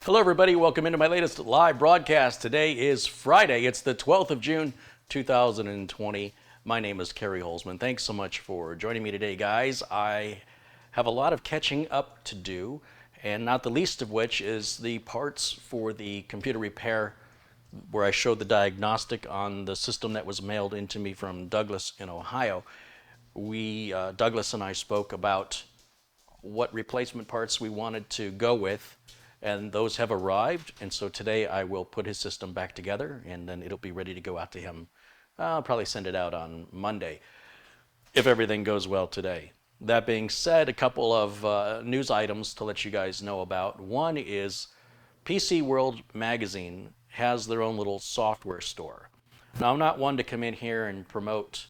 Hello, everybody. Welcome into my latest live broadcast. Today is Friday. It's the 12th of June, 2020. My name is Carey Holzman. Thanks so much for joining me today, guys. I have a lot of catching up to do, and not the least of which is the parts for the computer repair where I showed the diagnostic on the system that was mailed into me from Douglas in Ohio. Douglas and I spoke about what replacement parts we wanted to go with, and those have arrived. And so today I will put his system back together, and then it'll be ready to go out to him. I'll probably send it out on Monday if everything goes well today. That being said, a couple of news items to let you guys know about. One is PCWorld Magazine has their own little software store. Now, I'm not one to come in here and promote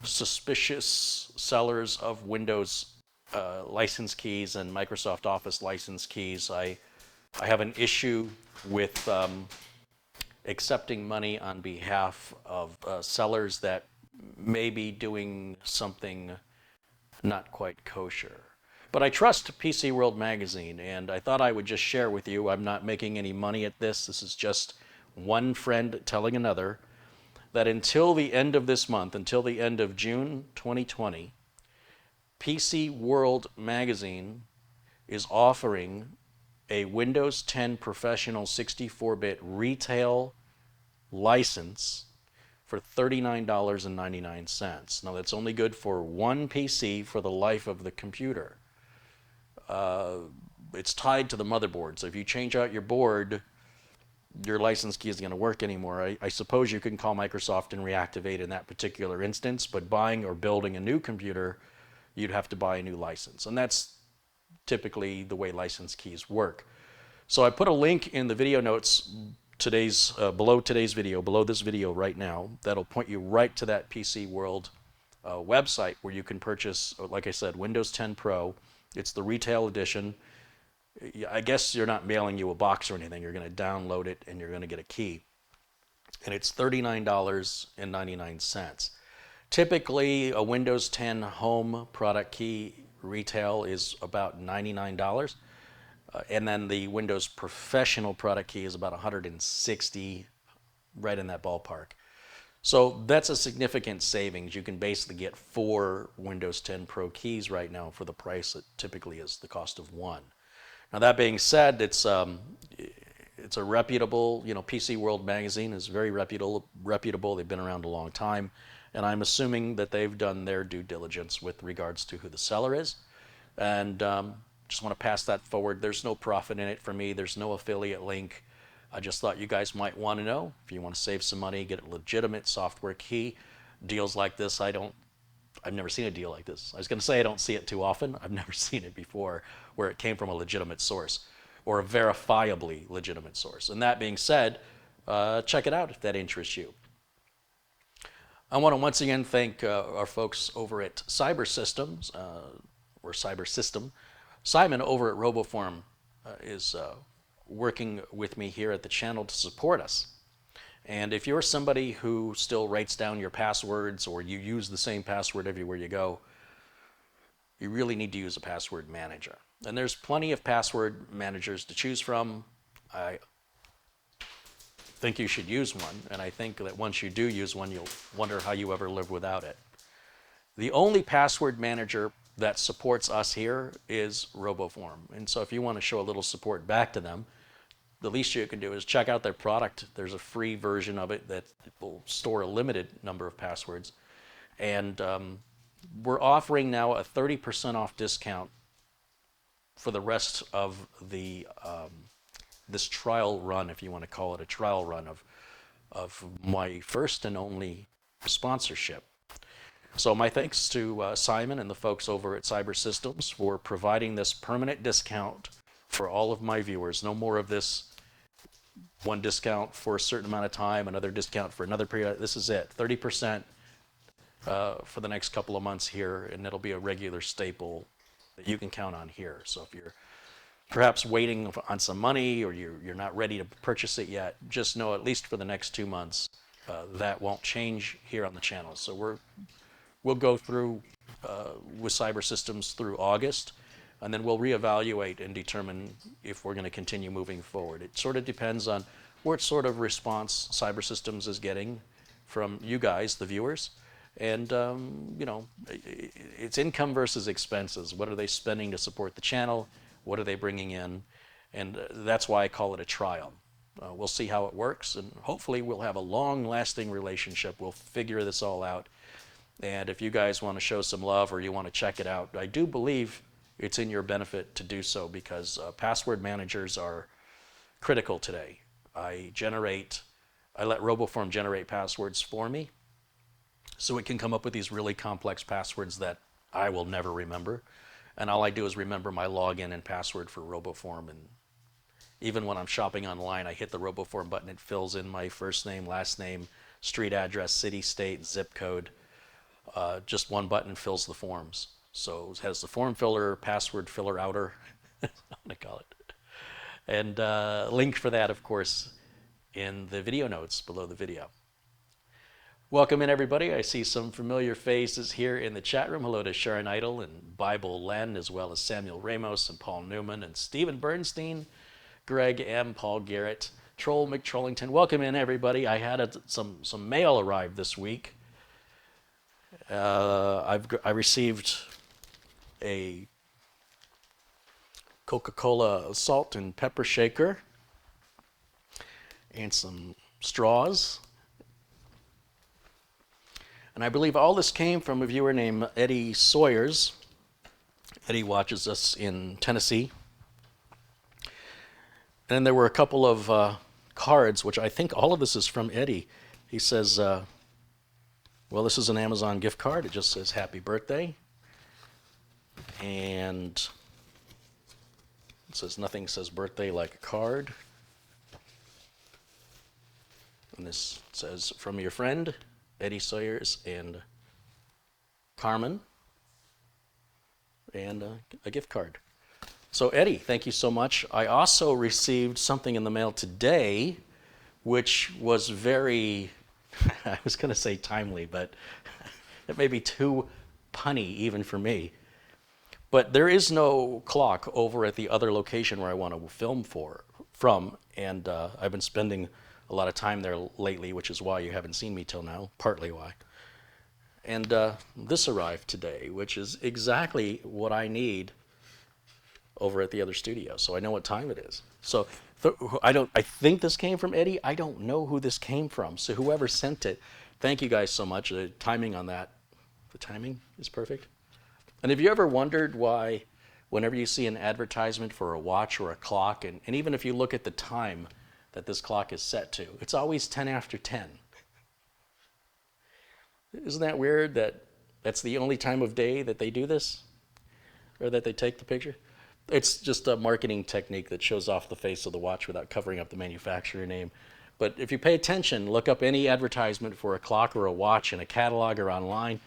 suspicious sellers of Windows license keys and Microsoft Office license keys. I have an issue with accepting money on behalf of sellers that may be doing something not quite kosher. But I trust PCWorld Magazine, and I thought I would just share with you. I'm not making any money at this. This is just one friend telling another that until the end of this month, until the end of June 2020, PCWorld Magazine is offering a Windows 10 Professional 64-bit retail license for $39.99. Now, that's only good for one PC for the life of the computer. It's tied to the motherboard, so if you change out your board, your license key isn't going to work anymore. I suppose you can call Microsoft and reactivate in that particular instance, but buying or building a new computer, you'd have to buy a new license. And that's typically the way license keys work. So I put a link in the video notes below today's video, below this video right now, that'll point you right to that PCWorld website where you can purchase, like I said, Windows 10 Pro. It's the retail edition. I guess you're not mailing you a box or anything. You're going to download it and you're going to get a key. And it's $39.99. Typically, a Windows 10 home product key retail is about $99. And then the Windows Professional product key is about $160, right in that ballpark. So that's a significant savings. You can basically get 4 Windows 10 Pro keys right now for the price that typically is the cost of one. Now, that being said, it's a reputable, PCWorld Magazine is very reputable. They've been around a long time. And I'm assuming that they've done their due diligence with regards to who the seller is. And just want to pass that forward. There's no profit in it for me. There's no affiliate link. I just thought you guys might want to know. If you want to save some money, get a legitimate software key. Deals like this, I've never seen a deal like this. I was going to say I don't see it too often. I've never seen it before where it came from a legitimate source or a verifiably legitimate source. And that being said, check it out if that interests you. I want to once again thank our folks over at Cyber Systems, or Cyber System. Simon over at RoboForm is working with me here at the channel to support us. And if you're somebody who still writes down your passwords or you use the same password everywhere you go, you really need to use a password manager. And there's plenty of password managers to choose from. I think you should use one, and I think that once you do use one, you'll wonder how you ever live without it. The only password manager that supports us here is RoboForm. And so if you want to show a little support back to them, the least you can do is check out their product. There's a free version of it that will store a limited number of passwords. And we're offering now a 30% off discount for the rest of the this trial run, if you want to call it a trial run of my first and only sponsorship. So my thanks to Simon and the folks over at Cyber Systems for providing this permanent discount for all of my viewers. No more of this one discount for a certain amount of time, another discount for another period. This is it, 30% for the next couple of months here, and it'll be a regular staple that you can count on here. So if you're perhaps waiting on some money or you're not ready to purchase it yet, just know at least for the next 2 months, that won't change here on the channel. So we'll go through with Cyber Systems through August. and then we'll reevaluate and determine if we're going to continue moving forward. It sort of depends on what sort of response Cyber Systems is getting from you guys, the viewers, and it's income versus expenses. What are they spending to support the channel? What are they bringing in? And that's why I call it a trial. We'll see how it works, and hopefully we'll have a long-lasting relationship. We'll figure this all out. And if you guys want to show some love or you want to check it out, I do believe it's in your benefit to do so, because password managers are critical today. I let RoboForm generate passwords for me, so it can come up with these really complex passwords that I will never remember. And all I do is remember my login and password for RoboForm. And even when I'm shopping online, I hit the RoboForm button. It fills in my first name, last name, street address, city, state, zip code. Just one button fills the forms. So it has the form filler, password filler outer, I'm going to call it. And link for that, of course, in the video notes below the video. Welcome in, everybody. I see some familiar faces here in the chat room. Hello to Sharon Idle and Bible Len, as well as Samuel Ramos and Paul Newman and Stephen Bernstein, Greg M., Paul Garrett, Troll McTrollington. Welcome in, everybody. I had some mail arrive this week. I received a Coca-Cola salt and pepper shaker and some straws. And I believe all this came from a viewer named Eddie Sawyers. Eddie watches us in Tennessee. And then there were a couple of cards, which I think all of this is from Eddie. He says, well, this is an Amazon gift card. It just says happy birthday. And it says nothing says birthday like a card. And this says from your friend, Eddie Sawyers and Carmen, and a gift card. So Eddie, thank you so much. I also received something in the mail today, which was very, I was going to say timely, but it may be too punny even for me. But there is no clock over at the other location where I want to film from, and I've been spending a lot of time there lately, which is why you haven't seen me till now, partly why. And this arrived today, which is exactly what I need over at the other studio, so I know what time it is. So I think this came from Eddie. I don't know who this came from, so whoever sent it, thank you guys so much. The timing on that, the timing is perfect. And have you ever wondered why whenever you see an advertisement for a watch or a clock, and even if you look at the time that this clock is set to, it's always 10 after 10. Isn't that weird that that's the only time of day that they do this? Or that they take the picture? It's just a marketing technique that shows off the face of the watch without covering up the manufacturer name. But if you pay attention, look up any advertisement for a clock or a watch in a catalog or online,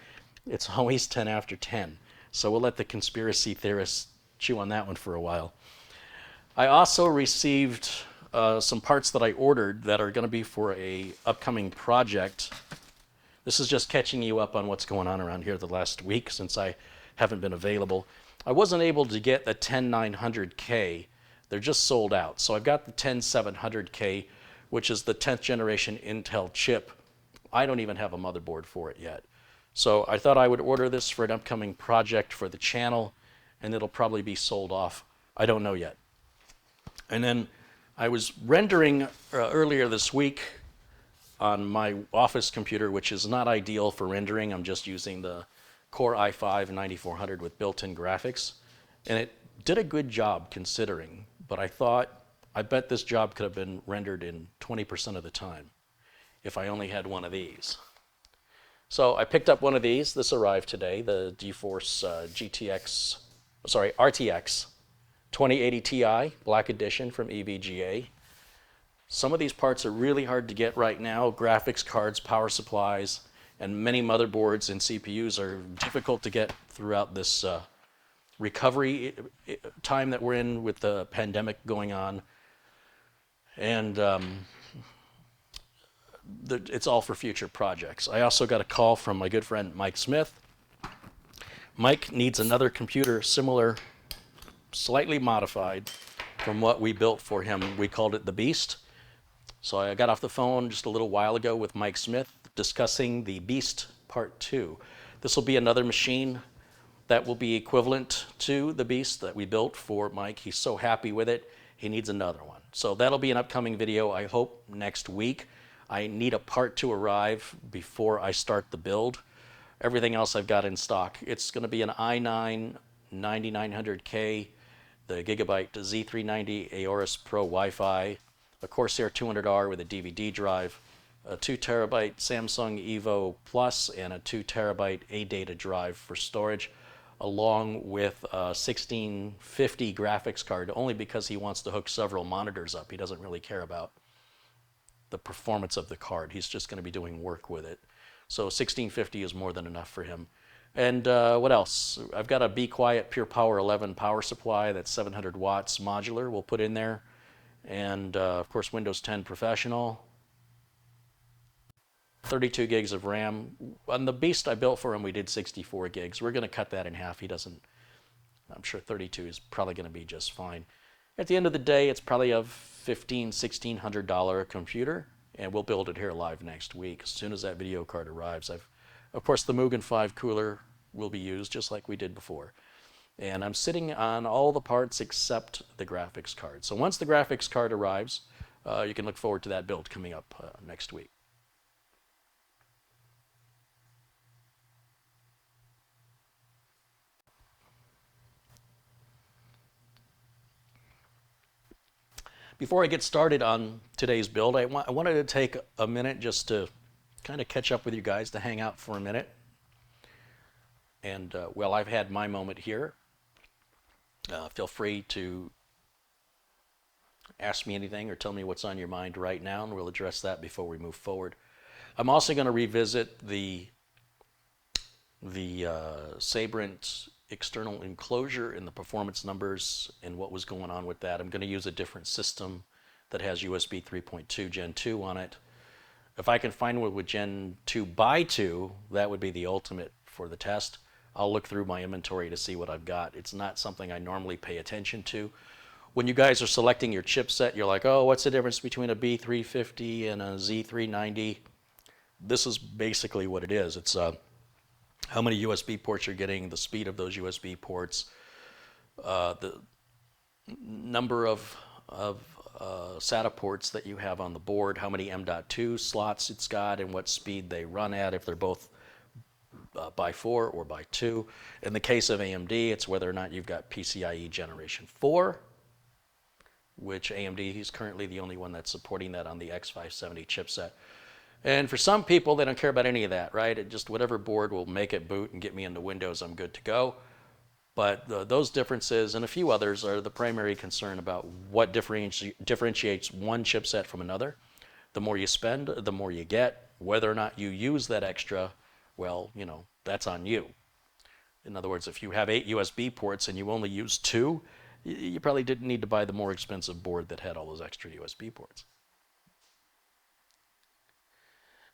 it's always 10 after 10. So we'll let the conspiracy theorists chew on that one for a while. I also received some parts that I ordered that are going to be for a upcoming project. This is just catching you up on what's going on around here the last week since I haven't been available. I wasn't able to get the 10900K. They're just sold out. So I've got the 10700K, which is the 10th generation Intel chip. I don't even have a motherboard for it yet. So I thought I would order this for an upcoming project for the channel, and it'll probably be sold off. I don't know yet. And then I was rendering earlier this week on my office computer, which is not ideal for rendering. I'm just using the Core i5 9400 with built-in graphics. And it did a good job considering, but I bet this job could have been rendered in 20% of the time if I only had one of these. So I picked up one of these. This arrived today, the GeForce RTX 2080 Ti Black Edition from EVGA. Some of these parts are really hard to get right now. Graphics cards, power supplies, and many motherboards and CPUs are difficult to get throughout this recovery time that we're in with the pandemic going on. And it's all for future projects. I also got a call from my good friend Mike Smith. Mike needs another computer similar slightly modified from what we built for him. We called it the Beast. So I got off the phone just a little while ago with Mike Smith discussing the Beast Part 2. This will be another machine that will be equivalent to the Beast that we built for Mike. He's so happy with it, he needs another one. So that'll be an upcoming video, I hope, next week. I need a part to arrive before I start the build. Everything else I've got in stock. It's going to be an i9 9900K, the Gigabyte Z390 Aorus Pro Wi-Fi, a Corsair 200R with a DVD drive, a 2 terabyte Samsung Evo Plus, and a 2 terabyte ADATA drive for storage, along with a 1650 graphics card, only because he wants to hook several monitors up. He doesn't really care about the performance of the card. He's just going to be doing work with it. So 1650 is more than enough for him. And what else? I've got a Be Quiet Pure Power 11 power supply that's 700 watts modular we'll put in there. And of course Windows 10 Professional. 32 gigs of RAM. On the Beast I built for him, we did 64 gigs. We're going to cut that in half. He doesn't, I'm sure 32 is probably going to be just fine. At the end of the day, it's probably a $1,600 computer, and we'll build it here live next week as soon as that video card arrives. Of course, the Mugen 5 cooler will be used just like we did before. And I'm sitting on all the parts except the graphics card. So once the graphics card arrives, you can look forward to that build coming up next week. Before I get started on today's build, I wanted to take a minute just to kind of catch up with you guys, to hang out for a minute. And well, I've had my moment here. Feel free to ask me anything or tell me what's on your mind right now, and we'll address that before we move forward. I'm also going to revisit the Sabrent external enclosure and the performance numbers and what was going on with that. I'm going to use a different system that has USB 3.2 Gen 2 on it. If I can find one with Gen 2 by 2, that would be the ultimate for the test. I'll look through my inventory to see what I've got. It's not something I normally pay attention to. When you guys are selecting your chipset, you're like, oh, what's the difference between a B350 and a Z390? This is basically what it is. It's how many USB ports you're getting, the speed of those USB ports, the number of SATA ports that you have on the board, how many M.2 slots it's got, and what speed they run at, if they're both by 4 or by 2. In the case of AMD, it's whether or not you've got PCIe Generation 4, which AMD is currently the only one that's supporting that on the X570 chipset. And for some people, they don't care about any of that, right? It just whatever board will make it boot and get me into Windows, I'm good to go. But those differences and a few others are the primary concern about what differentiates one chipset from another. The more you spend, the more you get. Whether or not you use that extra, well, you know, that's on you. In other words, if you have 8 USB ports and you only use 2, you probably didn't need to buy the more expensive board that had all those extra USB ports.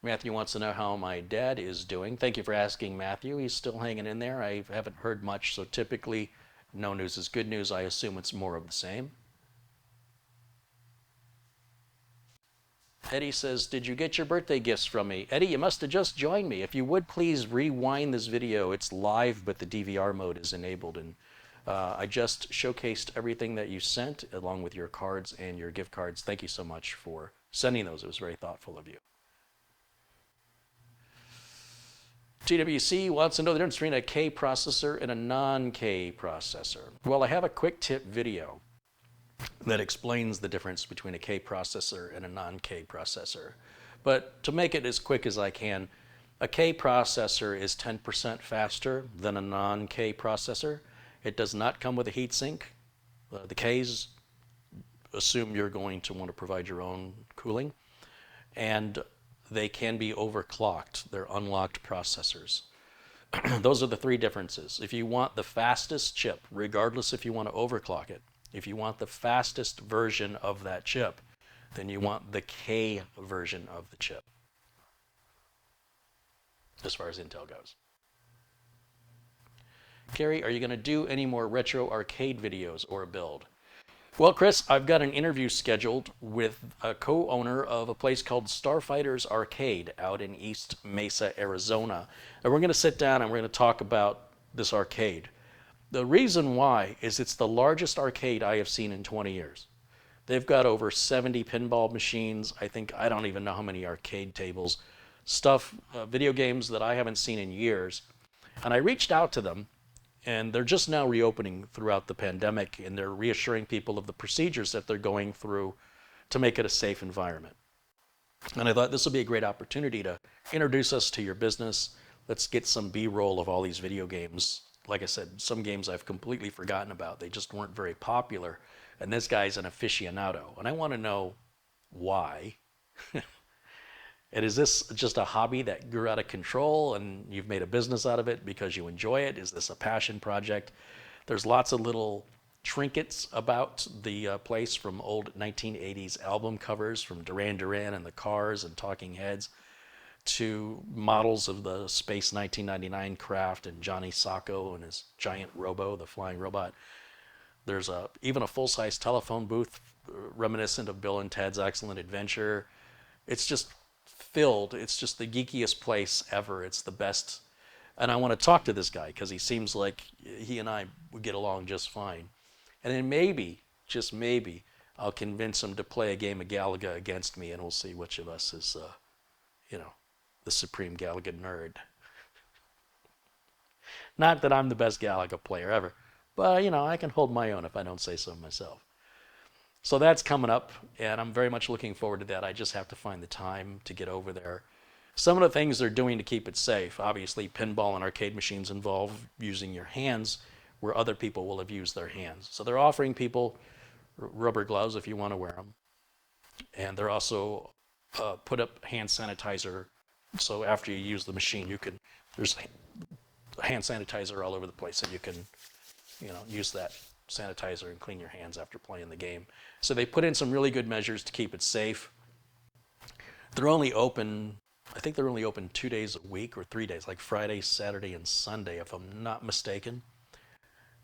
Matthew wants to know how my dad is doing. Thank you for asking, Matthew. He's still hanging in there. I haven't heard much, so typically no news is good news. I assume it's more of the same. Eddie says, did you get your birthday gifts from me? Eddie, you must have just joined me. If you would please rewind this video. It's live, but the DVR mode is enabled. And I just showcased everything that you sent, along with your cards and your gift cards. Thank you so much for sending those. It was very thoughtful of you. TWC wants to know the difference between a K processor and a non-K processor. Well, I have a quick tip video that explains the difference between a K processor and a non-K processor. But to make it as quick as I can, a K processor is 10% faster than a non-K processor. It does not come with a heatsink. The Ks assume you're going to want to provide your own cooling. And they can be overclocked. They're unlocked processors. Those are the three differences. If you want the fastest chip, regardless if you want to overclock it, if you want the fastest version of that chip, then you want the K version of the chip, as far as Intel goes. Carey, are you going to do any more retro arcade videos or a build? Well, Chris, I've got an interview scheduled with a co-owner of a place called Starfighters Arcade out in East Mesa, Arizona. And we're going to sit down and we're going to talk about this arcade. The reason why is it's the largest arcade I have seen in 20 years. They've got over 70 pinball machines. I don't even know how many arcade tables. Stuff, video games that I haven't seen in years. And I reached out to them, and they're just now reopening throughout the pandemic, and they're reassuring people of the procedures that they're going through to make it a safe environment. And I thought this would be a great opportunity to introduce us to your business. Let's get some B-roll of all these video games. Like I said, some games I've completely forgotten about. They just weren't very popular. And this guy's an aficionado. And I want to know why. And is this just a hobby that grew out of control and you've made a business out of it because you enjoy it? Is this a passion project? There's lots of little trinkets about the place, from old 1980s album covers from Duran Duran and the Cars and Talking Heads to models of the Space 1999 craft and Johnny Sacco and his giant robo, the flying robot. There's even a full-size telephone booth reminiscent of Bill and Ted's Excellent Adventure. It's just filled. It's just the geekiest place ever. It's the best. And I want to talk to this guy because he seems like he and I would get along just fine. And then maybe, just maybe, I'll convince him to play a game of Galaga against me, and we'll see which of us is, the supreme Galaga nerd. Not that I'm the best Galaga player ever, but, I can hold my own if I don't say so myself. So that's coming up, and I'm very much looking forward to that. I just have to find the time to get over there. Some of the things they're doing to keep it safe, obviously pinball and arcade machines involve using your hands where other people will have used their hands. So they're offering people rubber gloves if you want to wear them. And they're also put up hand sanitizer. So after you use the machine, there's hand sanitizer all over the place, and you can, use that sanitizer and clean your hands after playing the game. So they put in some really good measures to keep it safe. They're only open, I think they're only open 2 days a week or 3 days, like Friday, Saturday, and Sunday, if I'm not mistaken.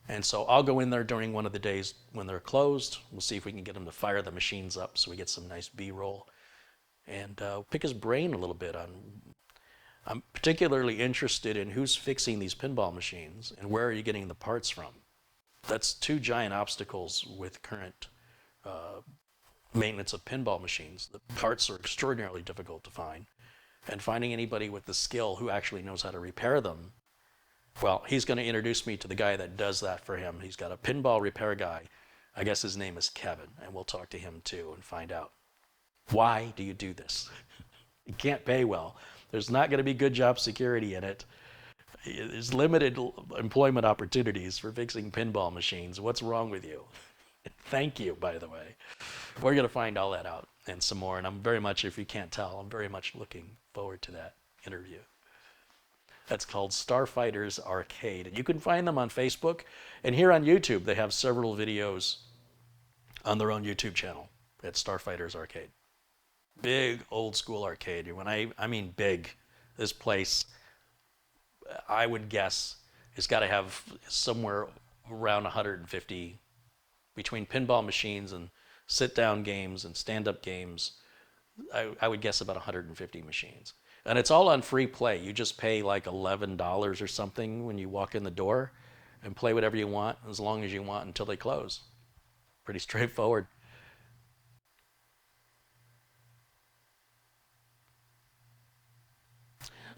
And so I'll go in there during one of the days when they're closed. We'll see if we can get them to fire the machines up so we get some nice B-roll. And pick his brain a little bit on, I'm particularly interested in who's fixing these pinball machines and where are you getting the parts from. That's two giant obstacles with current maintenance of pinball machines. The parts are extraordinarily difficult to find. And finding anybody with the skill who actually knows how to repair them, well, he's going to introduce me to the guy that does that for him. He's got a pinball repair guy. I guess his name is Kevin, and we'll talk to him too and find out. Why do you do this? You can't pay well. There's not going to be good job security in it. There's limited employment opportunities for fixing pinball machines. What's wrong with you? Thank you, by the way. We're going to find all that out and some more. And I'm very much, if you can't tell, I'm very much looking forward to that interview. That's called Starfighters Arcade. And you can find them on Facebook. And here on YouTube, they have several videos on their own YouTube channel at Starfighters Arcade. Big old school arcade. When I mean big, this place, I would guess, it's got to have somewhere around 150 between pinball machines and sit-down games and stand-up games. I would guess about 150 machines. And it's all on free play. You just pay like $11 or something when you walk in the door and play whatever you want as long as you want until they close. Pretty straightforward.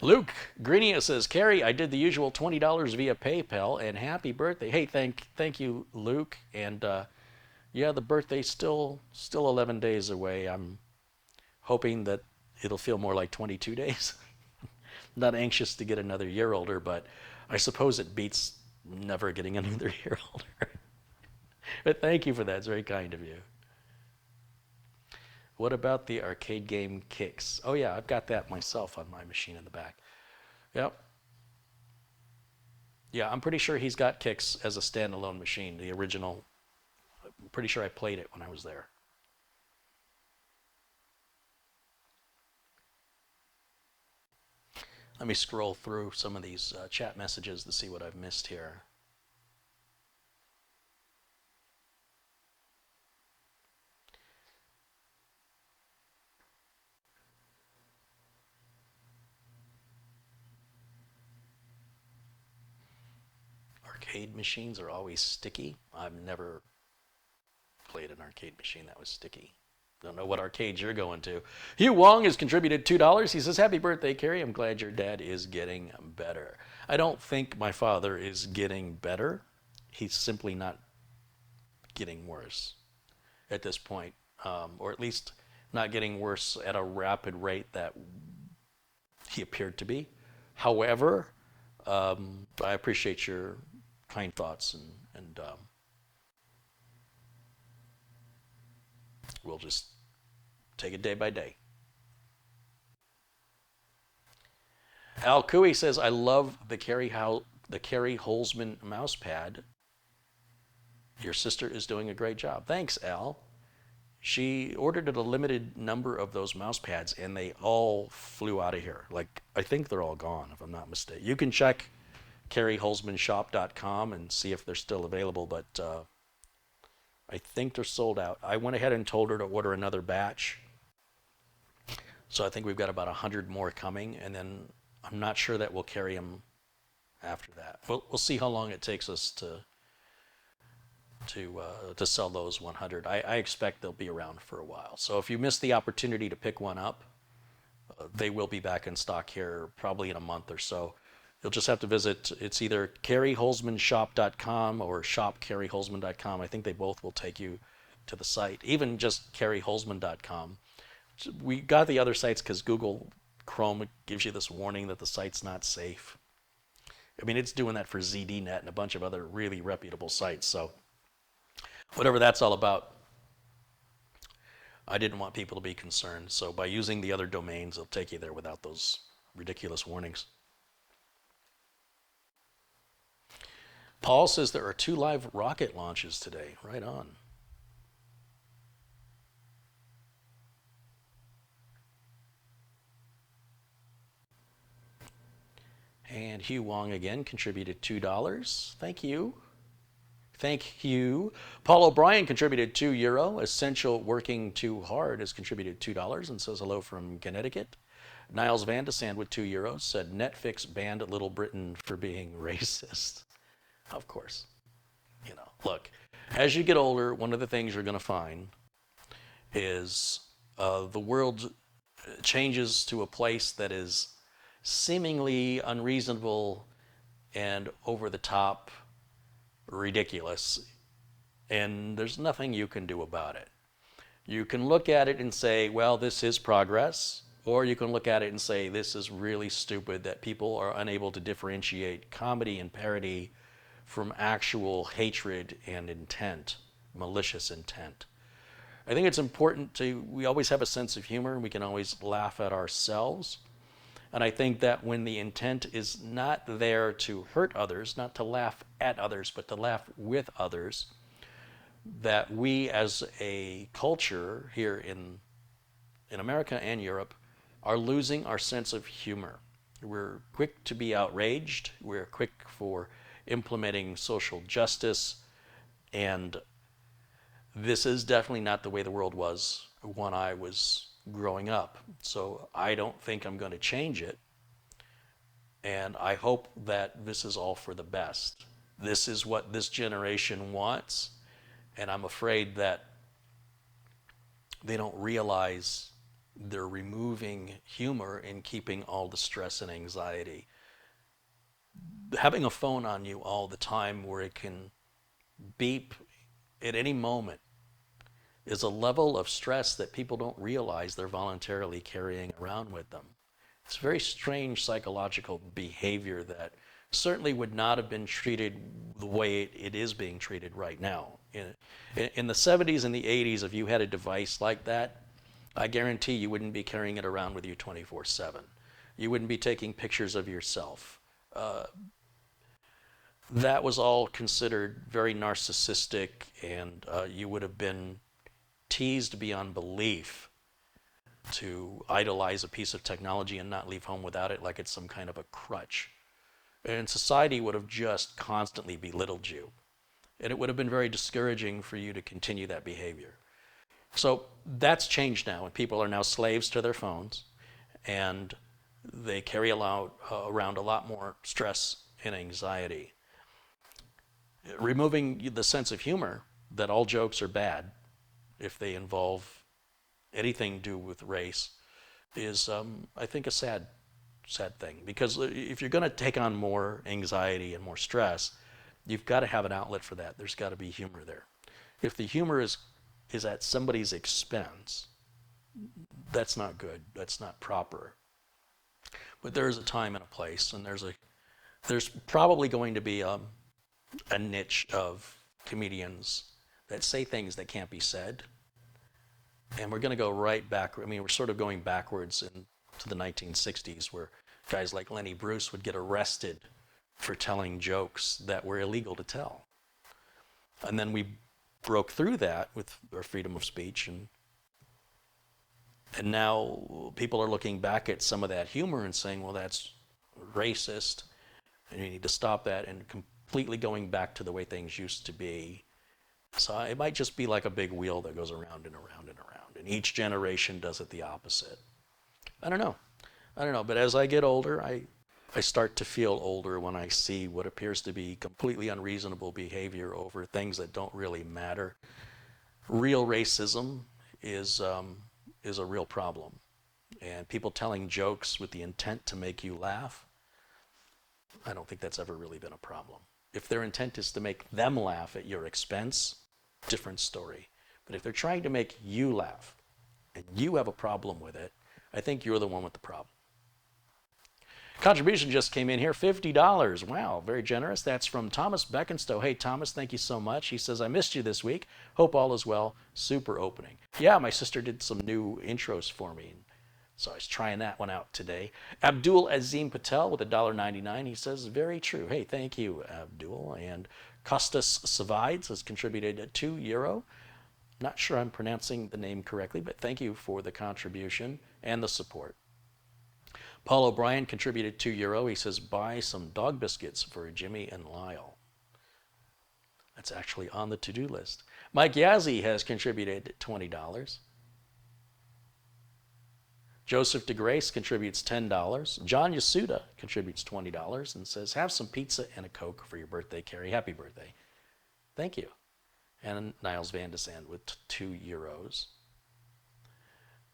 Luke Greenia says, Carey, I did the usual $20 via PayPal, and happy birthday. Hey, thank you, Luke. And yeah, the birthday's still 11 days away. I'm hoping that it'll feel more like 22 days. Not anxious to get another year older, but I suppose it beats never getting another year older. But thank you for that. It's very kind of you. What about the arcade game Kicks? Oh yeah, I've got that myself on my machine in the back. Yep. Yeah, I'm pretty sure he's got Kicks as a standalone machine, the original. I'm pretty sure I played it when I was there. Let me scroll through some of these chat messages to see what I've missed here. arcade machines are always sticky. I've never played an arcade machine that was sticky. Don't know what arcades you're going to. Hugh Wong has contributed $2. He says, "Happy birthday, Carey. I'm glad your dad is getting better." I don't think my father is getting better. He's simply not getting worse at this point, or at least not getting worse at a rapid rate that he appeared to be. However, I appreciate your kind thoughts, and we'll just take it day by day. Al Cooey says, "I love the Carey Holzman mouse pad. Your sister is doing a great job." Thanks, Al. She ordered a limited number of those mouse pads, and they all flew out of here. Like, I think they're all gone, if I'm not mistaken. You can check car-ey-lyst.com and see if they're still available, but I think they're sold out. I went ahead and told her to order another batch. So I think we've got about 100 more coming, and then I'm not sure that we'll carry them after that. We'll see how long it takes us to sell those 100. I expect they'll be around for a while. So if you missed the opportunity to pick one up, they will be back in stock here probably in a month or so. You'll just have to visit, it's either car-ey-lyst.com or shop-car-ey-lyst.com. I think they both will take you to the site. Even just car-ey-lyst.com. We got the other sites because Google Chrome gives you this warning that the site's not safe. I mean, it's doing that for ZDNet and a bunch of other really reputable sites. So whatever that's all about, I didn't want people to be concerned. So by using the other domains, they'll take you there without those ridiculous warnings. Paul says there are 2 live rocket launches today. Right on. And Hugh Wong again contributed $2. Thank you. Thank you. Paul O'Brien contributed €2. Essential Working Too Hard has contributed $2 and says hello from Connecticut. Niles Van de Sand with €2 said Netfix banned Little Britain for being racist. Of course. You know, look, as you get older, one of the things you're going to find is the world changes to a place that is seemingly unreasonable and over the top ridiculous, and there's nothing you can do about it. You can look at it and say, well, this is progress, or you can look at it and say, this is really stupid that people are unable to differentiate comedy and parody from actual hatred and intent, malicious intent. I think it's important we always have a sense of humor, and we can always laugh at ourselves. And I think that when the intent is not there to hurt others, not to laugh at others, but to laugh with others, that we as a culture here in America and Europe are losing our sense of humor. We're quick to be outraged. We're quick for implementing social justice. And this is definitely not the way the world was when I was growing up. So I don't think I'm going to change it. And I hope that this is all for the best. This is what this generation wants. And I'm afraid that they don't realize they're removing humor and keeping all the stress and anxiety. Having a phone on you all the time where it can beep at any moment is a level of stress that people don't realize they're voluntarily carrying around with them. It's a very strange psychological behavior that certainly would not have been treated the way it is being treated right now. In the 70s and the 80s, if you had a device like that, I guarantee you wouldn't be carrying it around with you 24/7. You wouldn't be taking pictures of yourself. That was all considered very narcissistic, and you would have been teased beyond belief to idolize a piece of technology and not leave home without it like it's some kind of a crutch. And society would have just constantly belittled you. And it would have been very discouraging for you to continue that behavior. So that's changed now, and people are now slaves to their phones, and they carry around a lot more stress and anxiety. Removing the sense of humor that all jokes are bad if they involve anything to do with race is, I think, a sad thing. Because if you're going to take on more anxiety and more stress, you've got to have an outlet for that. There's got to be humor there. If the humor is at somebody's expense, that's not good. That's not proper. But there is a time and a place, and there's probably going to be a niche of comedians that say things that can't be said. And we're going to go right back. I mean, we're sort of going backwards into the 1960s, where guys like Lenny Bruce would get arrested for telling jokes that were illegal to tell. And then we broke through that with our freedom of speech, and now people are looking back at some of that humor and saying, well, that's racist, and you need to stop that, and completely going back to the way things used to be. So it might just be like a big wheel that goes around and around and around, and each generation does it the opposite. I don't know. But as I get older, I start to feel older when I see what appears to be completely unreasonable behavior over things that don't really matter. Real racism is a real problem. And people telling jokes with the intent to make you laugh, I don't think that's ever really been a problem. If their intent is to make them laugh at your expense, different story. But if they're trying to make you laugh and you have a problem with it, I think you're the one with the problem. Contribution just came in here, $50. Wow, very generous. That's from Thomas Beckenstow. Hey, Thomas, thank you so much. He says, I missed you this week. Hope all is well. Super opening. Yeah, my sister did some new intros for me, so I was trying that one out today. Abdul Azim Patel with $1.99. He says, very true. Hey, thank you, Abdul. And Kostas Savides has contributed €2. Not sure I'm pronouncing the name correctly, but thank you for the contribution and the support. Paul O'Brien contributed €2. He says, buy some dog biscuits for Jimmy and Lyle. That's actually on the to-do list. Mike Yazzie has contributed $20. Joseph DeGrace contributes $10. John Yasuda contributes $20 and says, have some pizza and a Coke for your birthday, Carey. Happy birthday. Thank you. And Niles Van de Sand with €2.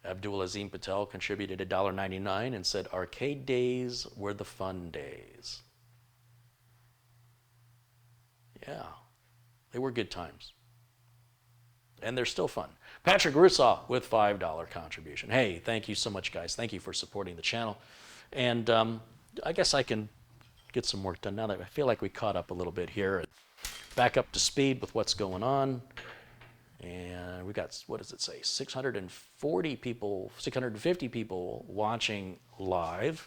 Abdul Azim Patel contributed $1.99 and said, arcade days were the fun days. Yeah, they were good times. And they're still fun. Patrick Russaw with $5 contribution. Hey, thank you so much, guys. Thank you for supporting the channel. And I guess I can get some work done now that I feel like we caught up a little bit here. Back up to speed with what's going on. And we got, what does it say, 640 people, 650 people watching live.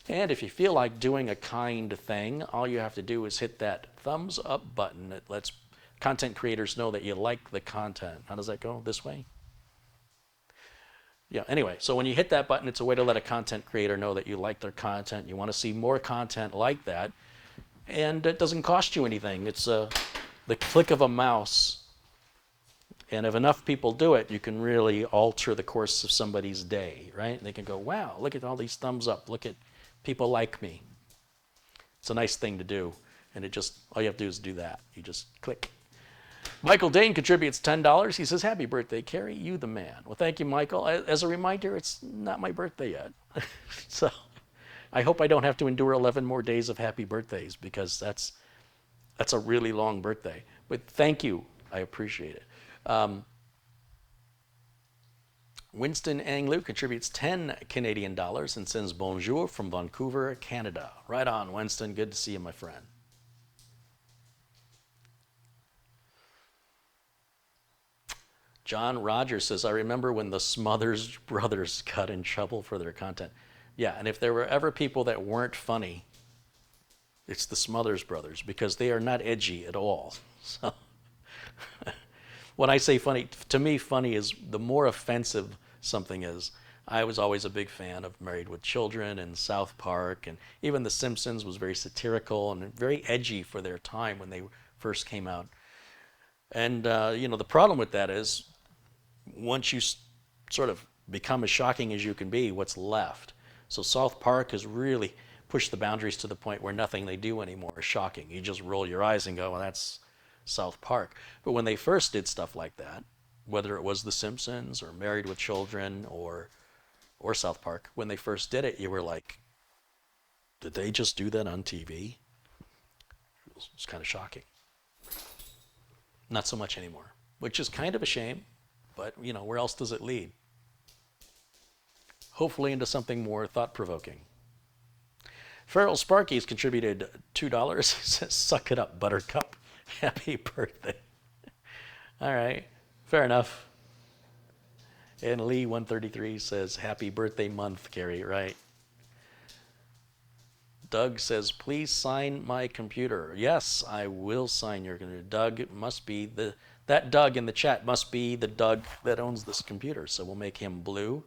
And if you feel like doing a kind thing, all you have to do is hit that thumbs up button. It lets content creators know that you like the content. How does that go? This way? Yeah, anyway, so when you hit that button, it's a way to let a content creator know that you like their content. You want to see more content like that. And it doesn't cost you anything. It's the click of a mouse. And if enough people do it, you can really alter the course of somebody's day, right? They can go, wow, look at all these thumbs up. Look at people like me. It's a nice thing to do. And it just, all you have to do is do that. You just click. Michael Dane contributes $10. He says, happy birthday, Carey. You the man. Well, thank you, Michael. As a reminder, it's not my birthday yet. So I hope I don't have to endure 11 more days of happy birthdays, because that's a really long birthday. But thank you. I appreciate it. Winston Anglu contributes $10 Canadian and sends bonjour from Vancouver, Canada. Right on, Winston. Good to see you, my friend. John Rogers says, I remember when the Smothers Brothers got in trouble for their content. Yeah, and if there were ever people that weren't funny, it's the Smothers Brothers, because they are not edgy at all. So when I say funny, to me, funny is the more offensive something is. I was always a big fan of Married with Children and South Park, and even The Simpsons was very satirical and very edgy for their time when they first came out. And, the problem with that is once you sort of become as shocking as you can be, what's left? So South Park has really push the boundaries to the point where nothing they do anymore is shocking. You just roll your eyes and go, well, that's South Park. But when they first did stuff like that, whether it was The Simpsons or Married with Children or South Park, when they first did it, you were like, did they just do that on TV? It's kind of shocking. Not so much anymore, which is kind of a shame, but you know, where else does it lead? Hopefully into something more thought-provoking. Feral Sparky's contributed $2. He says, suck it up, Buttercup. Happy birthday. All right, fair enough. And Lee133 says, happy birthday month, Carey, right? Doug says, please sign my computer. Yes, I will sign your computer. Doug, it must be that Doug in the chat must be the Doug that owns this computer, so we'll make him blue.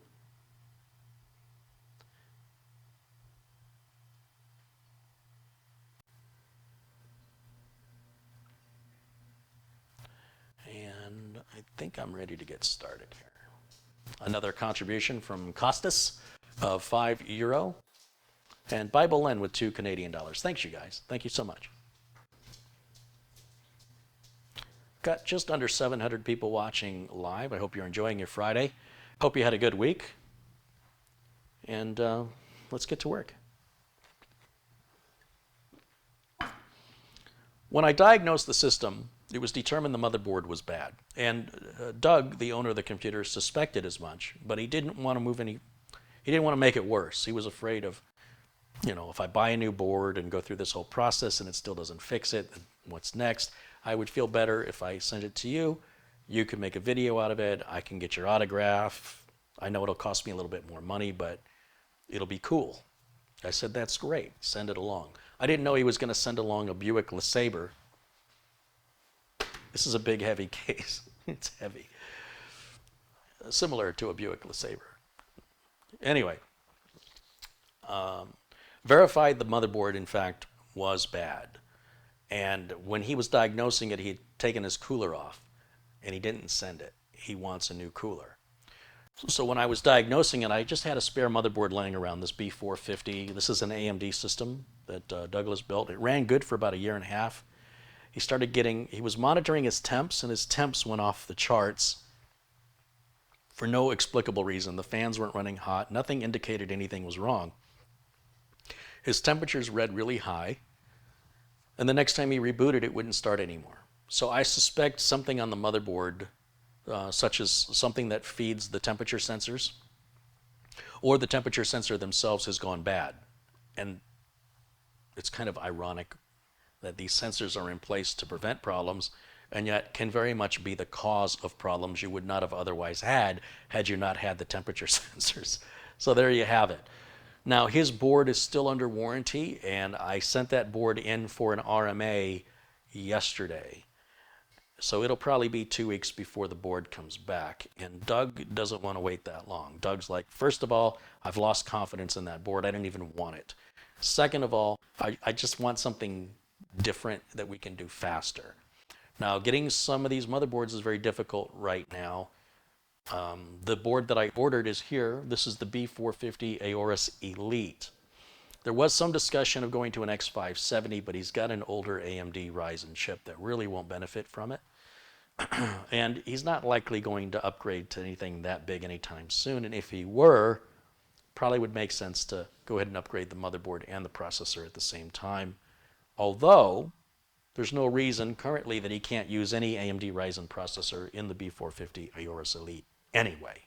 And I think I'm ready to get started here. Another contribution from Costas of €5. And Bible Len with $2 Canadian. Thanks, you guys. Thank you so much. Got just under 700 people watching live. I hope you're enjoying your Friday. Hope you had a good week. And let's get to work. When I diagnosed the system, it was determined the motherboard was bad. And Doug, the owner of the computer, suspected as much, but he didn't want to he didn't want to make it worse. He was afraid of, you know, if I buy a new board and go through this whole process and it still doesn't fix it, then what's next? I would feel better if I send it to you. You can make a video out of it. I can get your autograph. I know it'll cost me a little bit more money, but it'll be cool. I said, that's great. Send it along. I didn't know he was going to send along a Buick LeSabre. This is a big, heavy case. It's heavy. Similar to a Buick LeSabre. Anyway, verified the motherboard, in fact, was bad. And when he was diagnosing it, he had taken his cooler off, and he didn't send it. He wants a new cooler. So when I was diagnosing it, I just had a spare motherboard laying around, this B450. This is an AMD system that Douglas built. It ran good for about a year and a half. He was monitoring his temps, and his temps went off the charts for no explicable reason. The fans weren't running hot. Nothing indicated anything was wrong. His temperatures read really high, and the next time he rebooted, it wouldn't start anymore. So I suspect something on the motherboard, such as something that feeds the temperature sensors, or the temperature sensor themselves has gone bad. And it's kind of ironic that these sensors are in place to prevent problems, and yet can very much be the cause of problems you would not have otherwise had you not had the temperature sensors. So there you have it. Now, his board is still under warranty, and I sent that board in for an RMA yesterday. So it'll probably be 2 weeks before the board comes back, and Doug doesn't want to wait that long. Doug's like, first of all, I've lost confidence in that board. I didn't even want it. Second of all, I just want something different that we can do faster. Now, getting some of these motherboards is very difficult right now. The board that I ordered is here. This is the B450 Aorus Elite. There was some discussion of going to an X570, but he's got an older AMD Ryzen chip that really won't benefit from it. And he's not likely going to upgrade to anything that big anytime soon. And if he were, probably would make sense to go ahead and upgrade the motherboard and the processor at the same time. Although, there's no reason currently that he can't use any AMD Ryzen processor in the B450 Aorus Elite anyway.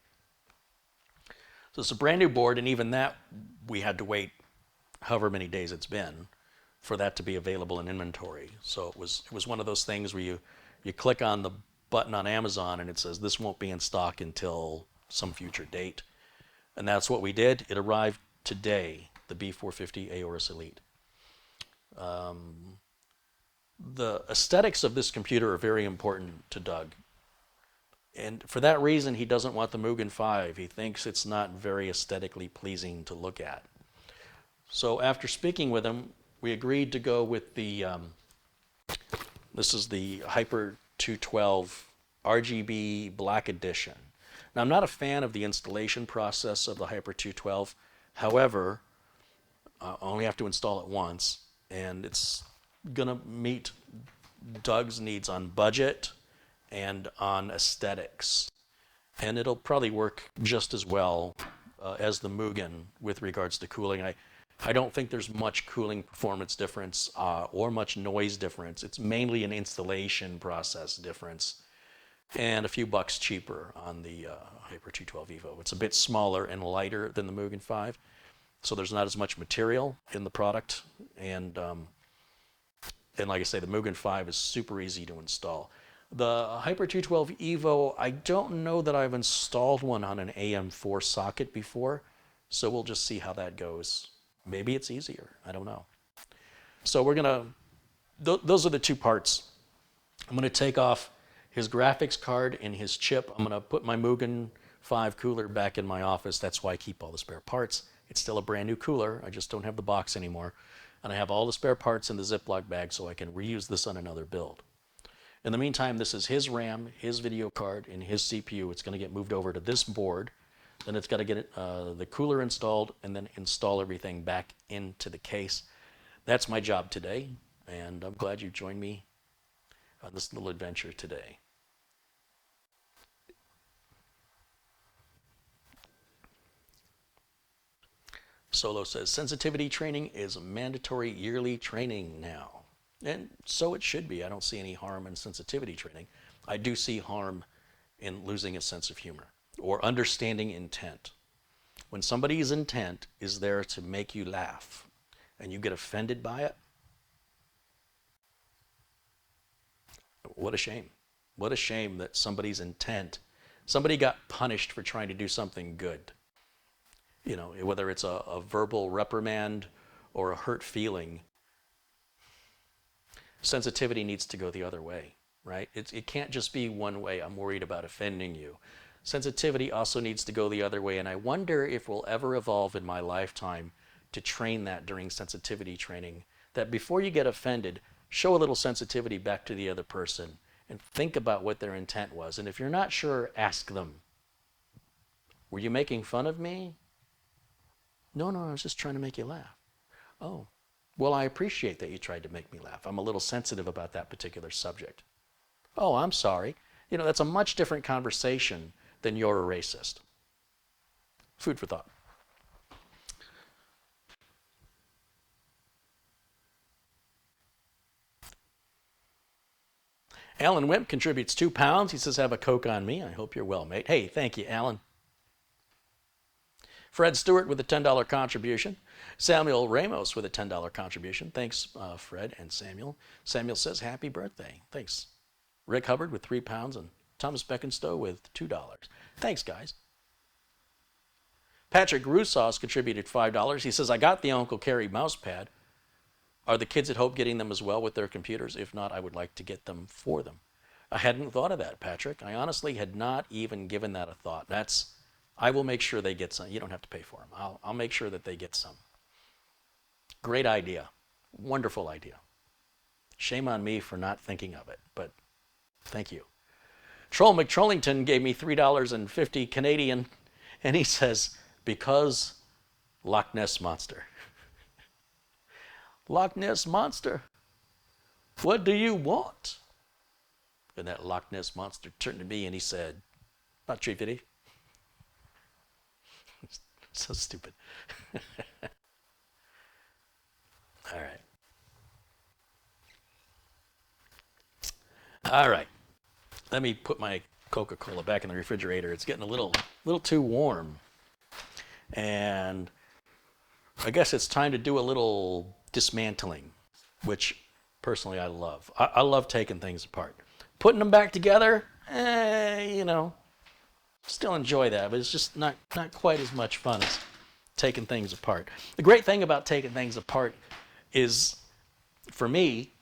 So it's a brand new board, and even that we had to wait however many days it's been for that to be available in inventory. So it was one of those things where you click on the button on Amazon and it says this won't be in stock until some future date. And that's what we did. It arrived today, the B450 Aorus Elite. The aesthetics of this computer are very important to Doug. And for that reason, he doesn't want the Mugen 5. He thinks it's not very aesthetically pleasing to look at. So after speaking with him, we agreed to go with the, this is the Hyper 212 RGB Black Edition. Now, I'm not a fan of the installation process of the Hyper 212. However, I only have to install it once, and it's gonna meet Doug's needs on budget and on aesthetics. And it'll probably work just as well as the Mugen with regards to cooling. I don't think there's much cooling performance difference or much noise difference. It's mainly an installation process difference and a few bucks cheaper on the Hyper 212 Evo. It's a bit smaller and lighter than the Mugen 5, so there's not as much material in the product. And like I say, the Mugen 5 is super easy to install. The Hyper 212 Evo, I don't know that I've installed one on an AM4 socket before, so we'll just see how that goes. Maybe it's easier, I don't know. So we're gonna, those are the two parts. I'm gonna take off his graphics card and his chip. I'm gonna put my Mugen 5 cooler back in my office. That's why I keep all the spare parts. It's still a brand new cooler, I just don't have the box anymore. And I have all the spare parts in the Ziploc bag so I can reuse this on another build. In the meantime, this is his RAM, his video card, and his CPU. It's going to get moved over to this board. Then it's got to get the cooler installed and then install everything back into the case. That's my job today, and I'm glad you joined me on this little adventure today. Solo says, sensitivity training is mandatory yearly training now. And so it should be. I don't see any harm in sensitivity training. I do see harm in losing a sense of humor or understanding intent. When somebody's intent is there to make you laugh and you get offended by it, what a shame. What a shame that somebody's intent, somebody got punished for trying to do something good. You know, whether it's a verbal reprimand or a hurt feeling, sensitivity needs to go the other way, right? It can't just be one way. I'm worried about offending you. Sensitivity also needs to go the other way, and I wonder if we'll ever evolve in my lifetime to train that during sensitivity training, that before you get offended, show a little sensitivity back to the other person and think about what their intent was. And if you're not sure, ask them. Were you making fun of me? No, I was just trying to make you laugh. Oh. Well, I appreciate that you tried to make me laugh. I'm a little sensitive about that particular subject. Oh, I'm sorry. You know, that's a much different conversation than you're a racist. Food for thought. Alan Wimp contributes £2. He says, have a Coke on me. I hope you're well, mate. Hey, thank you, Alan. Fred Stewart with a $10 contribution. Samuel Ramos with a $10 contribution. Thanks, Fred and Samuel. Samuel says, happy birthday. Thanks. Rick Hubbard with £3 and Thomas Beckenstowe with $2. Thanks, guys. Patrick Roussos contributed $5. He says, I got the Uncle Carey mouse pad. Are the kids at Hope getting them as well with their computers? If not, I would like to get them for them. I hadn't thought of that, Patrick. I honestly had not even given that a thought. I will make sure they get some. You don't have to pay for them. I'll make sure that they get some. Great idea. Wonderful idea. Shame on me for not thinking of it, but thank you. Troll McTrollington gave me $3.50 Canadian, and he says, because Loch Ness Monster. Loch Ness Monster, what do you want? And that Loch Ness Monster turned to me and he said, not $3.50. So stupid. All right. All right. Let me put my Coca-Cola back in the refrigerator. It's getting a little too warm. And I guess it's time to do a little dismantling, which personally I love. I love taking things apart. Putting them back together, still enjoy that, but it's just not quite as much fun as taking things apart. The great thing about taking things apart is, for me,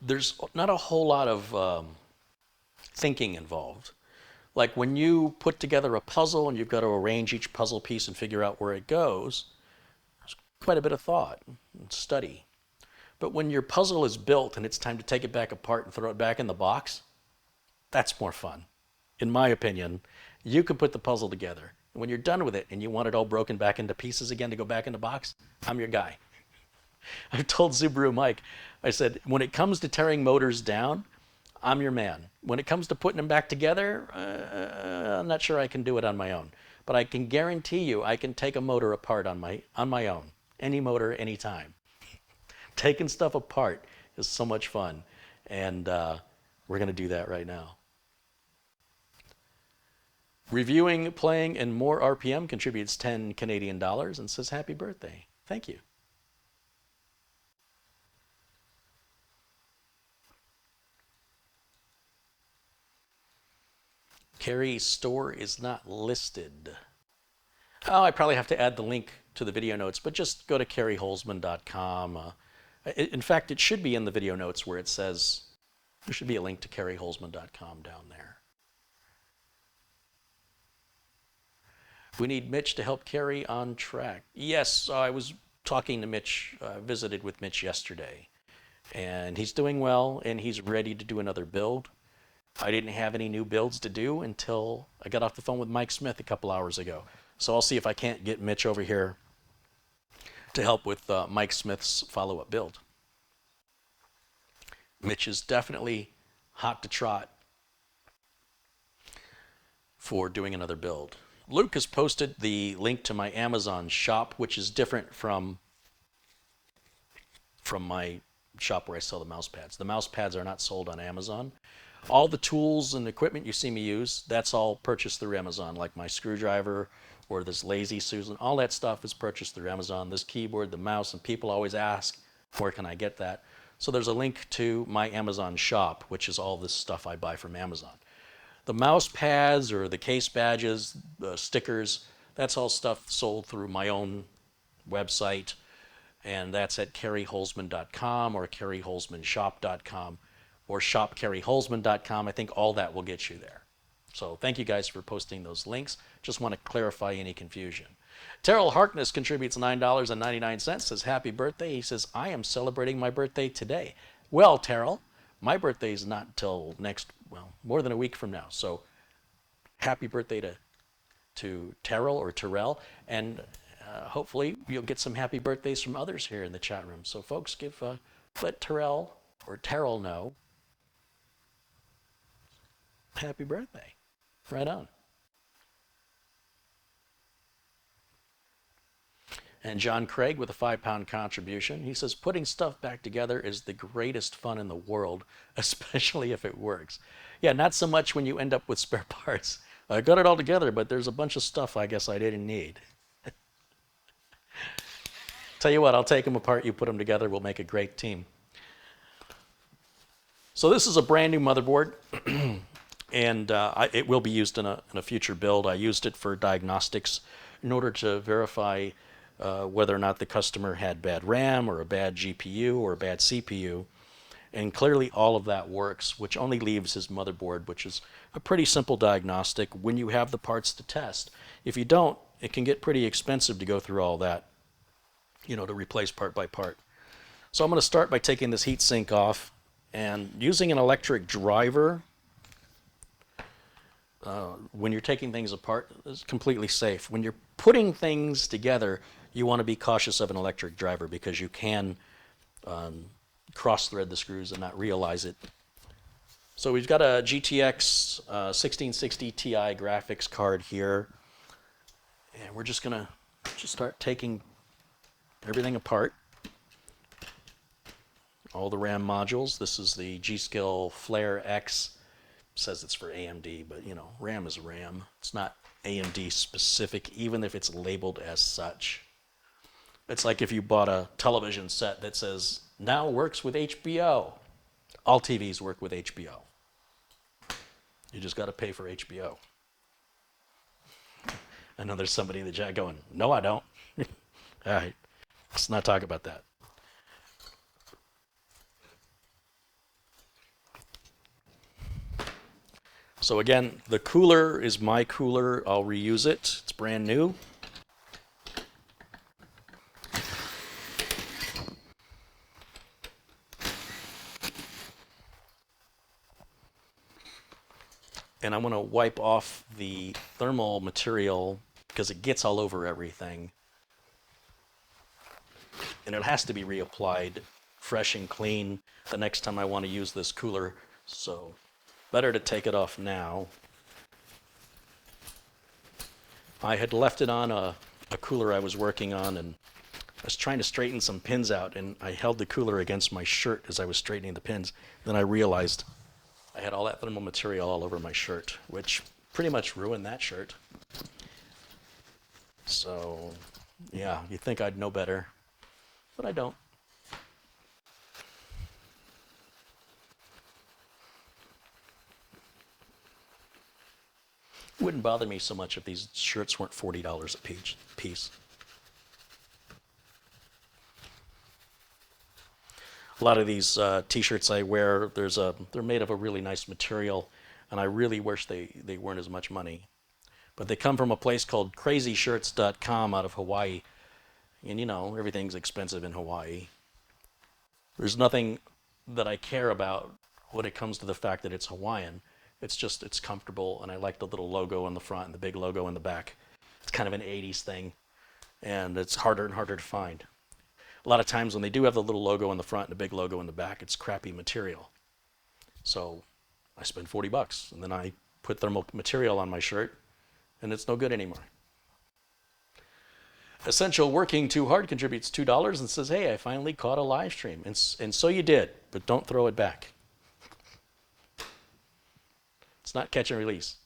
there's not a whole lot of thinking involved. Like when you put together a puzzle and you've got to arrange each puzzle piece and figure out where it goes, there's quite a bit of thought and study. But when your puzzle is built and it's time to take it back apart and throw it back in the box, that's more fun. In my opinion, you can put the puzzle together. When you're done with it and you want it all broken back into pieces again to go back in the box, I'm your guy. I've told Subaru Mike, I said, when it comes to tearing motors down, I'm your man. When it comes to putting them back together, I'm not sure I can do it on my own. But I can guarantee you I can take a motor apart on my own. Any motor, anytime. Taking stuff apart is so much fun. And we're going to do that right now. Reviewing, playing, and more RPM contributes 10 Canadian dollars and says happy birthday. Thank you. Carey's store is not listed. Oh, I probably have to add the link to the video notes, but just go to car-ey-lyst.com. In fact, it should be in the video notes where it says, there should be a link to car-ey-lyst.com down there. We need Mitch to help Carey on track. Yes, I was talking to Mitch, visited with Mitch yesterday, and he's doing well, and he's ready to do another build. I didn't have any new builds to do until I got off the phone with Mike Smith a couple hours ago. So I'll see if I can't get Mitch over here to help with Mike Smith's follow-up build. Mitch is definitely hot to trot for doing another build. Luke has posted the link to my Amazon shop, which is different from my shop where I sell the mouse pads. The mouse pads are not sold on Amazon. All the tools and equipment you see me use, that's all purchased through Amazon, like my screwdriver or this Lazy Susan. All that stuff is purchased through Amazon. This keyboard, the mouse, and people always ask, where can I get that? So there's a link to my Amazon shop, which is all this stuff I buy from Amazon. The mouse pads or the case badges, the stickers, that's all stuff sold through my own website, and that's at careyholzman.com or careyholzmanshop.com or shopcareyholzman.com. I think all that will get you there. So thank you guys for posting those links. Just want to clarify any confusion. Terrell Harkness contributes $9.99, says happy birthday. He says, I am celebrating my birthday today. Well, Terrell, my birthday is not till more than a week from now. So happy birthday to Terrell or Terrell. And hopefully you'll get some happy birthdays from others here in the chat room. So folks, let Terrell or Terrell know happy birthday. Right on. And John Craig with a £5 contribution. He says, putting stuff back together is the greatest fun in the world, especially if it works. Yeah, not so much when you end up with spare parts. I got it all together, but there's a bunch of stuff I guess I didn't need. Tell you what, I'll take them apart, you put them together, we'll make a great team. So this is a brand new motherboard, and it will be used in a future build. I used it for diagnostics in order to verify whether or not the customer had bad RAM or a bad GPU or a bad CPU. And clearly all of that works, which only leaves his motherboard, which is a pretty simple diagnostic when you have the parts to test. If you don't, it can get pretty expensive to go through all that, to replace part by part. So I'm going to start by taking this heatsink off and using an electric driver. When you're taking things apart, it's completely safe. When you're putting things together, you want to be cautious of an electric driver because you can cross-thread the screws and not realize it. So we've got a GTX 1660 Ti graphics card here, and we're just going to start taking everything apart. All the RAM modules. This is the G-Skill Flare X. Says it's for AMD, but RAM is RAM. It's not AMD specific, even if it's labeled as such. It's like if you bought a television set that says, now works with HBO. All TVs work with HBO. You just got to pay for HBO. I know there's somebody in the chat going, no, I don't. All right, let's not talk about that. So again, the cooler is my cooler. I'll reuse it. It's brand new. And I'm going to wipe off the thermal material because it gets all over everything. And it has to be reapplied fresh and clean the next time I want to use this cooler. So better to take it off now. I had left it on a cooler I was working on, and I was trying to straighten some pins out, and I held the cooler against my shirt as I was straightening the pins. Then I realized I had all that thermal material all over my shirt, which pretty much ruined that shirt. So, yeah, you'd think I'd know better, but I don't. It wouldn't bother me so much if these shirts weren't $40 a piece. A lot of these t-shirts I wear, they're made of a really nice material, and I really wish they weren't as much money. But they come from a place called crazyshirts.com out of Hawaii. And you know, everything's expensive in Hawaii. There's nothing that I care about when it comes to the fact that it's Hawaiian. It's just, it's comfortable, and I like the little logo in the front and the big logo in the back. It's kind of an 80s thing, and it's harder and harder to find. A lot of times when they do have the little logo in the front and the big logo in the back, it's crappy material. So I spend $40, and then I put thermal material on my shirt, and it's no good anymore. Essential Working Too Hard contributes $2 and says, hey, I finally caught a live stream. And so you did, but don't throw it back. It's not catch and release.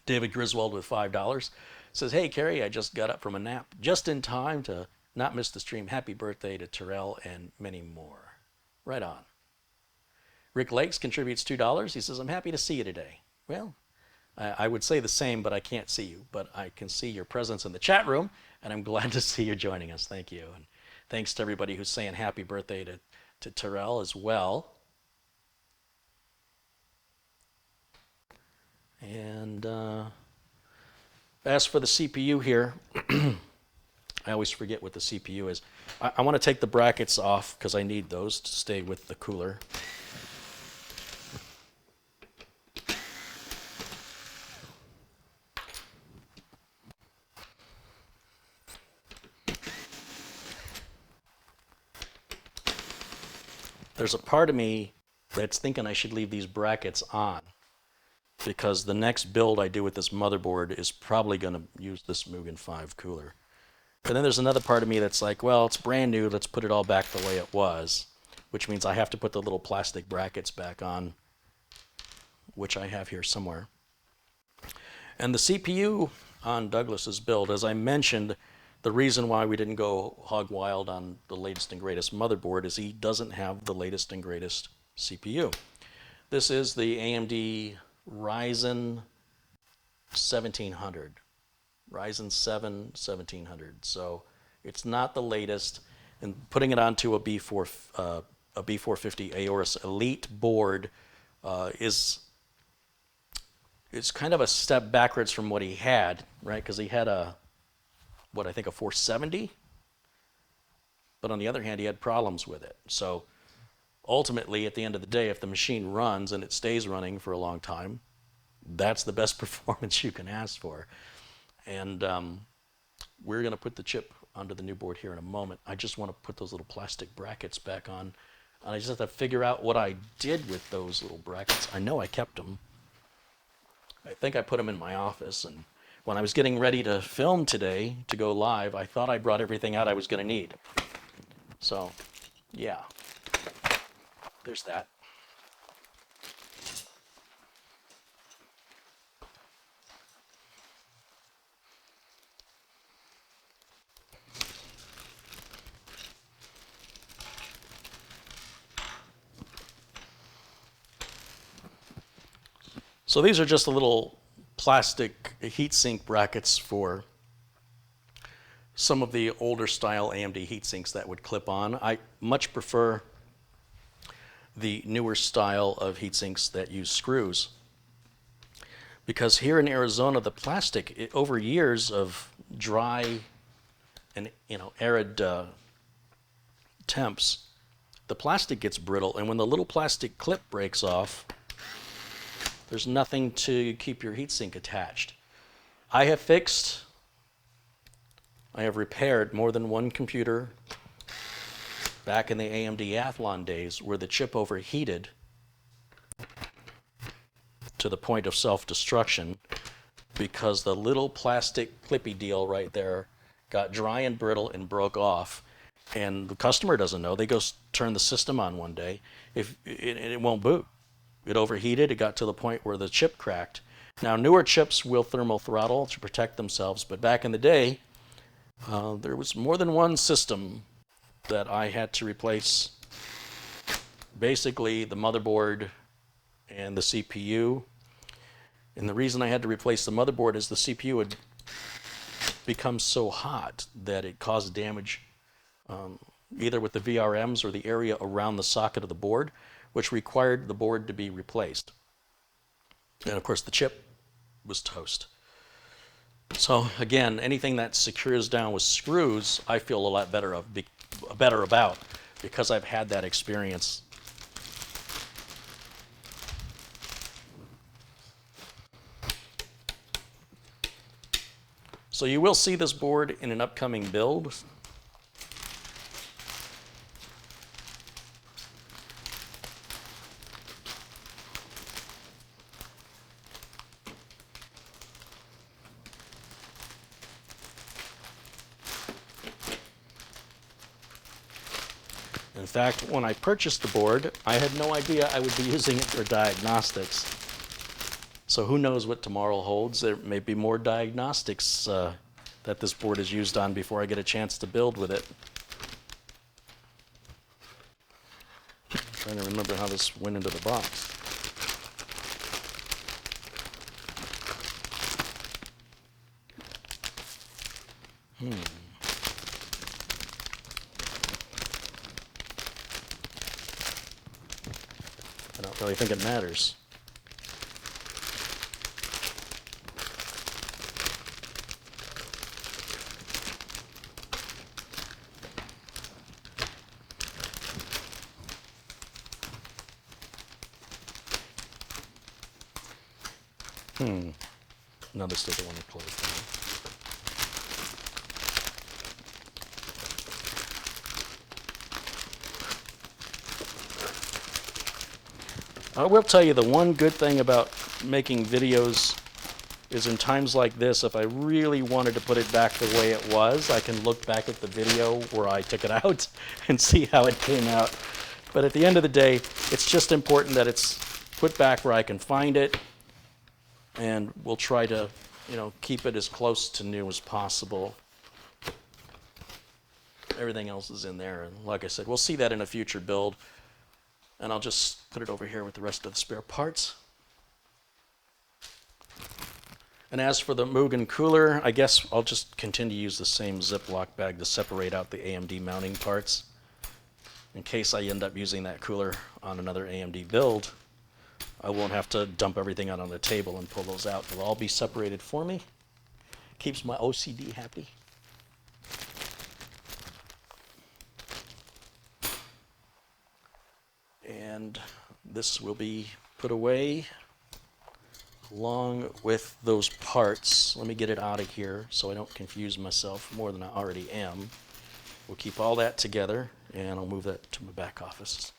David Griswold with $5 says, hey, Carey, I just got up from a nap just in time to not miss the stream. Happy birthday to Terrell and many more. Right on. Rick Lakes contributes $2. He says, I'm happy to see you today. Well, I would say the same, but I can't see you. But I can see your presence in the chat room, and I'm glad to see you joining us. Thank you. And thanks to everybody who's saying happy birthday to Terrell as well. And as for the CPU here, I always forget what the CPU is. I want to take the brackets off because I need those to stay with the cooler. There's a part of me that's thinking I should leave these brackets on, because the next build I do with this motherboard is probably going to use this Mugen 5 cooler. And then there's another part of me that's like, well, it's brand new, let's put it all back the way it was, which means I have to put the little plastic brackets back on, which I have here somewhere. And the CPU on Douglas's build, as I mentioned, the reason why we didn't go hog wild on the latest and greatest motherboard is he doesn't have the latest and greatest CPU. This is the AMD Ryzen 1700. Ryzen 7 1700. So it's not the latest. And putting it onto a B450 Aorus Elite board is kind of a step backwards from what he had, right? Because he had a 470. But on the other hand, he had problems with it. So ultimately, at the end of the day, if the machine runs and it stays running for a long time, that's the best performance you can ask for. And we're going to put the chip onto the new board here in a moment. I just want to put those little plastic brackets back on. And I just have to figure out what I did with those little brackets. I know I kept them. I think I put them in my office. And when I was getting ready to film today to go live, I thought I brought everything out I was going to need. So, yeah. There's that. So these are just a little plastic heatsink brackets for some of the older style AMD heatsinks that would clip on. I much prefer the newer style of heatsinks that use screws, because here in Arizona, the plastic, over years of dry and arid temps, the plastic gets brittle, and when the little plastic clip breaks off, there's nothing to keep your heatsink attached. I have repaired more than one computer back in the AMD Athlon days where the chip overheated to the point of self-destruction because the little plastic clippy deal right there got dry and brittle and broke off. And the customer doesn't know. They go turn the system on one day. If it won't boot. It overheated. It got to the point where the chip cracked. Now, newer chips will thermal throttle to protect themselves, but back in the day, there was more than one system that I had to replace. Basically, the motherboard and the CPU. And the reason I had to replace the motherboard is the CPU had become so hot that it caused damage either with the VRMs or the area around the socket of the board, which required the board to be replaced. And of course, the chip was toast. So again, anything that secures down with screws, I feel a lot better about because I've had that experience. So you will see this board in an upcoming build. In fact, when I purchased the board, I had no idea I would be using it for diagnostics. So who knows what tomorrow holds? There may be more diagnostics that this board is used on before I get a chance to build with it. I'm trying to remember how this went into the box. I don't really think it matters. No, this doesn't want to close down. I will tell you the one good thing about making videos is in times like this, if I really wanted to put it back the way it was, I can look back at the video where I took it out and see how it came out. But at the end of the day, it's just important that it's put back where I can find it, and we'll try to, keep it as close to new as possible. Everything else is in there, and like I said, we'll see that in a future build. And I'll just put it over here with the rest of the spare parts. And as for the Mugen cooler, I guess I'll just continue to use the same Ziploc bag to separate out the AMD mounting parts. In case I end up using that cooler on another AMD build, I won't have to dump everything out on the table and pull those out. They'll all be separated for me. Keeps my OCD happy. And this will be put away along with those parts. Let me get it out of here so I don't confuse myself more than I already am. We'll keep all that together, and I'll move that to my back office.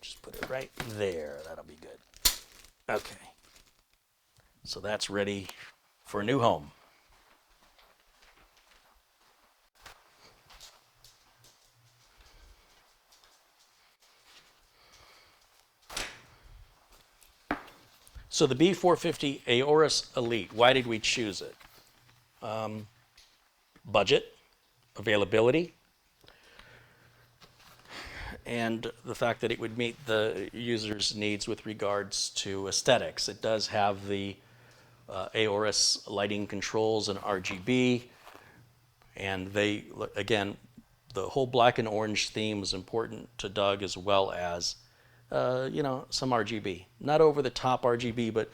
Just put it right there. That'll be good. Okay. So that's ready for a new home. So the B450 Aorus Elite, why did we choose it? Budget, availability, and the fact that it would meet the user's needs with regards to aesthetics. It does have the Aorus lighting controls and RGB, and they, again, the whole black and orange theme is important to Doug, as well as some RGB. Not over the top RGB, but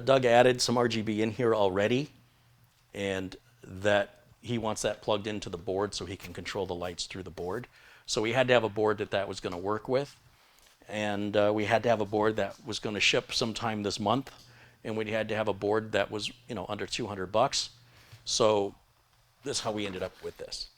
Doug added some RGB in here already, and that he wants that plugged into the board so he can control the lights through the board. So we had to have a board that was going to work with. and we had to have a board that was going to ship sometime this month, and we had to have a board that was, under $200. So this is how we ended up with this.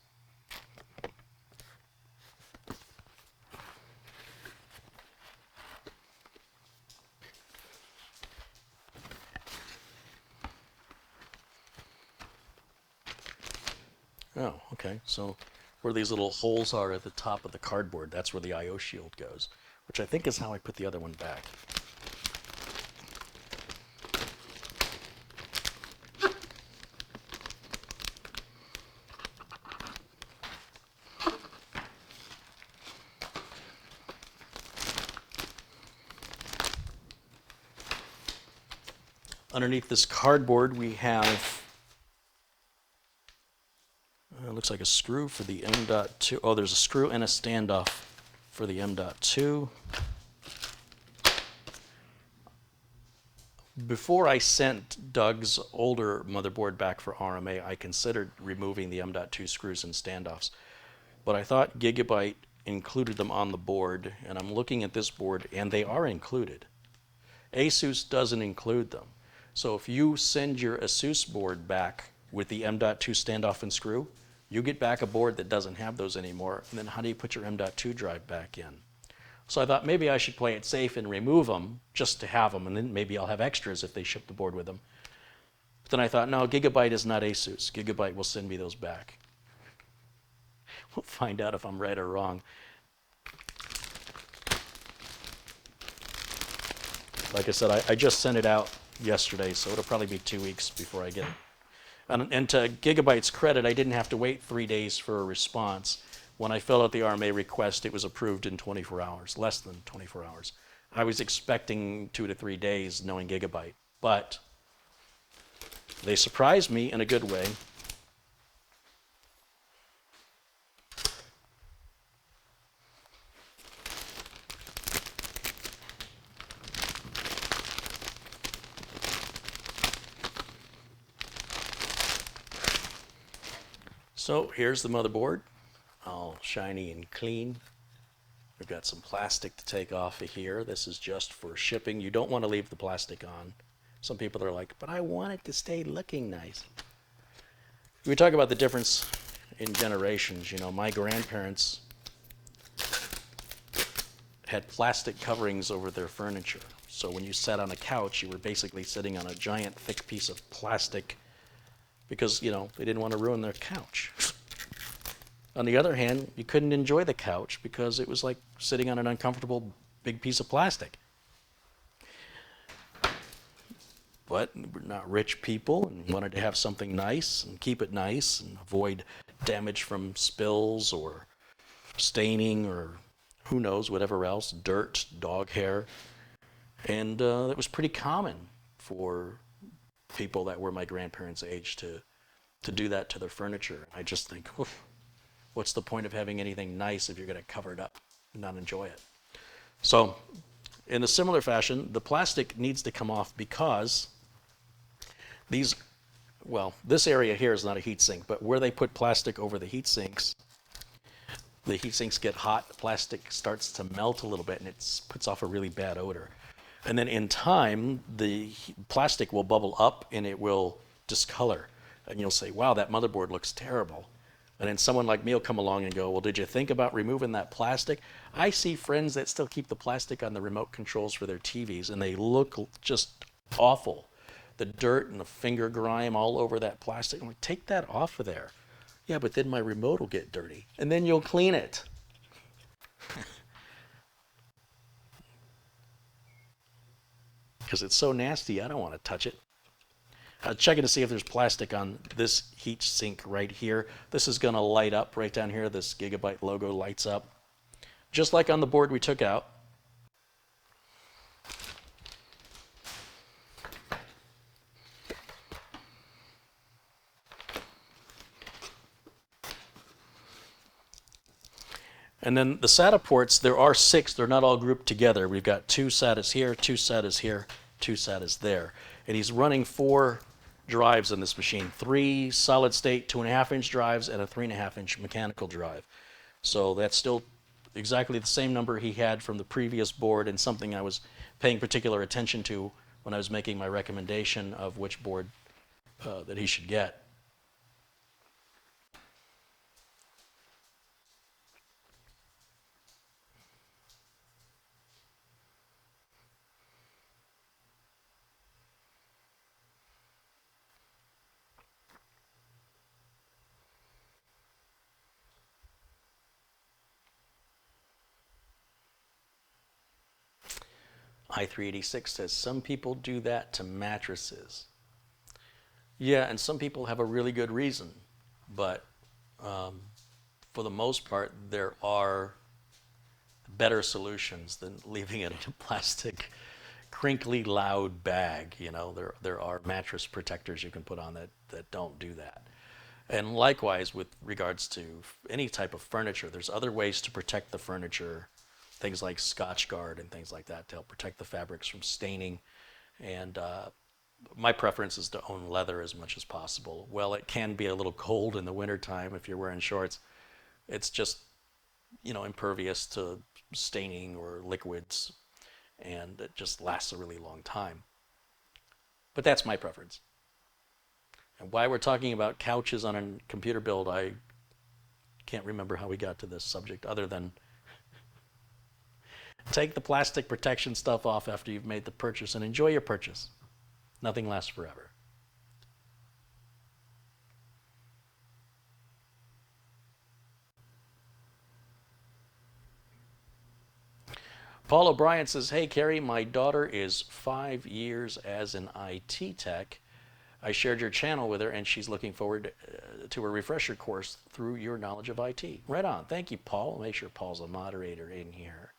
Oh, okay. So where these little holes are at the top of the cardboard, that's where the I/O shield goes, which I think is how I put the other one back. Underneath this cardboard, we have, it looks like a screw for the M.2. Oh, there's a screw and a standoff for the M.2. Before I sent Doug's older motherboard back for RMA, I considered removing the M.2 screws and standoffs. But I thought Gigabyte included them on the board, and I'm looking at this board, and they are included. ASUS doesn't include them. So if you send your ASUS board back with the M.2 standoff and screw, you get back a board that doesn't have those anymore, and then how do you put your M.2 drive back in? So I thought maybe I should play it safe and remove them just to have them, and then maybe I'll have extras if they ship the board with them. But then I thought, no, Gigabyte is not ASUS. Gigabyte will send me those back. We'll find out if I'm right or wrong. Like I said, I just sent it out yesterday, so it'll probably be 2 weeks before I get it. And to Gigabyte's credit, I didn't have to wait 3 days for a response. When I filled out the RMA request, it was approved in 24 hours, less than 24 hours. I was expecting 2 to 3 days knowing Gigabyte, but they surprised me in a good way. So here's the motherboard, all shiny and clean. We've got some plastic to take off of here. This is just for shipping. You don't want to leave the plastic on. Some people are like, but I want it to stay looking nice. We talk about the difference in generations. My grandparents had plastic coverings over their furniture. So when you sat on a couch, you were basically sitting on a giant thick piece of plastic because, they didn't want to ruin their couch. On the other hand, you couldn't enjoy the couch because it was like sitting on an uncomfortable big piece of plastic. But we're not rich people and wanted to have something nice and keep it nice and avoid damage from spills or staining or who knows, whatever else, dirt, dog hair. And it was pretty common for people that were my grandparents' age to do that to their furniture. I just think, what's the point of having anything nice if you're going to cover it up and not enjoy it? So in a similar fashion, the plastic needs to come off because this area here is not a heat sink, but where they put plastic over the heat sinks get hot, the plastic starts to melt a little bit, and it puts off a really bad odor. And then in time, the plastic will bubble up and it will discolor. And you'll say, wow, that motherboard looks terrible. And then someone like me will come along and go, well, did you think about removing that plastic? I see friends that still keep the plastic on the remote controls for their TVs, and they look just awful. The dirt and the finger grime all over that plastic. I'm like, take that off of there. Yeah, but then my remote will get dirty. And then you'll clean it. Because it's so nasty, I don't want to touch it. Checking to see if there's plastic on this heat sink right here. This is going to light up right down here. This Gigabyte logo lights up. Just like on the board we took out. And then the SATA ports, there are 6. They're not all grouped together. We've got 2 SATAs here, 2 SATAs here, 2 SATAs there. And he's running 4 drives in this machine. 3 solid state 2.5-inch drives and a 3.5-inch mechanical drive. So that's still exactly the same number he had from the previous board, and something I was paying particular attention to when I was making my recommendation of which board that he should get. I386 says some people do that to mattresses. Yeah, and some people have a really good reason, but for the most part, there are better solutions than leaving it in a plastic, crinkly, loud bag. You know, there are mattress protectors you can put on that don't do that. And likewise, with regards to any type of furniture, there's other ways to protect the furniture, things like Scotch Guard and things like that to help protect the fabrics from staining. And my preference is to own leather as much as possible. Well, it can be a little cold in the wintertime if you're wearing shorts. It's just, you know, impervious to staining or liquids, and it just lasts a really long time. But that's my preference. And why we're talking about couches on a computer build, I can't remember how we got to this subject other than take the plastic protection stuff off after you've made the purchase and enjoy your purchase. Nothing lasts forever. Paul O'Brien says, hey, Carey, my daughter is 5 years as an IT tech. I shared your channel with her, and she's looking forward to a refresher course through your knowledge of IT. Right on. Thank you, Paul. I'll make sure Paul's a moderator in here.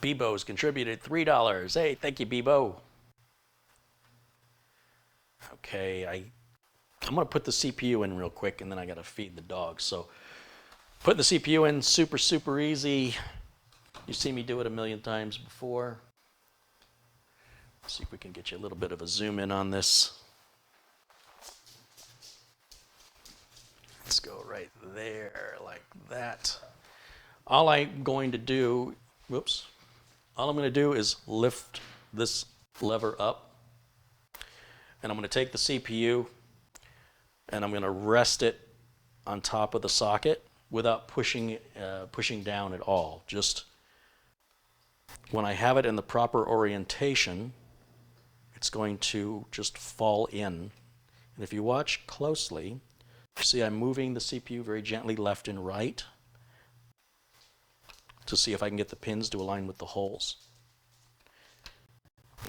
Bebo's contributed $3. Hey, thank you, Bebo. Okay, I'm going to put the CPU in real quick, and then I got to feed the dog. So putting the CPU in, super easy. You've seen me do it a million times before. Let's see if we can get you a little bit of a zoom in on this. Let's go right there, like that. All I'm going to do, all I'm going to do is lift this lever up. And I'm going to take the CPU and I'm going to rest it on top of the socket without pushing down at all. Just when I have it in the proper orientation, it's going to just fall in. And if you watch closely, you see I'm moving the CPU very gently left and right to see if I can get the pins to align with the holes.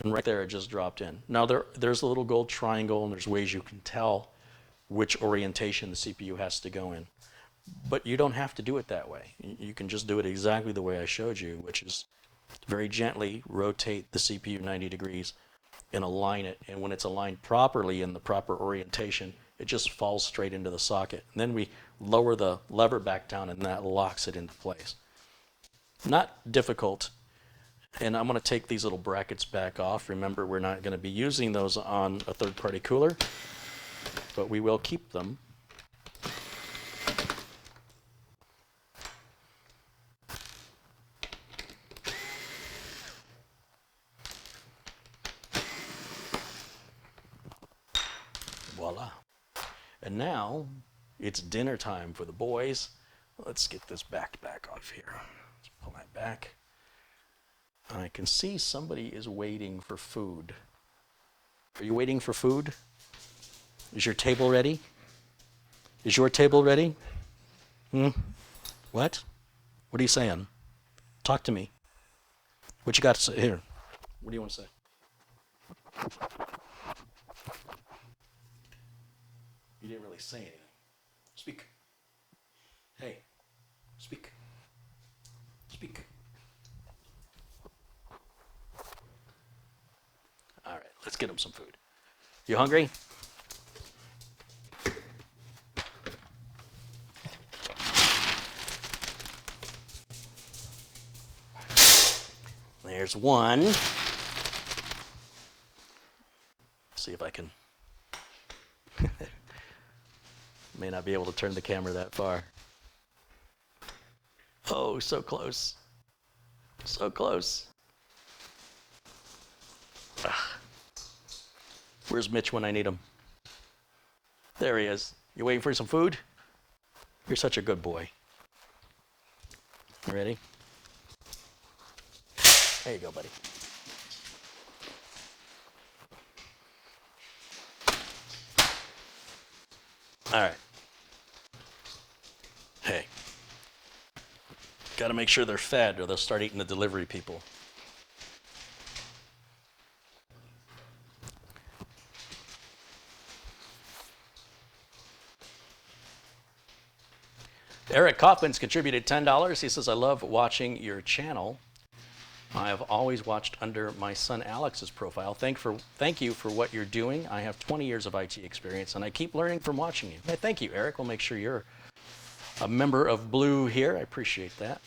And right there, it just dropped in. Now, there's a little gold triangle, and there's ways you can tell which orientation the CPU has to go in. But you don't have to do it that way. You can just do it exactly the way I showed you, which is very gently rotate the CPU 90 degrees and align it. And when it's aligned properly in the proper orientation, it just falls straight into the socket. And then we lower the lever back down, and that locks it into place. Not difficult. And I'm going to take these little brackets back off. Remember, we're not going to be using those on a third-party cooler, but we will keep them. Voila. And now it's dinner time for the boys. Let's get this back off here. Let's pull that back. I can see somebody is waiting for food. Are you waiting for food? Is your table ready? Is your table ready? What? What are you saying? Talk to me. What you got to say? Here. What do you want to say? You didn't really say anything. Speak. Hey. Speak. Speak. All right, let's get him some food. You hungry? There's one. See if I can. May not be able to turn the camera that far. Oh, so close. So close. Ah. Where's Mitch when I need him? There he is. You waiting for some food? You're such a good boy. You ready? There you go, buddy. All right. Hey. Got to make sure they're fed or they'll start eating the delivery people. Eric Kaufman's contributed $10. He says, I love watching your channel. I have always watched under my son Alex's profile. Thank you for what you're doing. I have 20 years of IT experience, and I keep learning from watching you. Hey, thank you, Eric. We'll make sure you're a member of Blue here. I appreciate that.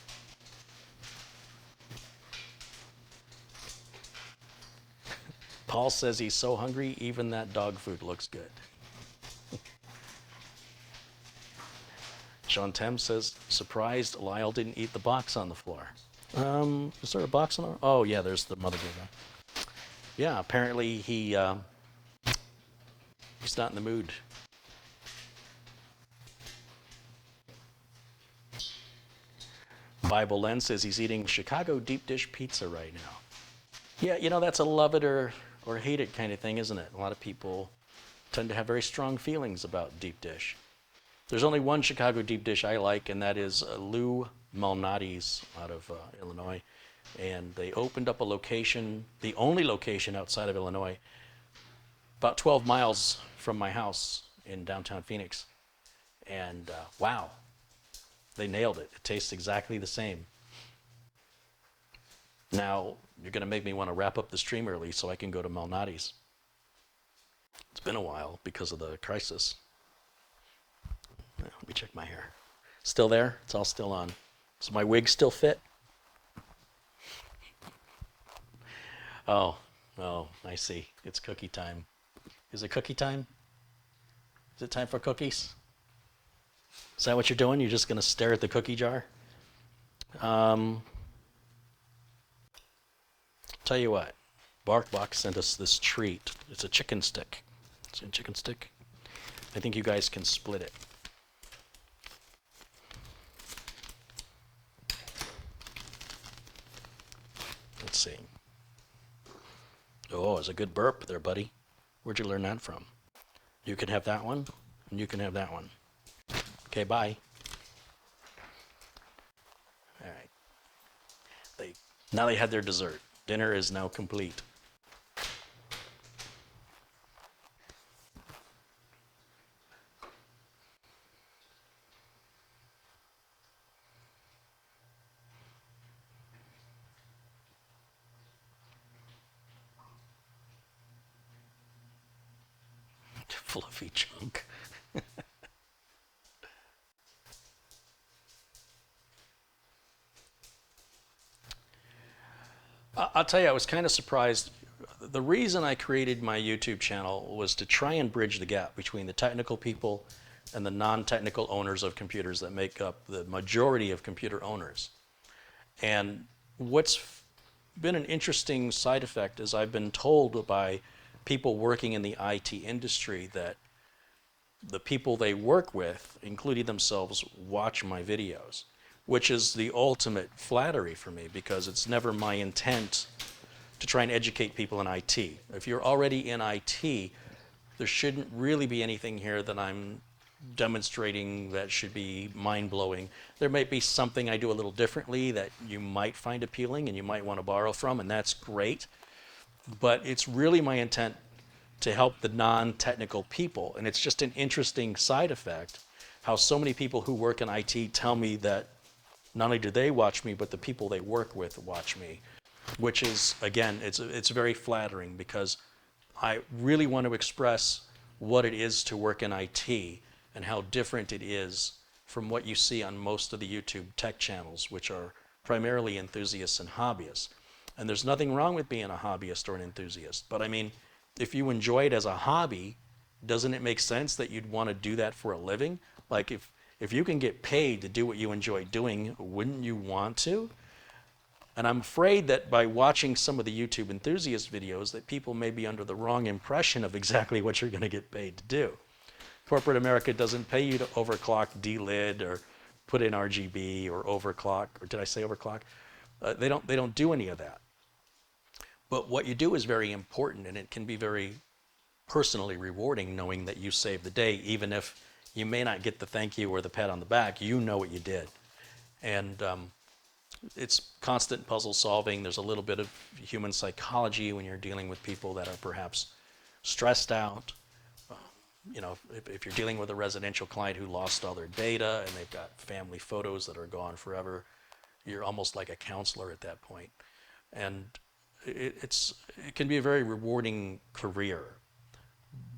Paul says he's so hungry, even that dog food looks good. Sean Tem says, surprised Lyle didn't eat the box on the floor. Is there a box on the... Oh, yeah, there's the motherboard. Yeah, apparently he's not in the mood. Bible Lens says he's eating Chicago deep dish pizza right now. Yeah, you know, that's a love it or hate it kind of thing, isn't it? A lot of people tend to have very strong feelings about deep dish. There's only one Chicago deep dish I like, and that is Lou Malnati's out of Illinois. And they opened up a location, the only location outside of Illinois, about 12 miles from my house in downtown Phoenix. And wow, they nailed it. It tastes exactly the same. Now, you're going to make me want to wrap up the stream early so I can go to Malnati's. It's been a while because of the crisis. Let me check my hair. Still there? It's all still on. Does my wig still fit? Oh, I see. It's cookie time. Is it cookie time? Is it time for cookies? Is that what you're doing? You're just going to stare at the cookie jar? Tell you what. BarkBox sent us this treat. It's a chicken stick. It's a chicken stick. I think you guys can split it. Let's see. Oh, it's a good burp there, buddy. Where'd you learn that from? You can have that one, and you can have that one. Okay, bye. All right. Now they had their dessert. Dinner is now complete. Fluffy chunk. I'll tell you, I was kind of surprised. The reason I created my YouTube channel was to try and bridge the gap between the technical people and the non-technical owners of computers that make up the majority of computer owners. And what's been an interesting side effect is I've been told by people working in the IT industry that the people they work with, including themselves, watch my videos, which is the ultimate flattery for me because it's never my intent to try and educate people in IT. If you're already in IT, there shouldn't really be anything here that I'm demonstrating that should be mind-blowing. There might be something I do a little differently that you might find appealing and you might want to borrow from, and that's great. But it's really my intent to help the non-technical people. And it's just an interesting side effect how so many people who work in IT tell me that not only do they watch me, but the people they work with watch me, which is, again, it's very flattering because I really want to express what it is to work in IT and how different it is from what you see on most of the YouTube tech channels, which are primarily enthusiasts and hobbyists. And there's nothing wrong with being a hobbyist or an enthusiast. But I mean, if you enjoy it as a hobby, doesn't it make sense that you'd want to do that for a living? Like if you can get paid to do what you enjoy doing, wouldn't you want to? And I'm afraid that by watching some of the YouTube enthusiast videos that people may be under the wrong impression of exactly what you're going to get paid to do. Corporate America doesn't pay you to overclock DLID or put in RGB or overclock, or did I say overclock? They don't do any of that. But what you do is very important, and it can be very personally rewarding knowing that you saved the day, even if you may not get the thank you or the pat on the back. You know what you did. And it's constant puzzle solving. There's a little bit of human psychology when you're dealing with people that are perhaps stressed out. You know, if you're dealing with a residential client who lost all their data and they've got family photos that are gone forever, you're almost like a counselor at that point. And it can be a very rewarding career.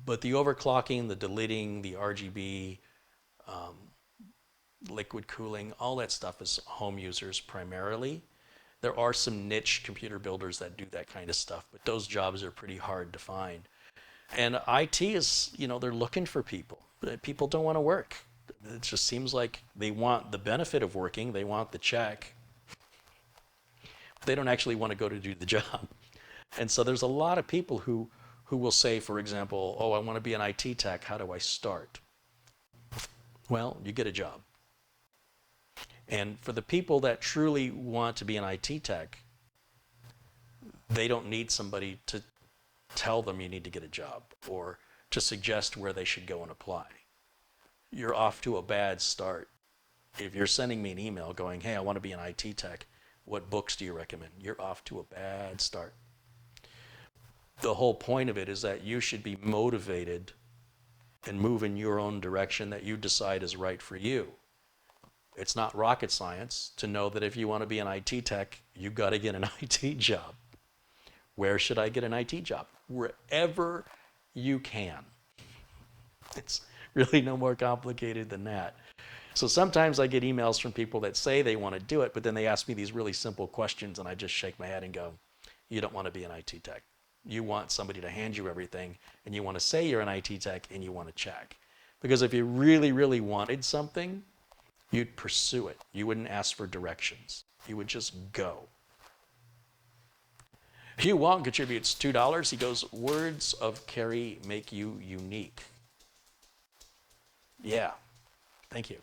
But the overclocking, the deleting, the RGB, liquid cooling, all that stuff is home users primarily. There are some niche computer builders that do that kind of stuff, but those jobs are pretty hard to find. And IT is, you know, they're looking for people. People don't want to work. It just seems like they want the benefit of working, they want the check. They don't actually want to go to do the job. And so there's a lot of people who will say, for example, oh, I want to be an IT tech, how do I start? Well, you get a job. And for the people that truly want to be an IT tech, they don't need somebody to tell them you need to get a job or to suggest where they should go and apply. You're off to a bad start. If you're sending me an email going, hey, I want to be an IT tech, what books do you recommend? You're off to a bad start. The whole point of it is that you should be motivated and move in your own direction that you decide is right for you. It's not rocket science to know that if you want to be an IT tech, you've got to get an IT job. Where should I get an IT job? Wherever you can. It's really no more complicated than that. So sometimes I get emails from people that say they want to do it, but then they ask me these really simple questions and I just shake my head and go, you don't want to be an IT tech. You want somebody to hand you everything and you want to say you're an IT tech and you want to check. Because if you really, really wanted something, you'd pursue it. You wouldn't ask for directions. You would just go. Hugh Wong contributes $2. He goes, words of Carey make you unique. Yeah, thank you.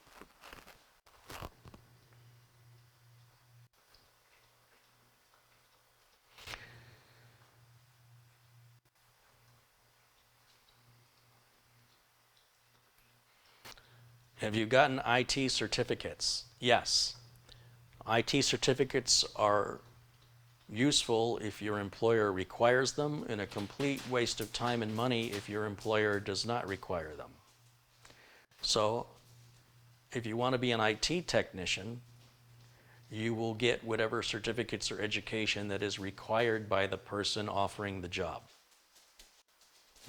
Have you gotten IT certificates? Yes. IT certificates are useful if your employer requires them, and a complete waste of time and money if your employer does not require them. So if you want to be an IT technician, you will get whatever certificates or education that is required by the person offering the job.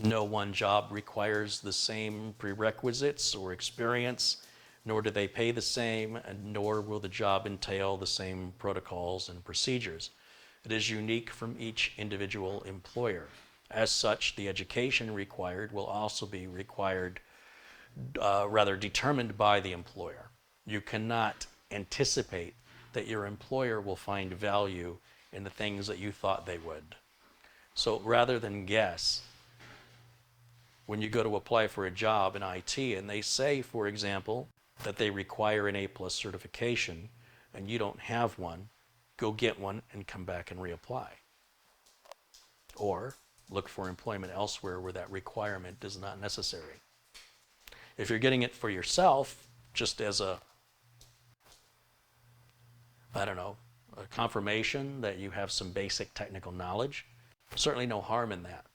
No one job requires the same prerequisites or experience, nor do they pay the same, and nor will the job entail the same protocols and procedures. It is unique from each individual employer. As such, the education required will also be determined by the employer. You cannot anticipate that your employer will find value in the things that you thought they would. So rather than guess, when you go to apply for a job in IT and they say, for example, that they require an A+ certification and you don't have one, go get one and come back and reapply. Or look for employment elsewhere where that requirement is not necessary. If you're getting it for yourself, just as a confirmation that you have some basic technical knowledge, certainly no harm in that.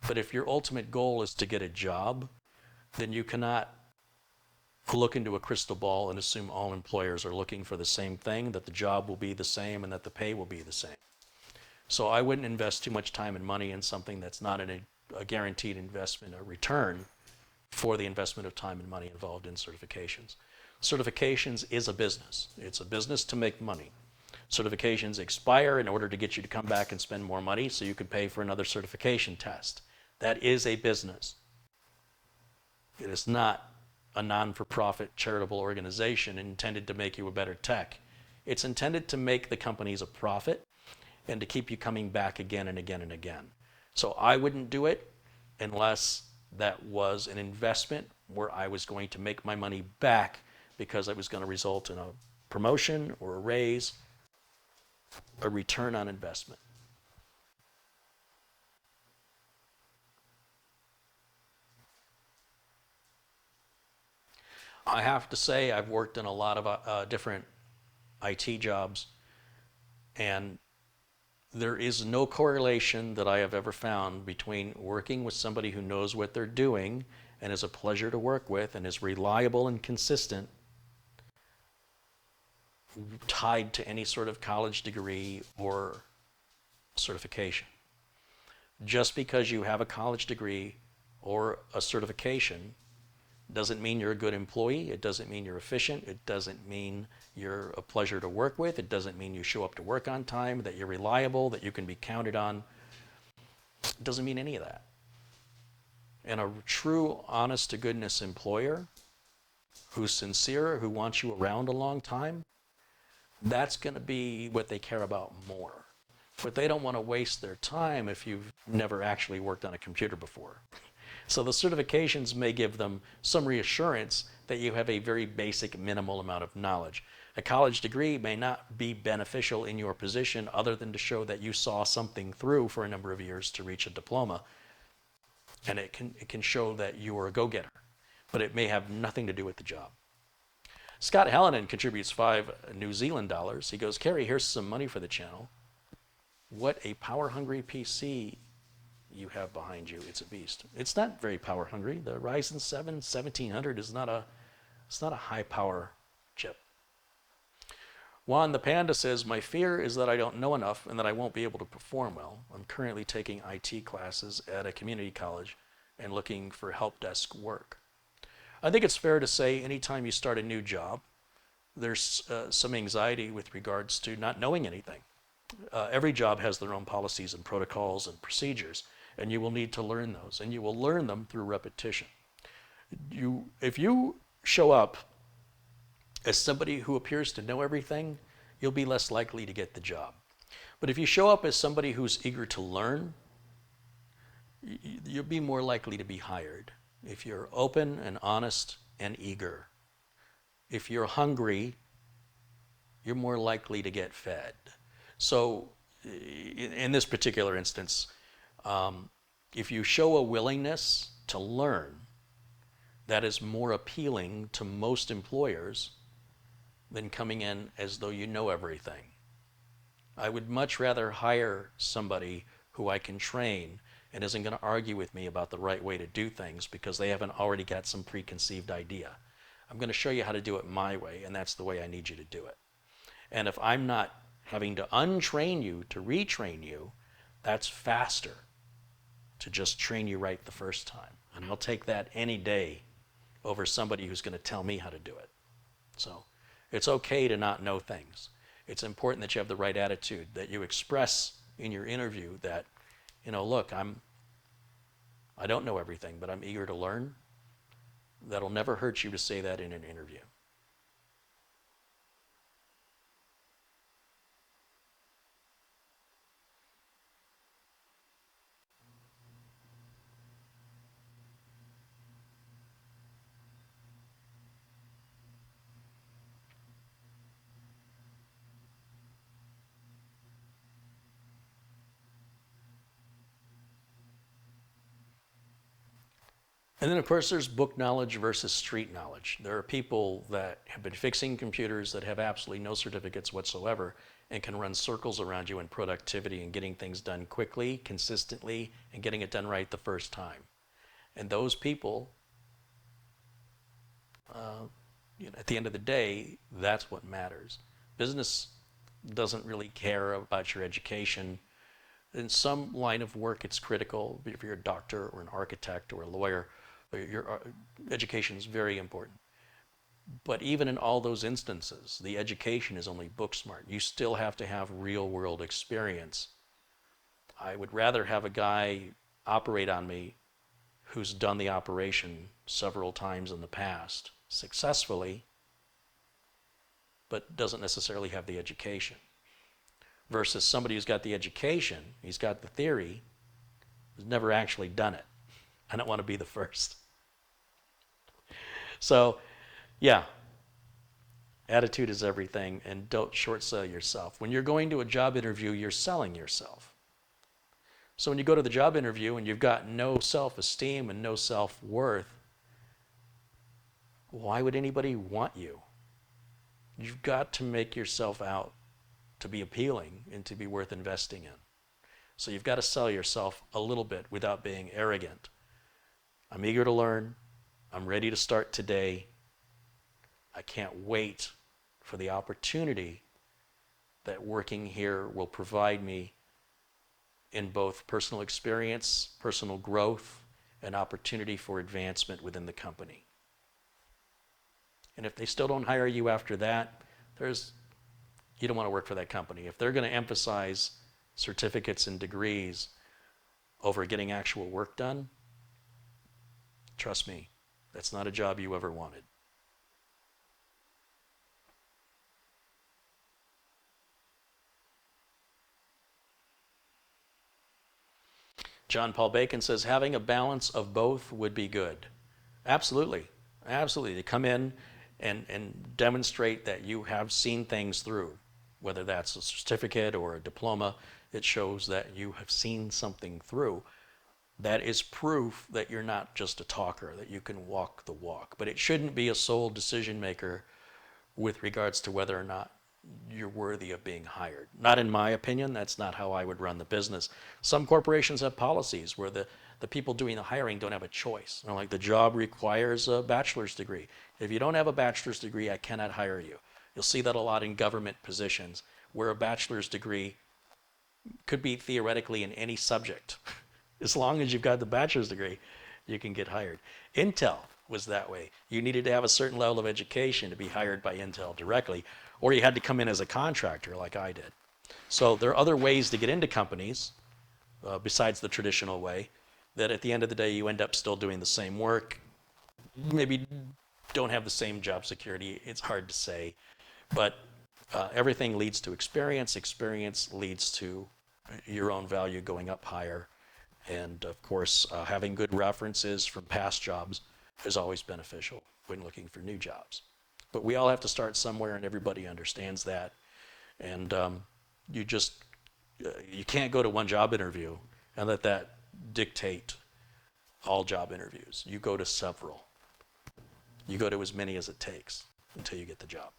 But if your ultimate goal is to get a job, then you cannot look into a crystal ball and assume all employers are looking for the same thing, that the job will be the same and that the pay will be the same. So I wouldn't invest too much time and money in something that's not a guaranteed investment or return for the investment of time and money involved in certifications. Certifications is a business. It's a business to make money. Certifications expire in order to get you to come back and spend more money so you could pay for another certification test. That is a business. It is not a non-for-profit charitable organization intended to make you a better tech. It's intended to make the companies a profit and to keep you coming back again and again and again. So I wouldn't do it unless that was an investment where I was going to make my money back because it was going to result in a promotion or a raise, a return on investment. I have to say I've worked in a lot of different IT jobs, and there is no correlation that I have ever found between working with somebody who knows what they're doing and is a pleasure to work with and is reliable and consistent tied to any sort of college degree or certification. Just because you have a college degree or a certification doesn't mean you're a good employee. It doesn't mean you're efficient. It doesn't mean you're a pleasure to work with. It doesn't mean you show up to work on time, that you're reliable, that you can be counted on. It doesn't mean any of that. And a true, honest to goodness employer who's sincere, who wants you around a long time, that's going to be what they care about more. But they don't want to waste their time if you've never actually worked on a computer before. So the certifications may give them some reassurance that you have a very basic minimal amount of knowledge. A college degree may not be beneficial in your position other than to show that you saw something through for a number of years to reach a diploma. And it can show that you are a go-getter, but it may have nothing to do with the job. Scott Hallinan contributes $5 New Zealand dollars. He goes, Carey, here's some money for the channel. What a power-hungry PC you have behind you. It's a beast. It's not very power-hungry. The Ryzen 7 1700 is not a high-power chip. Juan the Panda says, my fear is that I don't know enough and that I won't be able to perform well. I'm currently taking IT classes at a community college and looking for help desk work. I think it's fair to say anytime you start a new job, there's some anxiety with regards to not knowing anything. Every job has their own policies and protocols and procedures, and you will need to learn those, and you will learn them through repetition. If you show up as somebody who appears to know everything, you'll be less likely to get the job. But if you show up as somebody who's eager to learn, you'll be more likely to be hired. If you're open and honest and eager. If you're hungry, you're more likely to get fed. So in this particular instance, if you show a willingness to learn, that is more appealing to most employers than coming in as though you know everything. I would much rather hire somebody who I can train and isn't going to argue with me about the right way to do things because they haven't already got some preconceived idea. I'm going to show you how to do it my way, and that's the way I need you to do it. And if I'm not having to untrain you to retrain you, that's faster to just train you right the first time. And I'll take that any day over somebody who's going to tell me how to do it. So it's okay to not know things. It's important that you have the right attitude, that you express in your interview that, look, I don't know everything, but I'm eager to learn. That'll never hurt you to say that in an interview. And then, of course, there's book knowledge versus street knowledge. There are people that have been fixing computers that have absolutely no certificates whatsoever and can run circles around you in productivity and getting things done quickly, consistently, and getting it done right the first time. And those people, at the end of the day, that's what matters. Business doesn't really care about your education. In some line of work, it's critical. If you're a doctor or an architect or a lawyer, your education is very important. But even in all those instances, the education is only book smart. You still have to have real world experience. I would rather have a guy operate on me who's done the operation several times in the past successfully, but doesn't necessarily have the education, versus somebody who's got the education, he's got the theory, has never actually done it. I don't want to be the first. So, yeah, attitude is everything, and don't short sell yourself. When you're going to a job interview, you're selling yourself. So when you go to the job interview and you've got no self-esteem and no self-worth, why would anybody want you? You've got to make yourself out to be appealing and to be worth investing in. So you've got to sell yourself a little bit without being arrogant. I'm eager to learn. I'm ready to start today. I can't wait for the opportunity that working here will provide me in both personal experience, personal growth, and opportunity for advancement within the company. And if they still don't hire you after that, you don't want to work for that company. If they're going to emphasize certificates and degrees over getting actual work done, trust me, that's not a job you ever wanted. John Paul Bacon says having a balance of both would be good. Absolutely. Absolutely. To come in and demonstrate that you have seen things through, whether that's a certificate or a diploma, it shows that you have seen something through. That is proof that you're not just a talker, that you can walk the walk. But it shouldn't be a sole decision maker with regards to whether or not you're worthy of being hired. Not in my opinion. That's not how I would run the business. Some corporations have policies where the people doing the hiring don't have a choice. Like the job requires a bachelor's degree. If you don't have a bachelor's degree, I cannot hire you. You'll see that a lot in government positions where a bachelor's degree could be theoretically in any subject. As long as you've got the bachelor's degree, you can get hired. Intel was that way. You needed to have a certain level of education to be hired by Intel directly, or you had to come in as a contractor like I did. So there are other ways to get into companies besides the traditional way that at the end of the day you end up still doing the same work. Maybe don't have the same job security. It's hard to say. But everything leads to experience. Experience leads to your own value going up higher. And of course, having good references from past jobs is always beneficial when looking for new jobs. But we all have to start somewhere, and everybody understands that. And you can't go to one job interview and let that dictate all job interviews. You go to several. You go to as many as it takes until you get the job.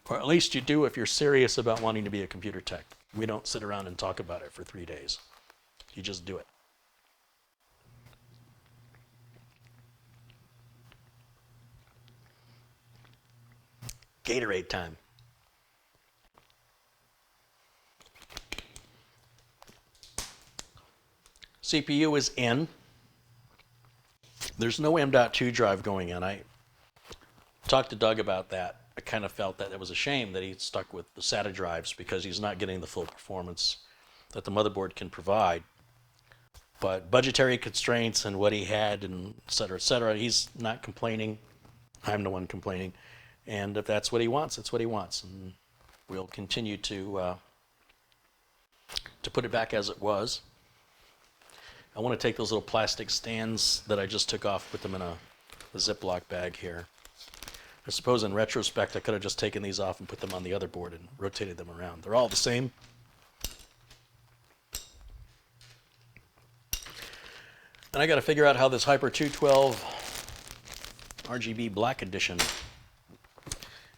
Or at least you do if you're serious about wanting to be a computer tech. We don't sit around and talk about it for 3 days. You just do it. Gatorade time. CPU is in. There's no M.2 drive going in. I talked to Doug about that. I kind of felt that it was a shame that he stuck with the SATA drives because he's not getting the full performance that the motherboard can provide. But budgetary constraints and what he had and et cetera, he's not complaining. I'm the one complaining. And if that's what he wants, it's what he wants. And we'll continue to put it back as it was. I want to take those little plastic stands that I just took off, put them in a Ziploc bag here. I suppose in retrospect I could have just taken these off and put them on the other board and rotated them around. They're all the same. And I got to figure out how this Hyper 212 RGB Black Edition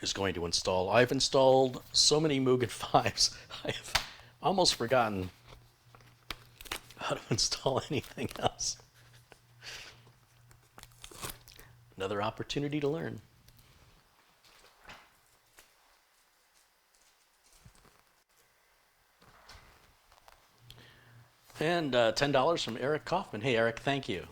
is going to install. I've installed so many Mugen 5s, I've almost forgotten how to install anything else. Another opportunity to learn. And $10 from Eric Kaufman. Hey, Eric, thank you.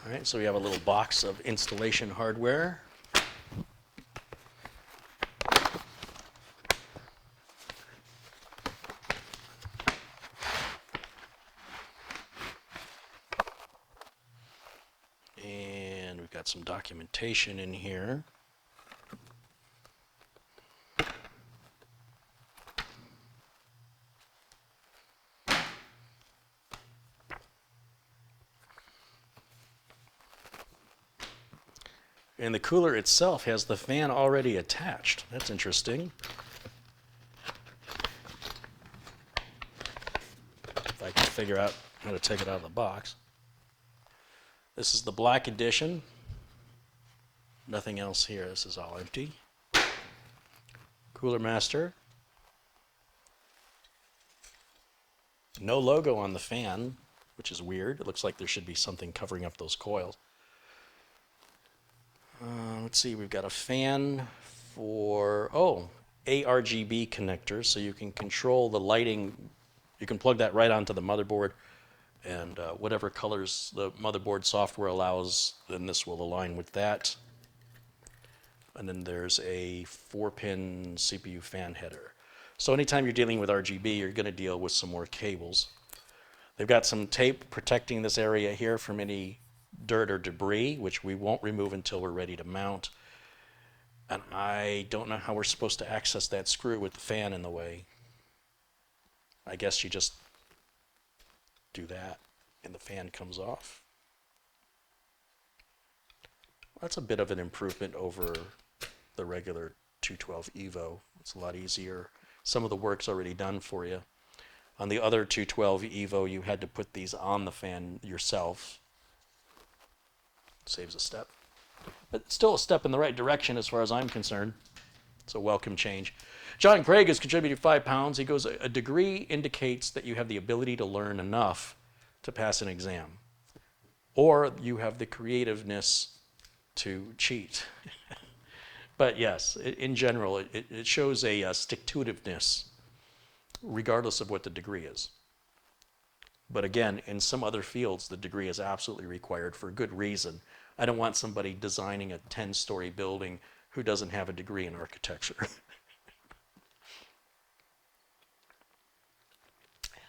All right, so we have a little box of installation hardware. And we've got some documentation in here. And the cooler itself has the fan already attached. That's interesting. If I can figure out how to take it out of the box. This is the black edition. Nothing else here. This is all empty. Cooler master. No logo on the fan, which is weird. It looks like there should be something covering up those coils. Let's see, we've got a fan for, ARGB connector, so you can control the lighting. You can plug that right onto the motherboard, and whatever colors the motherboard software allows, then this will align with that. And then there's a 4-pin CPU fan header. So anytime you're dealing with RGB, you're going to deal with some more cables. They've got some tape protecting this area here from any dirt or debris, which we won't remove until we're ready to mount. And I don't know how we're supposed to access that screw with the fan in the way. I guess you just do that and the fan comes off. That's a bit of an improvement over the regular 212 Evo. It's a lot easier. Some of the work's already done for you. On the other 212 Evo, you had to put these on the fan yourself. Saves a step. But still a step in the right direction as far as I'm concerned. It's a welcome change. John Craig has contributed £5. He goes, a degree indicates that you have the ability to learn enough to pass an exam. Or you have the creativeness to cheat. But yes, in general, it shows a stick-to-itiveness, regardless of what the degree is. But again, in some other fields, the degree is absolutely required for good reason. I don't want somebody designing a 10-story building who doesn't have a degree in architecture.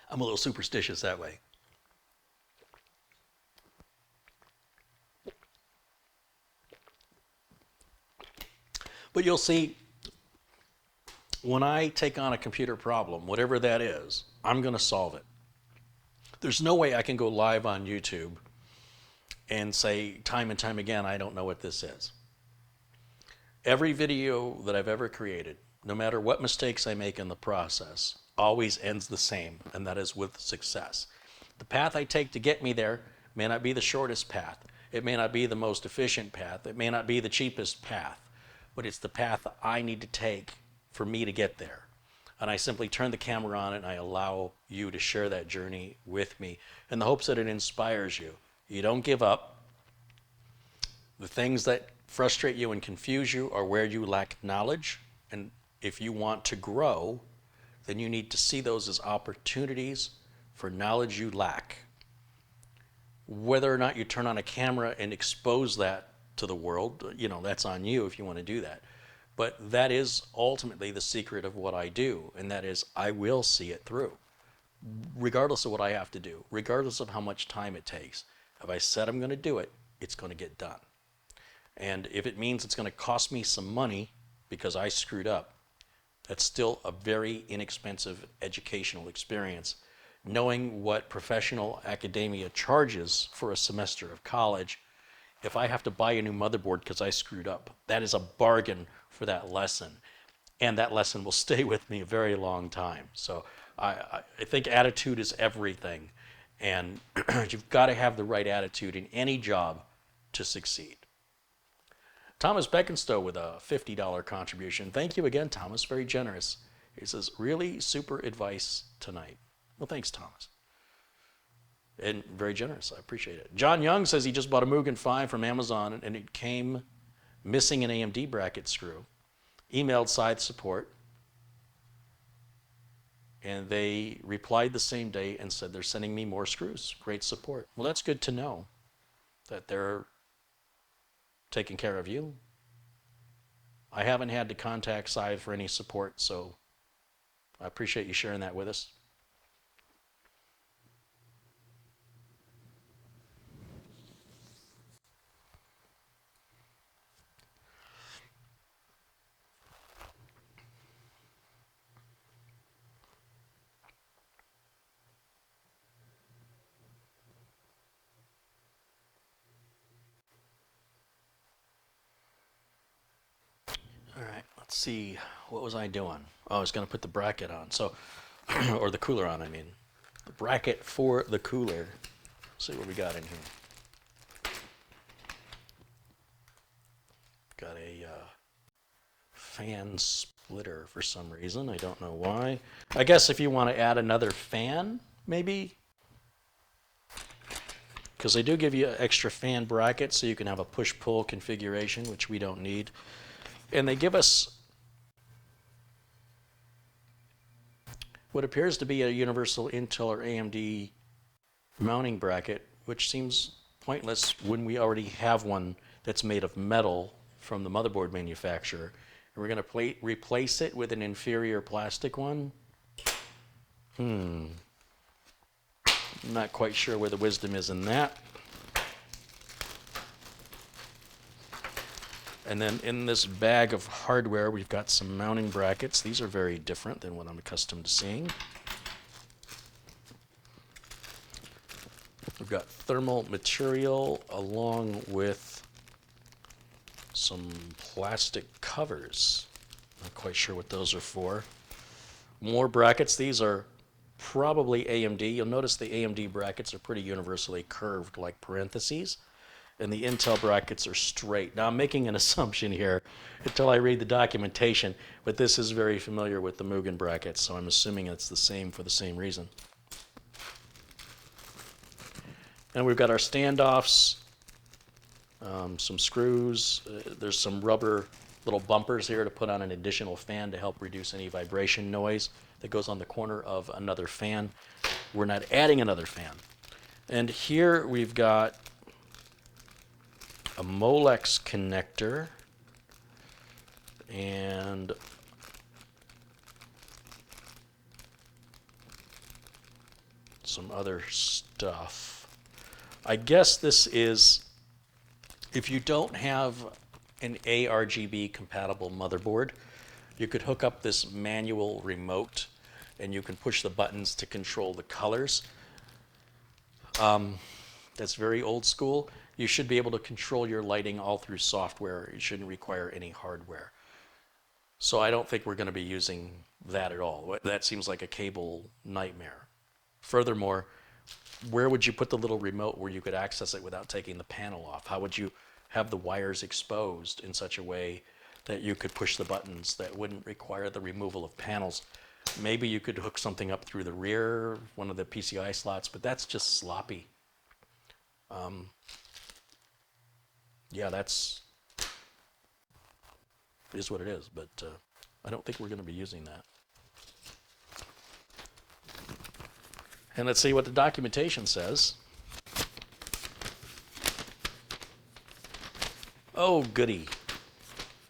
I'm a little superstitious that way. But you'll see, when I take on a computer problem, whatever that is, I'm going to solve it. There's no way I can go live on YouTube and say time and time again, I don't know what this is. Every video that I've ever created, no matter what mistakes I make in the process, always ends the same, and that is with success. The path I take to get me there may not be the shortest path. It may not be the most efficient path. It may not be the cheapest path, but it's the path I need to take for me to get there. And I simply turn the camera on and I allow you to share that journey with me in the hopes that it inspires you. You don't give up. The things that frustrate you and confuse you are where you lack knowledge. And if you want to grow, then you need to see those as opportunities for knowledge you lack. Whether or not you turn on a camera and expose that to the world, that's on you if you want to do that. But that is ultimately the secret of what I do, and that is I will see it through, regardless of what I have to do, regardless of how much time it takes. If I said I'm going to do it, it's going to get done. And if it means it's going to cost me some money because I screwed up, that's still a very inexpensive educational experience. Knowing what professional academia charges for a semester of college, if I have to buy a new motherboard because I screwed up, that is a bargain for that lesson. And that lesson will stay with me a very long time. So I think attitude is everything. And you've got to have the right attitude in any job to succeed. Thomas Beckenstowe with a $50 contribution. Thank you again, Thomas. Very generous. He says, really super advice tonight. Well, thanks, Thomas. And very generous. I appreciate it. John Young says he just bought a Mugen 5 from Amazon and it came missing an AMD bracket screw. Emailed side support. And they replied the same day and said they're sending me more screws. Great support. Well, that's good to know. that they're taking care of you. I haven't had to contact Scythe for any support, so I appreciate you sharing that with us. All right, let's see. What was I doing? Oh, I was going to put the bracket on. So, or the cooler on, I mean. The bracket for the cooler. Let's see what we got in here. Got a fan splitter for some reason. I don't know why. I guess if you want to add another fan, maybe. Because they do give you extra fan brackets so you can have a push-pull configuration, which we don't need. And they give us what appears to be a universal Intel or AMD mounting bracket, which seems pointless when we already have one that's made of metal from the motherboard manufacturer. And we're going to replace it with an inferior plastic one. I'm not quite sure where the wisdom is in that. And then in this bag of hardware, we've got some mounting brackets. These are very different than what I'm accustomed to seeing. We've got thermal material along with some plastic covers. Not quite sure what those are for. More brackets. These are probably AMD. You'll notice the AMD brackets are pretty universally curved like parentheses, and the Intel brackets are straight. Now I'm making an assumption here until I read the documentation, but this is very familiar with the Mugen brackets, so I'm assuming it's the same for the same reason. And we've got our standoffs, some screws. There's some rubber little bumpers here to put on an additional fan to help reduce any vibration noise that goes on the corner of another fan. We're not adding another fan. And here we've got a Molex connector and some other stuff. I guess this is, if you don't have an ARGB compatible motherboard, you could hook up this manual remote and you can push the buttons to control the colors. That's very old school. You should be able to control your lighting all through software. You shouldn't require any hardware. So I don't think we're going to be using that at all. That seems like a cable nightmare. Furthermore, where would you put the little remote where you could access it without taking the panel off? How would you have the wires exposed in such a way that you could push the buttons that wouldn't require the removal of panels? Maybe you could hook something up through the rear, one of the PCI slots, but that's just sloppy. Yeah, that's is what it is, but I don't think we're going to be using that. And let's see what the documentation says. Oh, goody.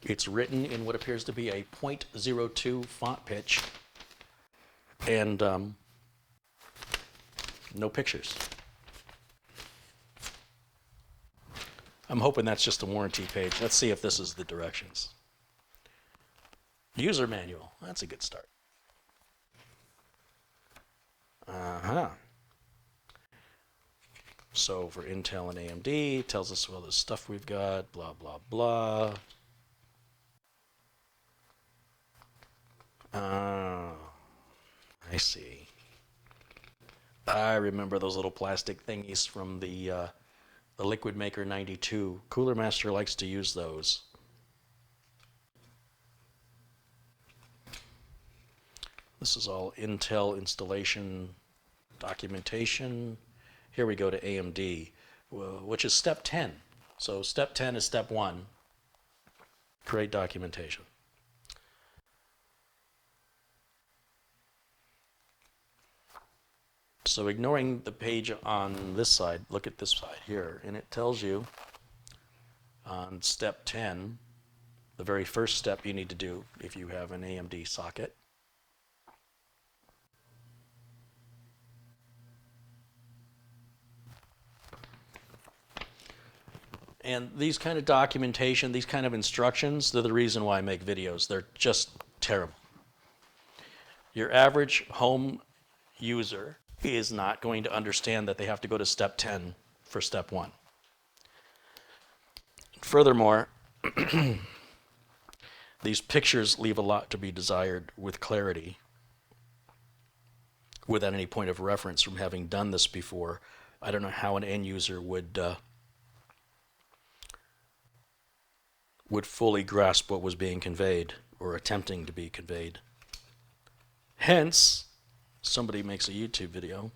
It's written in what appears to be a .02 font pitch and no pictures. I'm hoping that's just a warranty page. Let's see if this is the directions. User manual. That's a good start. So for Intel and AMD, it tells us all the stuff we've got, blah, blah, blah. I see. I remember those little plastic thingies from the Liquid Maker 92. Cooler Master likes to use those. This is all Intel installation documentation. Here we go to AMD, which is step 10. So step 10 is step 1. Create documentation. So ignoring the page on this side, look at this side here, and it tells you on step 10, the very first step you need to do if you have an AMD socket. And these kind of documentation, these kind of instructions, they're the reason why I make videos. They're just terrible. Your average home user is not going to understand that they have to go to step 10 for step 1. Furthermore, these pictures leave a lot to be desired with clarity without any point of reference from having done this before. I don't know how an end user would fully grasp what was being conveyed or attempting to be conveyed. Hence, somebody makes a YouTube video.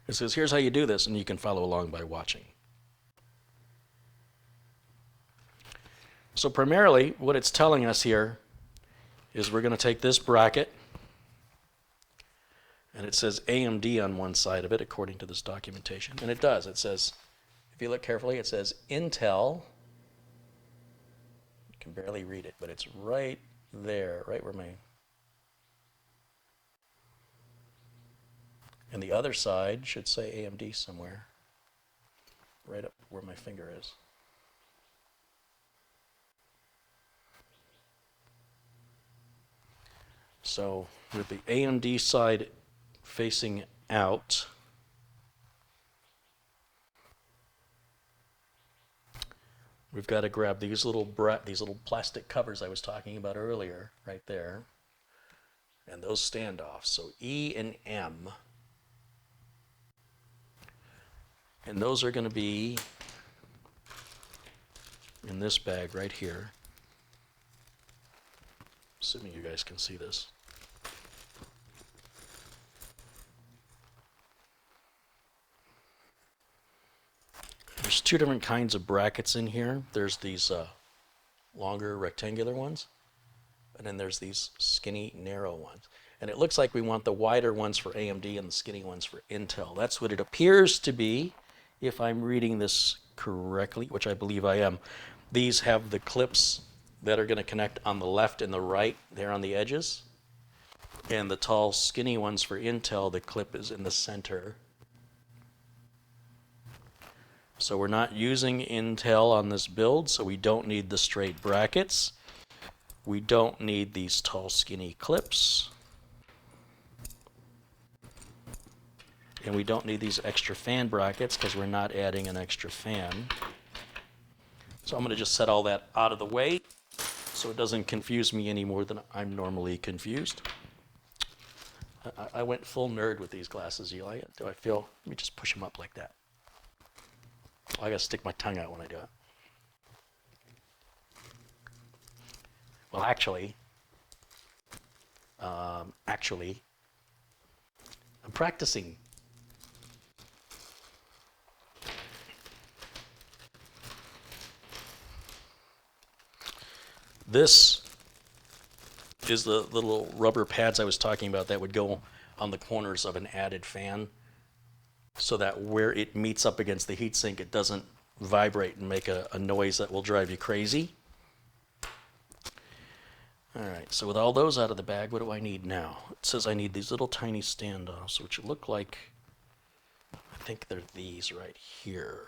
It says, here's how you do this, and you can follow along by watching. So primarily, what it's telling us here is we're going to take this bracket, and it says AMD on one side of it, according to this documentation. And it does. It says, if you look carefully, it says Intel. You can barely read it, but it's right there, right where my... And the other side should say AMD somewhere, right up where my finger is. So with the AMD side facing out, we've got to grab these little plastic covers I was talking about earlier, right there, and those standoffs. So E and M. And those are going to be in this bag right here. Assuming you guys can see this. There's two different kinds of brackets in here. There's these longer rectangular ones, and then there's these skinny narrow ones. And it looks like we want the wider ones for AMD and the skinny ones for Intel. That's what it appears to be, if I'm reading this correctly, which I believe I am. These have the clips that are going to connect on the left and the right there on the edges. And the tall, skinny ones for Intel, the clip is in the center. So we're not using Intel on this build, so we don't need the straight brackets. We don't need these tall, skinny clips. And we don't need these extra fan brackets because we're not adding an extra fan. So I'm going to just set all that out of the way so it doesn't confuse me any more than I'm normally confused. I went full nerd with these glasses. You like it? Do I feel? Let me just push them up like that. I got to stick my tongue out when I do it. Well, actually, I'm practicing. This is the little rubber pads I was talking about that would go on the corners of an added fan so that where it meets up against the heatsink, it doesn't vibrate and make a noise that will drive you crazy. All right, so with all those out of the bag, what do I need now? It says I need these little tiny standoffs, which look like, I think they're these right here.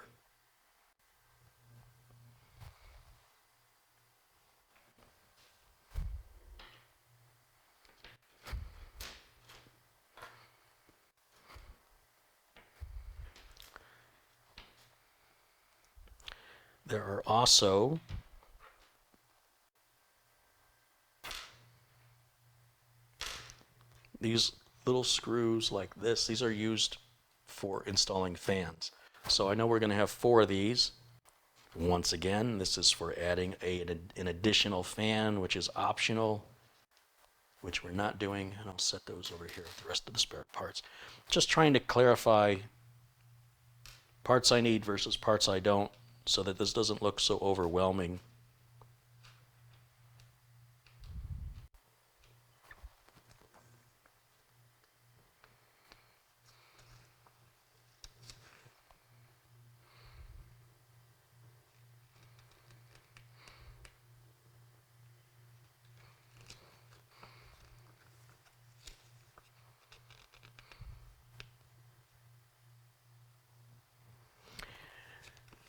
There are also these little screws like this. These are used for installing fans. So I know we're going to have 4 of these. Once again, this is for adding an additional fan, which is optional, which we're not doing. And I'll set those over here with the rest of the spare parts. Just trying to clarify parts I need versus parts I don't, so that this doesn't look so overwhelming.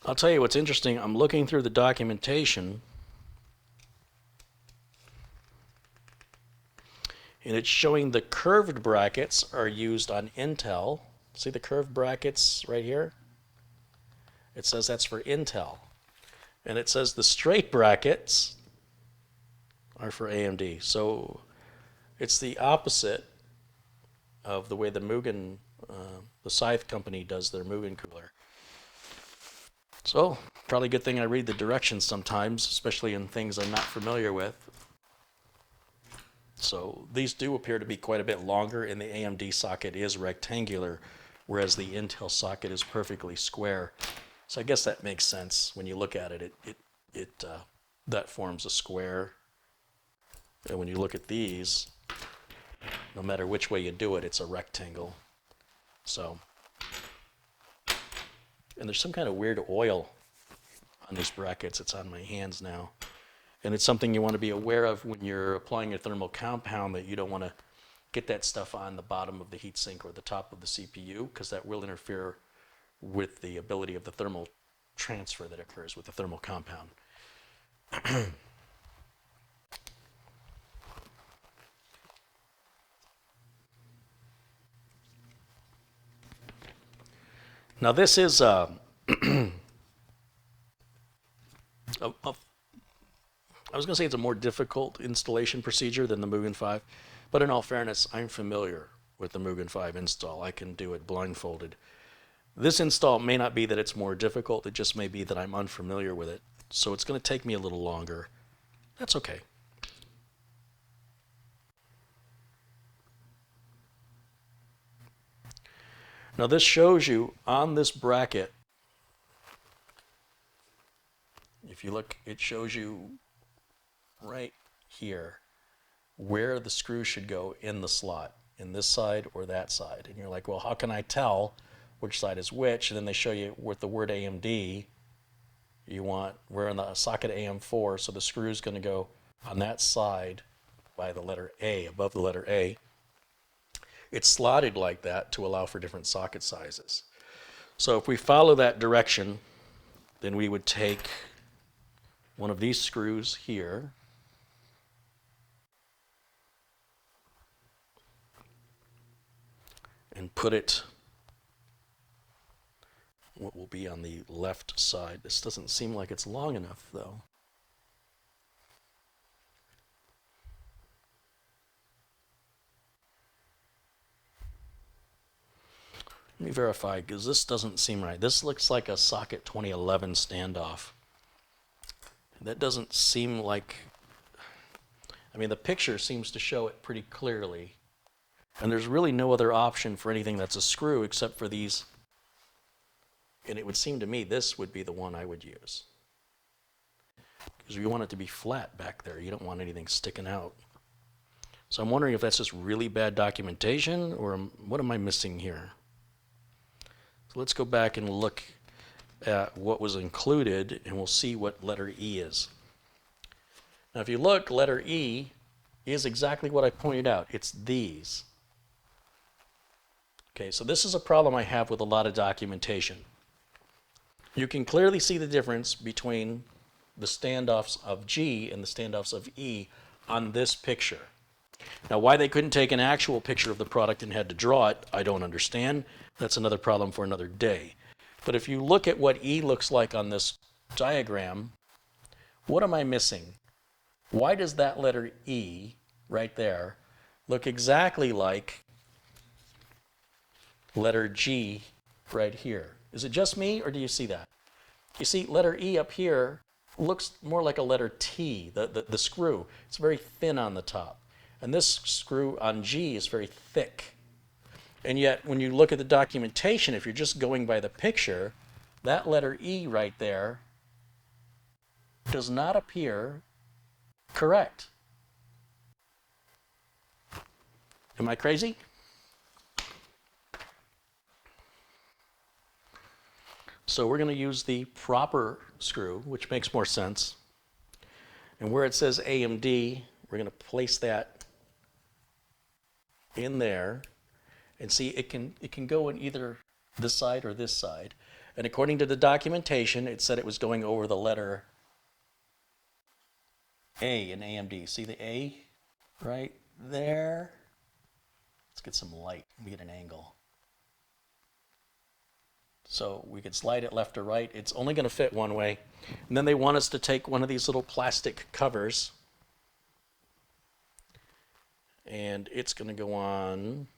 I'll tell you what's interesting. I'm looking through the documentation, and it's showing the curved brackets are used on Intel. See the curved brackets right here? It says that's for Intel. And it says the straight brackets are for AMD. So it's the opposite of the way the Mugen, the Scythe company does their Mugen cooler. So probably a good thing I read the directions sometimes, especially in things I'm not familiar with. So these do appear to be quite a bit longer, and the AMD socket is rectangular, whereas the Intel socket is perfectly square. So I guess that makes sense when you look at it. That forms a square, and when you look at these, no matter which way you do it, it's a rectangle. So, and there's some kind of weird oil on these brackets. It's on my hands now. And it's something you want to be aware of when you're applying your thermal compound, that you don't want to get that stuff on the bottom of the heatsink or the top of the CPU, because that will interfere with the ability of the thermal transfer that occurs with the thermal compound. Now this is I was going to say it's a more difficult installation procedure than the Mugen 5, but in all fairness, I'm familiar with the Mugen 5 install. I can do it blindfolded. This install may not be that it's more difficult, it just may be that I'm unfamiliar with it. So it's going to take me a little longer. That's okay. Now this shows you on this bracket, if you look, it shows you right here where the screw should go in the slot, in this side or that side. And you're like, well, how can I tell which side is which? And then they show you with the word AMD, we're in the socket AM4, so the screw is going to go on that side by the letter A, above the letter A. It's slotted like that to allow for different socket sizes. So if we follow that direction, then we would take one of these screws here, and put it what will be on the left side. This doesn't seem like it's long enough, though. Let me verify, because this doesn't seem right. This looks like a socket 2011 standoff. That doesn't seem like, I mean, the picture seems to show it pretty clearly. And there's really no other option for anything that's a screw except for these. And it would seem to me this would be the one I would use, because you want it to be flat back there. You don't want anything sticking out. So I'm wondering if that's just really bad documentation, or what am I missing here? So let's go back and look at what was included, and we'll see what letter E is. Now if you look, letter E is exactly what I pointed out. It's these. Okay, so this is a problem I have with a lot of documentation. You can clearly see the difference between the standoffs of G and the standoffs of E on this picture. Now, why they couldn't take an actual picture of the product and had to draw it, I don't understand. That's another problem for another day. But if you look at what E looks like on this diagram, what am I missing? Why does that letter E right there look exactly like letter G right here? Is it just me, or do you see that? You see, letter E up here looks more like a letter T, the screw. It's very thin on the top. And this screw on G is very thick. And yet, when you look at the documentation, if you're just going by the picture, that letter E right there does not appear correct. Am I crazy? So we're going to use the proper screw, which makes more sense. And where it says AMD, we're going to place that in there. And see, it can go in either this side or this side. And according to the documentation, it said it was going over the letter A in AMD. See the A right there? Let's get some light. Let me get an angle. So we could slide it left or right. It's only going to fit one way. And then they want us to take one of these little plastic covers, and it's going to go on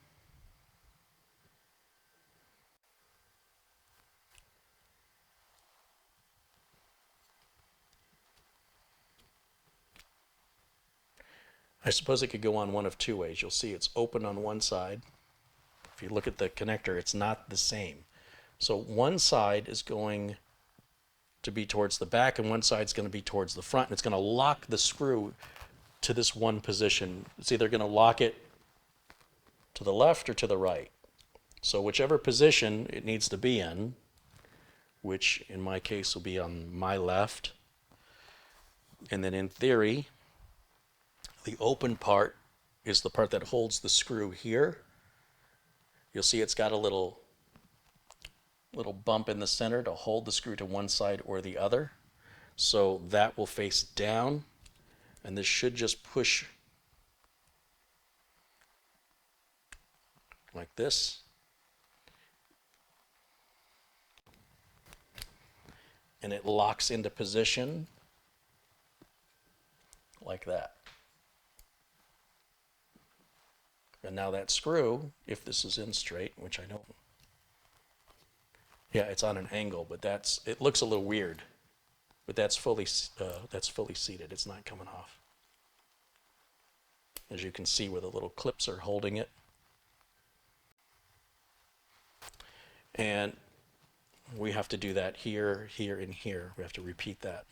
I suppose it could go on one of two ways. You'll see it's open on one side. If you look at the connector, it's not the same. So one side is going to be towards the back and one side is going to be towards the front, and it's going to lock the screw to this one position. It's either going to lock it to the left or to the right. So whichever position it needs to be in, which in my case will be on my left, and then in theory, the open part is the part that holds the screw here. You'll see it's got a little bump in the center to hold the screw to one side or the other. So that will face down, and this should just push like this. And it locks into position like that. And now that screw, if this is in straight, which I don't, yeah, it's on an angle, but it looks a little weird, but that's fully seated. It's not coming off. As you can see where the little clips are holding it. And we have to do that here, here, and here. We have to repeat that.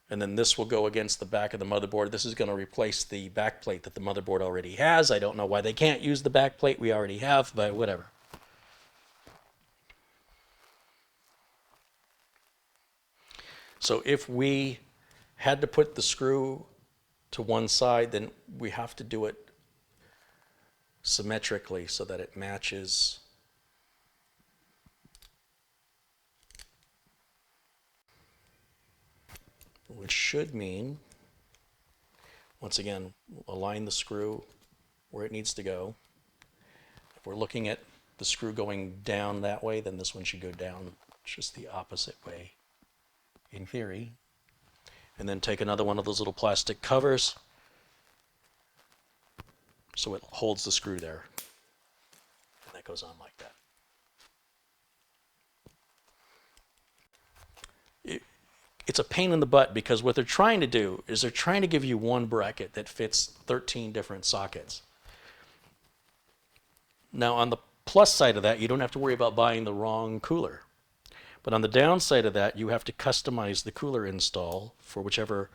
And then this will go against the back of the motherboard. This is going to replace the back plate that the motherboard already has. I don't know why they can't use the back plate we already have, but whatever. So if we had to put the screw to one side, then we have to do it symmetrically so that it matches which should mean, once again, align the screw where it needs to go. If we're looking at the screw going down that way, then this one should go down just the opposite way, in theory. And then take another one of those little plastic covers so it holds the screw there. And that goes on like that. It's a pain in the butt because what they're trying to do is they're trying to give you one bracket that fits 13 different sockets. Now on the plus side of that, you don't have to worry about buying the wrong cooler. But on the downside of that, you have to customize the cooler install for whichever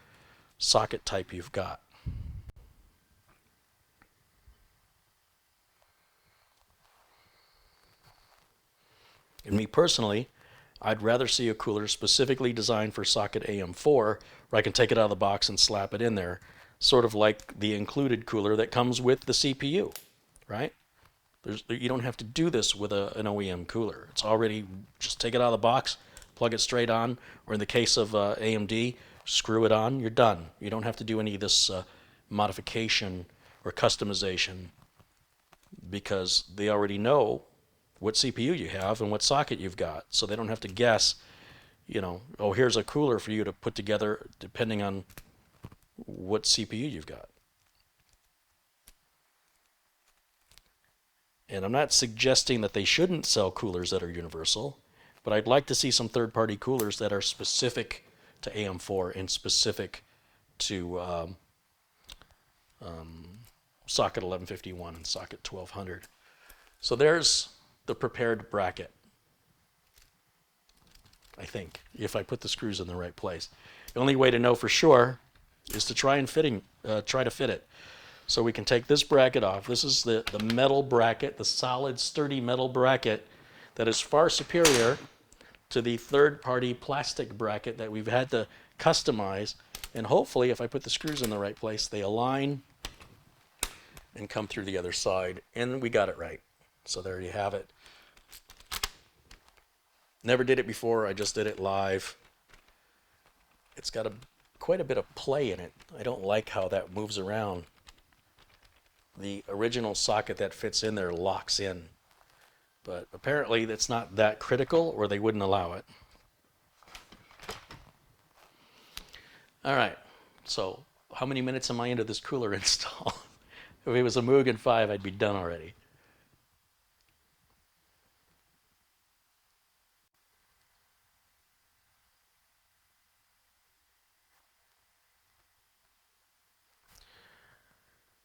socket type you've got. And me personally, I'd rather see a cooler specifically designed for socket AM4 where I can take it out of the box and slap it in there, sort of like the included cooler that comes with the CPU, right? You don't have to do this with an OEM cooler. It's already, just take it out of the box, plug it straight on, or in the case of AMD, screw it on, you're done. You don't have to do any of this modification or customization because they already know what CPU you have and what socket you've got. So they don't have to guess, you know, oh, here's a cooler for you to put together depending on what CPU you've got. And I'm not suggesting that they shouldn't sell coolers that are universal, but I'd like to see some third-party coolers that are specific to AM4 and specific to socket 1151 and socket 1200. So there's the prepared bracket, I think, if I put the screws in the right place. The only way to know for sure is to try to fit it. So we can take this bracket off. This is the metal bracket, the solid, sturdy metal bracket that is far superior to the third-party plastic bracket that we've had to customize. And hopefully, if I put the screws in the right place, they align and come through the other side. And we got it right. So there you have it. Never did it before. I just did it live. It's got quite a bit of play in it. I don't like how that moves around. The original socket that fits in there locks in. But apparently that's not that critical or they wouldn't allow it. All right, so how many minutes am I into this cooler install? If it was a Mugen 5, I'd be done already.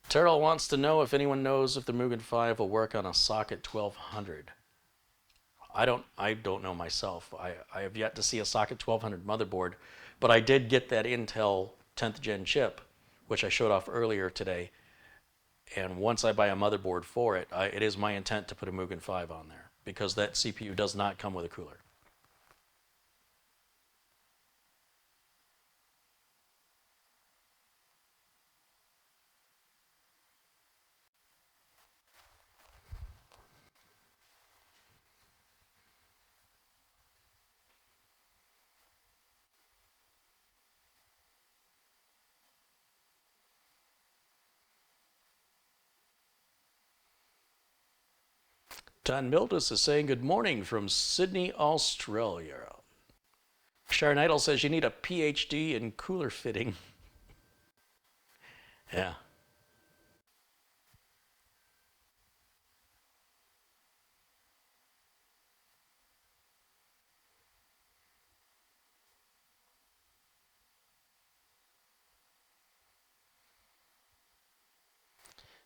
Terrell wants to know if anyone knows if the Mugen 5 will work on a socket 1200. I don't know myself. I have yet to see a socket 1200 motherboard, but I did get that Intel 10th gen chip, which I showed off earlier today. And once I buy a motherboard for it, it is my intent to put a Mugen 5 on there because that CPU does not come with a cooler. Don Mildus is saying good morning from Sydney, Australia. Sharon Idle says you need a PhD in cooler fitting. Yeah.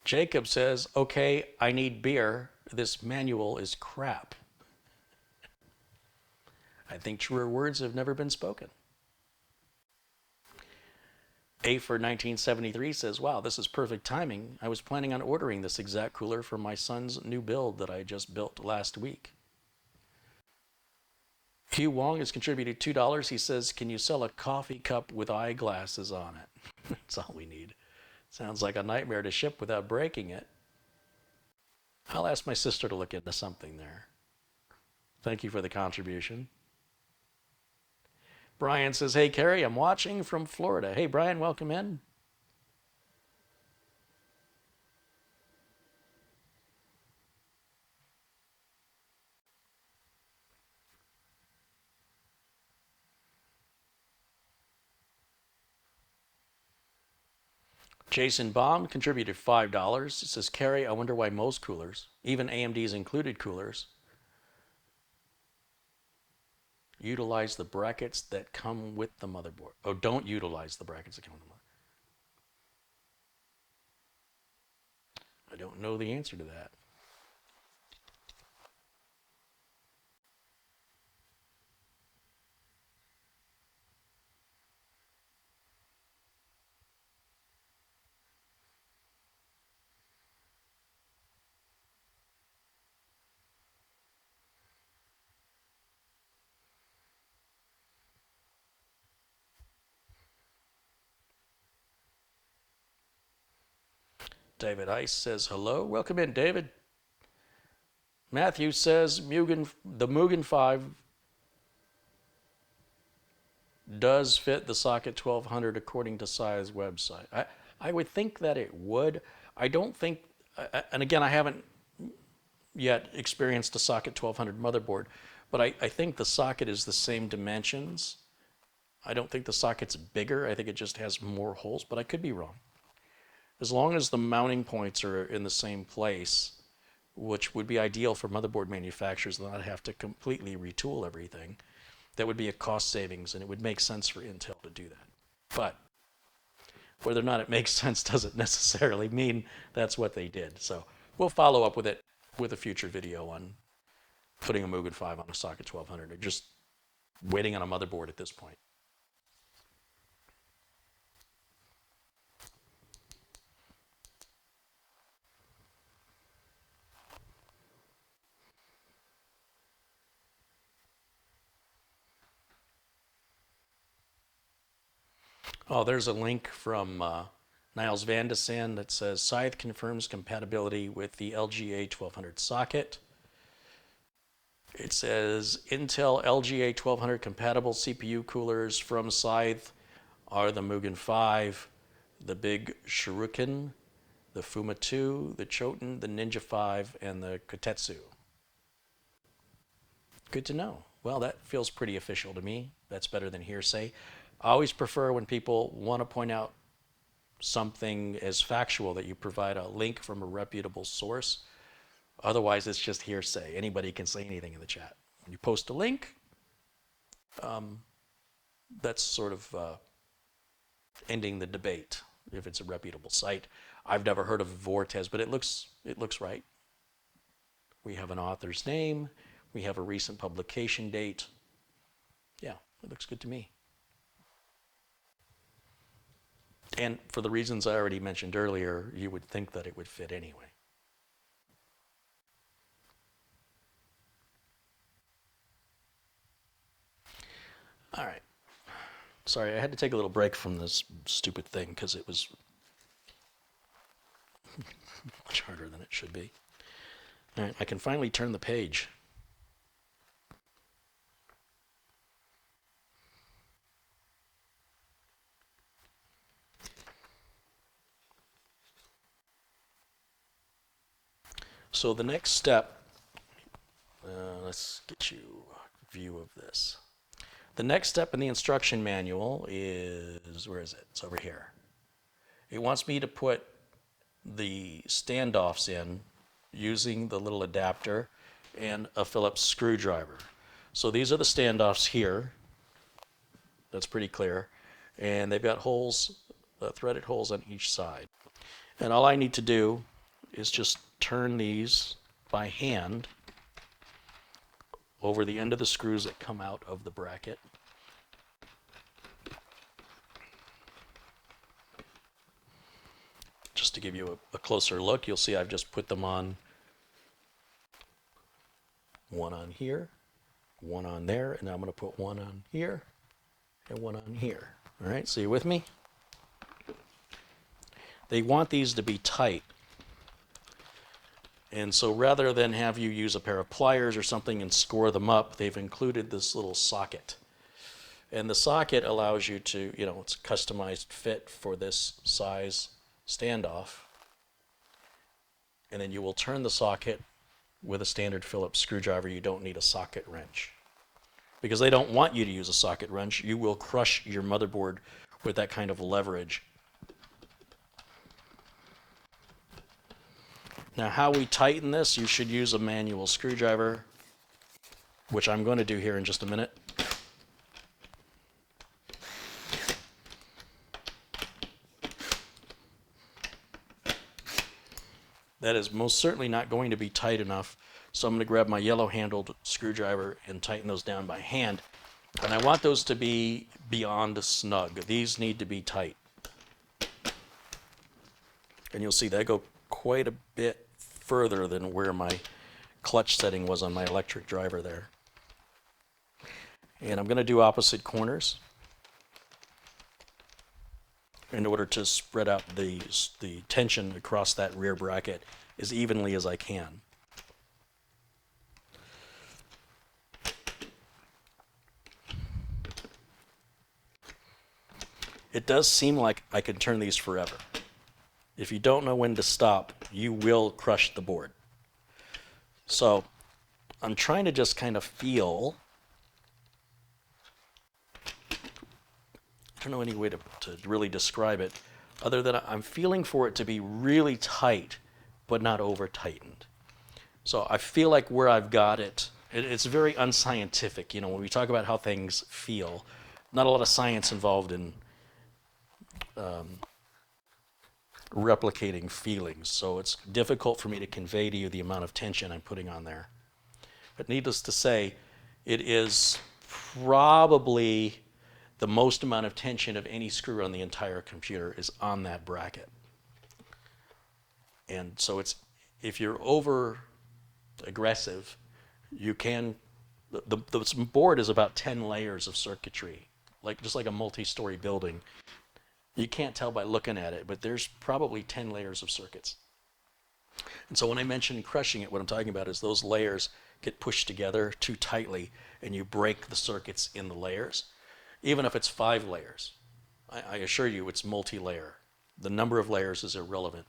Jacob says, okay, I need beer. This manual is crap. I think truer words have never been spoken. A for 1973 says, wow, this is perfect timing. I was planning on ordering this exact cooler for my son's new build that I just built last week. Hugh Wong has contributed $2. He says, can you sell a coffee cup with eyeglasses on it? That's all we need. Sounds like a nightmare to ship without breaking it. I'll ask my sister to look into something there. Thank you for the contribution. Brian says, hey, Carey, I'm watching from Florida. Hey, Brian, welcome in. Jason Baum contributed $5. It says, Carey, I wonder why most coolers, even AMD's included coolers, utilize the brackets that come with the motherboard. Oh, don't utilize the brackets that come with the motherboard. I don't know the answer to that. David Ice says hello. Welcome in, David. Matthew says the Mugen 5 does fit the socket 1200 according to Si's website. I would think that it would. I don't think, and again, I haven't yet experienced a socket 1200 motherboard, but I think the socket is the same dimensions. I don't think the socket's bigger. I think it just has more holes, but I could be wrong. As long as the mounting points are in the same place, which would be ideal for motherboard manufacturers and not have to completely retool everything, that would be a cost savings and it would make sense for Intel to do that. But whether or not it makes sense doesn't necessarily mean that's what they did. So we'll follow up with it with a future video on putting a Mugen 5 on a socket 1200 or just waiting on a motherboard at this point. Oh, there's a link from Niles Vandesen that says Scythe confirms compatibility with the LGA 1200 socket. It says Intel LGA 1200 compatible CPU coolers from Scythe are the Mugen 5, the Big Shuriken, the Fuma 2, the Choten, the Ninja 5, and the Kotetsu. Good to know. Well, that feels pretty official to me. That's better than hearsay. I always prefer when people want to point out something as factual that you provide a link from a reputable source. Otherwise, it's just hearsay. Anybody can say anything in the chat. When you post a link, that's sort of ending the debate if it's a reputable site. I've never heard of Vortex, but it looks right. We have an author's name. We have a recent publication date. Yeah, it looks good to me. And for the reasons I already mentioned earlier, you would think that it would fit anyway. All right. Sorry, I had to take a little break from this stupid thing because it was much harder than it should be. All right, I can finally turn the page. So the next step, let's get you a view of this. The next step in the instruction manual is, where is it? It's over here. It wants me to put the standoffs in using the little adapter and a Phillips screwdriver. So these are the standoffs here. That's pretty clear. And they've got holes, threaded holes on each side. And all I need to do is just turn these by hand over the end of the screws that come out of the bracket. Just to give you a closer look, you'll see I've just put them on, one on here, one on there, and now I'm going to put one on here and one on here. All right, so you with me? They want these to be tight. And so rather than have you use a pair of pliers or something and score them up, they've included this little socket. And the socket allows you to, it's a customized fit for this size standoff. And then you will turn the socket with a standard Phillips screwdriver. You don't need a socket wrench. Because they don't want you to use a socket wrench. You will crush your motherboard with that kind of leverage. Now, how we tighten this, you should use a manual screwdriver, which I'm going to do here in just a minute. That is most certainly not going to be tight enough, so I'm going to grab my yellow-handled screwdriver and tighten those down by hand. And I want those to be beyond snug. These need to be tight. And you'll see they go quite a bit further than where my clutch setting was on my electric driver there. And I'm going to do opposite corners in order to spread out the tension across that rear bracket as evenly as I can. It does seem like I can turn these forever. If you don't know when to stop, you will crush the board. So I'm trying to just kind of feel. I don't know any way to really describe it other than I'm feeling for it to be really tight but not over tightened. So I feel like where I've got it, it's very unscientific. When we talk about how things feel, not a lot of science involved in replicating feelings. So it's difficult for me to convey to you the amount of tension I'm putting on there. But needless to say, it is probably the most amount of tension of any screw on the entire computer is on that bracket. And so if you're over aggressive, you can, the board is about 10 layers of circuitry, just like a multi-story building. You can't tell by looking at it, but there's probably 10 layers of circuits. And so when I mention crushing it, what I'm talking about is those layers get pushed together too tightly and you break the circuits in the layers. Even if it's 5 layers, I assure you it's multi-layer. The number of layers is irrelevant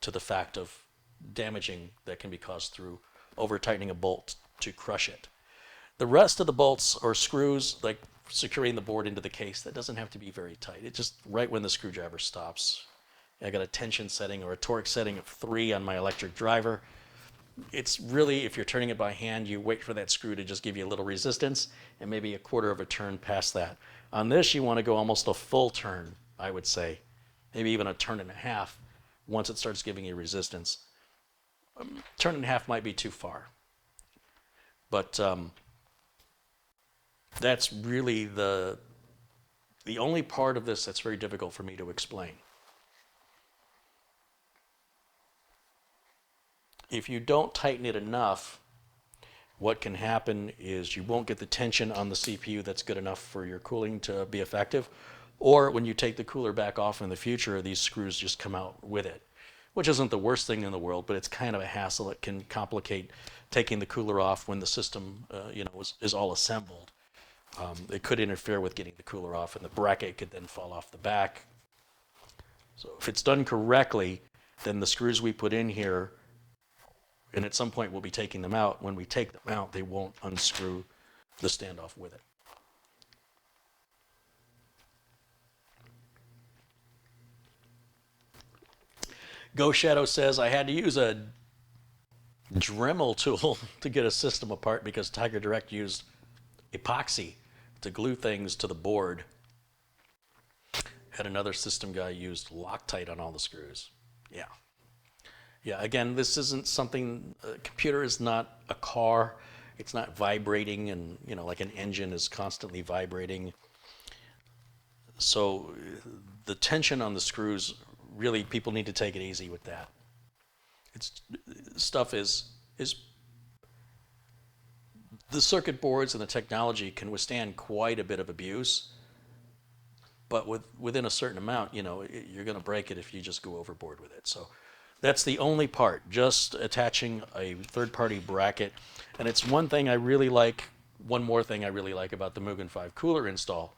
to the fact of damaging that can be caused through over-tightening a bolt to crush it. The rest of the bolts or screws, like securing the board into the case, that doesn't have to be very tight. It's just right when the screwdriver stops. I got a tension setting or a torque setting of 3 on my electric driver. It's really, if you're turning it by hand, you wait for that screw to just give you a little resistance and maybe a quarter of a turn past that. On this, you want to go almost a full turn, I would say, maybe even a turn and a half once it starts giving you resistance. Turn and a half might be too far. But that's really the only part of this that's very difficult for me to explain. If you don't tighten it enough, what can happen is you won't get the tension on the CPU that's good enough for your cooling to be effective. Or when you take the cooler back off in the future, these screws just come out with it, which isn't the worst thing in the world, but it's kind of a hassle. It can complicate taking the cooler off when the system is all assembled. It could interfere with getting the cooler off, and the bracket could then fall off the back. So if it's done correctly, then the screws we put in here, and at some point we'll be taking them out. When we take them out, they won't unscrew the standoff with it. Go Shadow says, I had to use a Dremel tool to get a system apart because Tiger Direct used epoxy to glue things to the board. Had another system guy used Loctite on all the screws. Yeah. Yeah, again, this isn't something, a computer is not a car. It's not vibrating and, like an engine is constantly vibrating. So the tension on the screws, really, people need to take it easy with that. Stuff is the circuit boards and the technology can withstand quite a bit of abuse, but within a certain amount, you're going to break it if you just go overboard with it. So that's the only part, just attaching a third-party bracket. And it's one thing I really like, one more thing I really like about the Mugen 5 cooler install,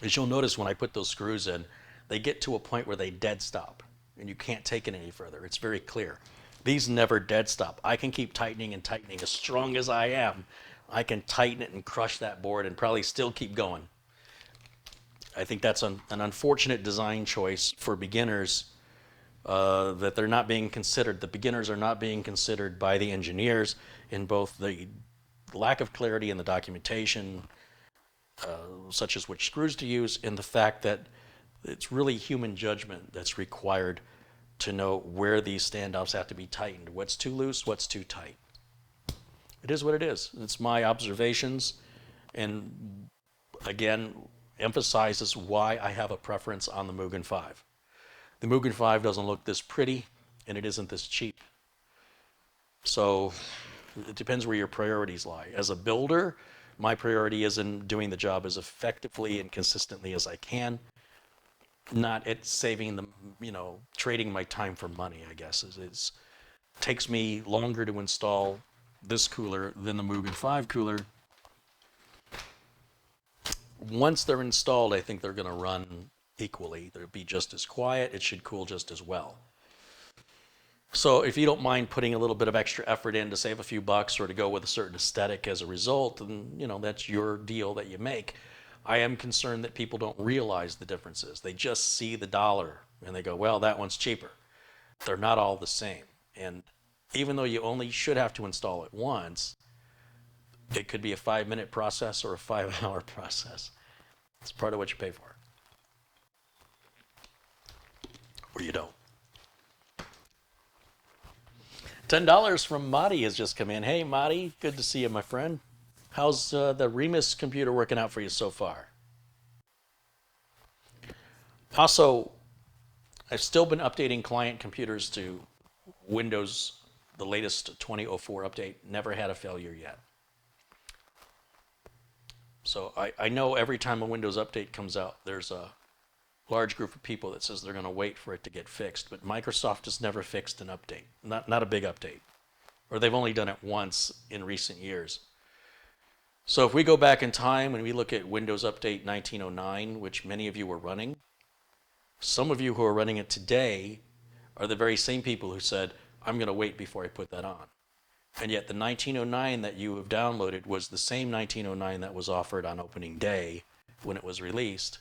is you'll notice when I put those screws in, they get to a point where they dead stop, and you can't take it any further. It's very clear. These never dead stop. I can keep tightening and tightening. As strong as I am, I can tighten it and crush that board and probably still keep going. I think that's an unfortunate design choice for beginners, that they're not being considered. The beginners are not being considered by the engineers in both the lack of clarity in the documentation, such as which screws to use, and the fact that it's really human judgment that's required to know where these standoffs have to be tightened. What's too loose, what's too tight. It is what it is. It's my observations, and again, emphasizes why I have a preference on the Mugen 5. The Mugen 5 doesn't look this pretty, and it isn't this cheap. So it depends where your priorities lie. As a builder, my priority is in doing the job as effectively and consistently as I can, not at saving them, trading my time for money, I guess. It takes me longer to install this cooler than the Mugen 5 cooler. Once they're installed, I think they're going to run equally. They'll be just as quiet. It should cool just as well. So if you don't mind putting a little bit of extra effort in to save a few bucks or to go with a certain aesthetic as a result, then that's your deal that you make. I am concerned that people don't realize the differences. They just see the dollar and they go, well, that one's cheaper. They're not all the same. And even though you only should have to install it once, it could be a 5-minute process or a 5-hour process. It's part of what you pay for. Or you don't. $10 from Madi has just come in. Hey, Madi, good to see you, my friend. How's the Remus computer working out for you so far? Also, I've still been updating client computers to Windows, the latest 2004 update. Never had a failure yet. So I know every time a Windows update comes out, there's a large group of people that says they're going to wait for it to get fixed. But Microsoft has never fixed an update, not a big update. or they've only done it once in recent years. So if we go back in time and we look at Windows Update 1909, which many of you were running, some of you who are running it today are the very same people who said, I'm going to wait before I put that on. And yet the 1909 that you have downloaded was the same 1909 that was offered on opening day when it was released.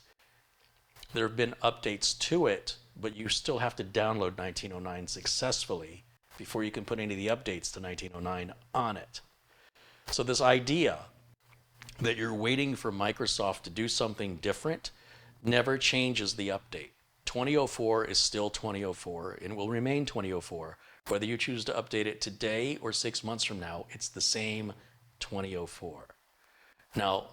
There have been updates to it, but you still have to download 1909 successfully before you can put any of the updates to 1909 on it. So this idea that you're waiting for Microsoft to do something different never changes the update. 2004 is still 2004 and will remain 2004. Whether you choose to update it today or 6 months from now, it's the same 2004. Now,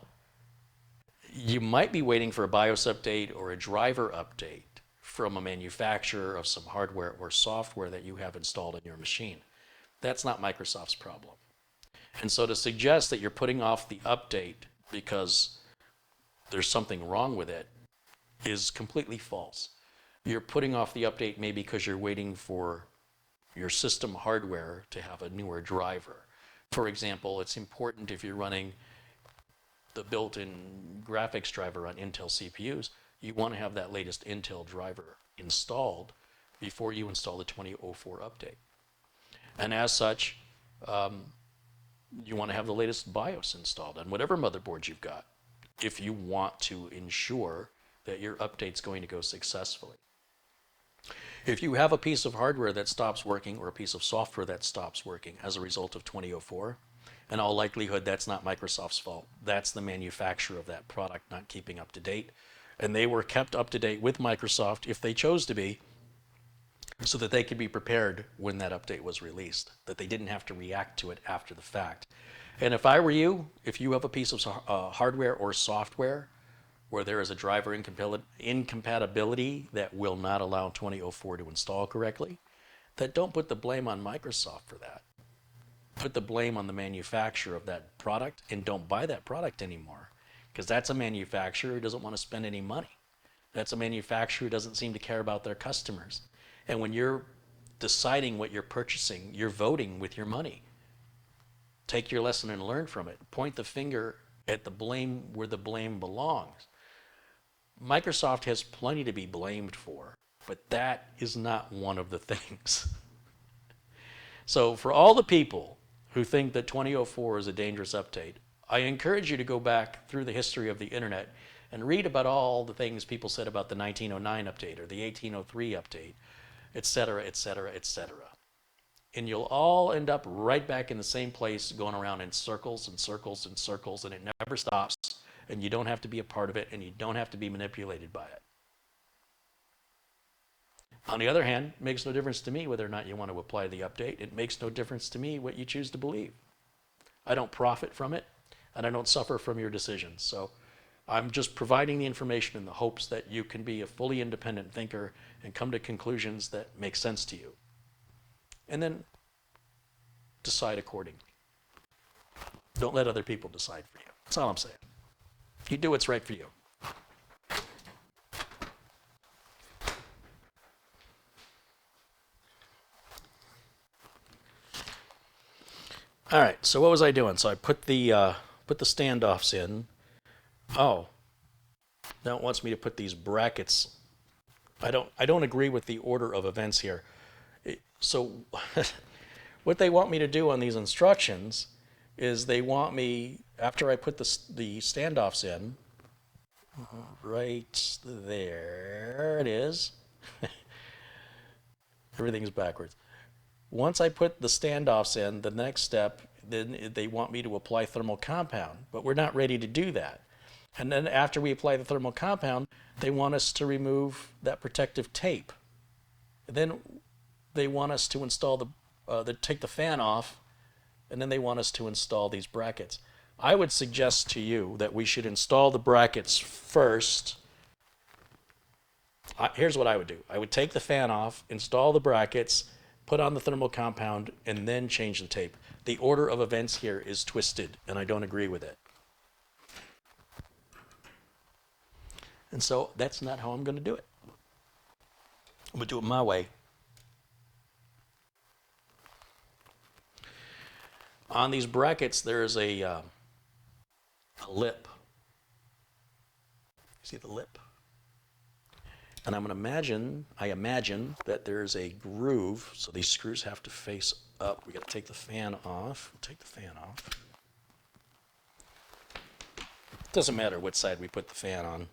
you might be waiting for a BIOS update or a driver update from a manufacturer of some hardware or software that you have installed in your machine. That's not Microsoft's problem. And so to suggest that you're putting off the update because there's something wrong with it is completely false. You're putting off the update maybe because you're waiting for your system hardware to have a newer driver. For example, it's important if you're running the built-in graphics driver on Intel CPUs, you want to have that latest Intel driver installed before you install the 2004 update. And as such, you want to have the latest BIOS installed on whatever motherboard you've got if you want to ensure that your update's going to go successfully. If you have a piece of hardware that stops working or a piece of software that stops working as a result of 2004, in all likelihood, that's not Microsoft's fault. That's the manufacturer of that product not keeping up to date. And they were kept up to date with Microsoft, if they chose to be, so that they could be prepared when that update was released, that they didn't have to react to it after the fact. And if I were you, if you have a piece of hardware or software where there is a driver incompatibility that will not allow 2004 to install correctly, then don't put the blame on Microsoft for that. Put the blame on the manufacturer of that product and don't buy that product anymore, because that's a manufacturer who doesn't want to spend any money. That's a manufacturer who doesn't seem to care about their customers. And when you're deciding what you're purchasing, you're voting with your money. Take your lesson and learn from it. Point the finger at the blame where the blame belongs. Microsoft has plenty to be blamed for, but that is not one of the things. So for all the people who think that 2004 is a dangerous update, I encourage you to go back through the history of the internet and read about all the things people said about the 1909 update or the 1803 update, etc., etc., etc. And you'll all end up right back in the same place, going around in circles and circles and circles, and it never stops, and you don't have to be a part of it, and you don't have to be manipulated by it. On the other hand, it makes no difference to me whether or not you want to apply the update. It makes no difference to me what you choose to believe. I don't profit from it, and I don't suffer from your decisions. So I'm just providing the information in the hopes that you can be a fully independent thinker and come to conclusions that make sense to you. And then decide accordingly. Don't let other people decide for you. That's all I'm saying. You do what's right for you. All right, so what was I doing? So I put the standoffs in. Oh, now it wants me to put these brackets. I don't agree with the order of events here. So what they want me to do on these instructions is they want me, after I put the standoffs in, right there it is. Everything's backwards. Once I put the standoffs in, the next step, then they want me to apply thermal compound, but we're not ready to do that. And then after we apply the thermal compound, they want us to remove that protective tape. Then they want us to install take the fan off, and then they want us to install these brackets. I would suggest to you that we should install the brackets first. Here's what I would do. I would take the fan off, install the brackets, put on the thermal compound, and then change the tape. The order of events here is twisted, and I don't agree with it. And so that's not how I'm going to do it. I'm going to do it my way. on these brackets, there is a lip. See the lip? And I imagine that there's a groove, so these screws have to face up. We got to take the fan off. We'll take the fan off. Doesn't matter which side we put the fan on.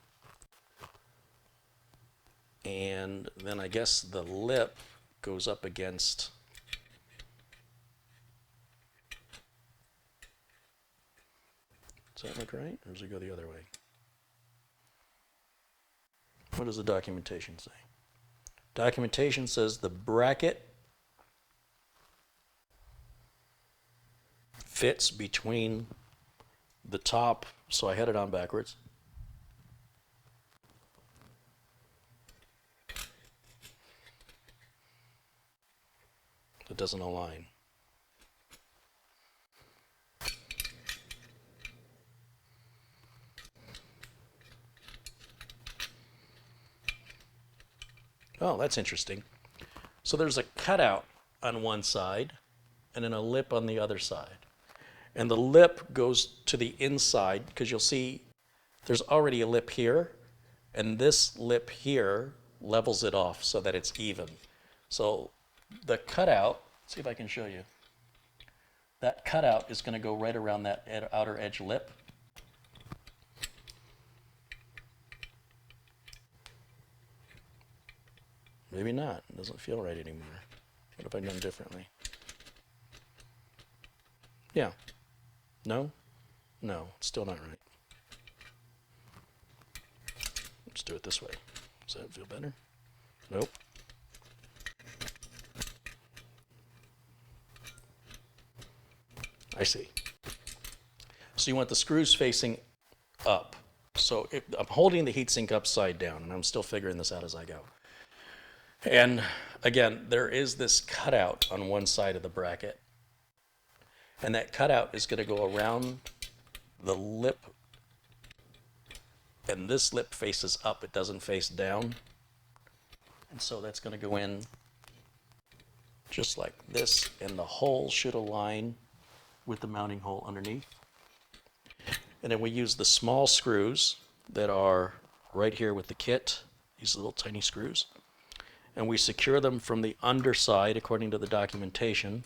And then I guess the lip goes up against does that look right, or does it go the other way? What does the documentation say? Documentation says the bracket fits between the top, so I had it on backwards. It doesn't align. Oh, that's interesting. So there's a cutout on one side and then a lip on the other side. And the lip goes to the inside because you'll see there's already a lip here, and this lip here levels it off so that it's even. So the cutout, see if I can show you. That cutout is going to go right around that outer edge lip. Maybe not. It doesn't feel right anymore. What have I done differently? Yeah. No? No, it's still not right. Let's do it this way. Does that feel better? Nope. I see. So you want the screws facing up. So I'm holding the heatsink upside down, and I'm still figuring this out as I go. And again, there is this cutout on one side of the bracket. And that cutout is going to go around the lip. And this lip faces up, it doesn't face down. And so that's going to go in just like this, and the hole should align with the mounting hole underneath. And then we use the small screws that are right here with the kit, these little tiny screws. And we secure them from the underside according to the documentation.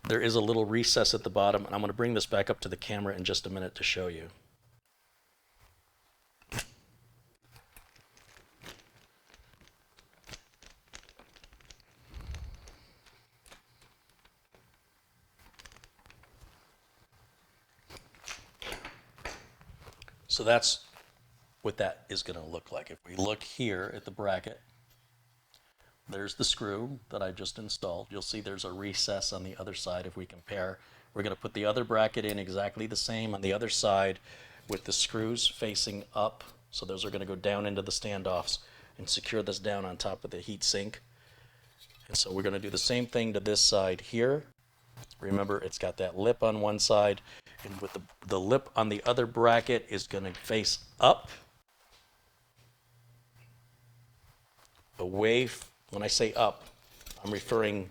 There is a little recess at the bottom, and I'm going to bring this back up to the camera in just a minute to show you. So that's what that is going to look like. If we look here at the bracket, there's the screw that I just installed. You'll see there's a recess on the other side if we compare. We're going to put the other bracket in exactly the same on the other side with the screws facing up. So those are going to go down into the standoffs and secure this down on top of the heat sink. And so we're going to do the same thing to this side here. Remember, it's got that lip on one side, and with the lip on the other bracket is going to face up, away. When I say up, I'm referring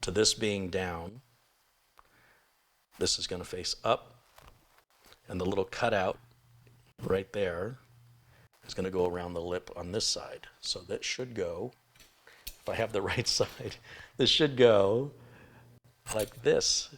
to this being down. This is going to face up, and the little cutout right there is going to go around the lip on this side. So that should go, if I have the right side, this should go like this.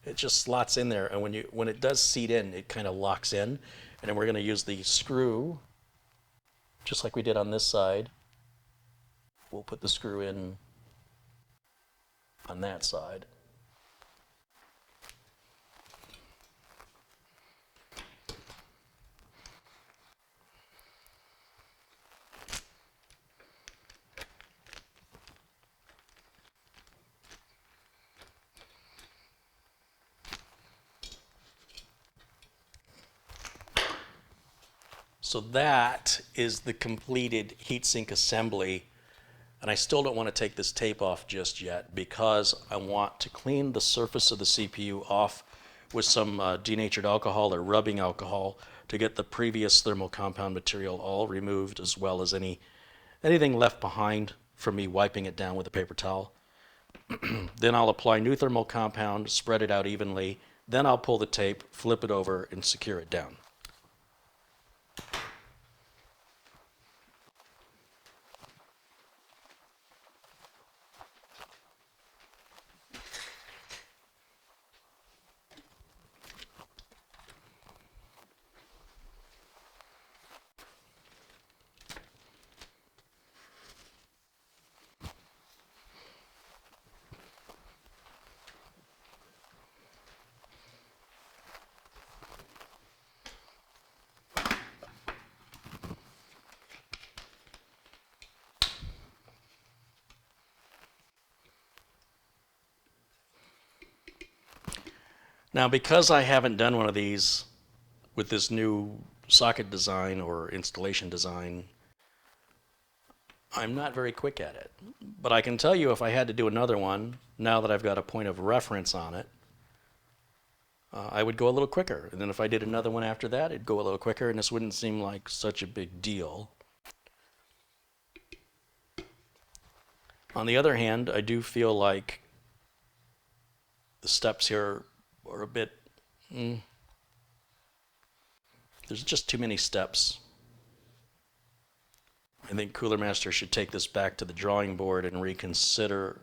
It just slots in there, and when it does seat in, it kind of locks in. And then we're going to use the screw, just like we did on this side. We'll put the screw in on that side. So that is the completed heatsink assembly, and I still don't want to take this tape off just yet because I want to clean the surface of the CPU off with some denatured alcohol or rubbing alcohol to get the previous thermal compound material all removed, as well as anything left behind from me wiping it down with a paper towel. Then I'll apply new thermal compound, spread it out evenly. Then I'll pull the tape, flip it over, and secure it down. Now, because I haven't done one of these with this new socket design or installation design, I'm not very quick at it. But I can tell you, if I had to do another one, now that I've got a point of reference on it, I would go a little quicker. And then if I did another one after that, it'd go a little quicker, and this wouldn't seem like such a big deal. On the other hand, I do feel like the steps here are a bit, there's just too many steps. I think Cooler Master should take this back to the drawing board and reconsider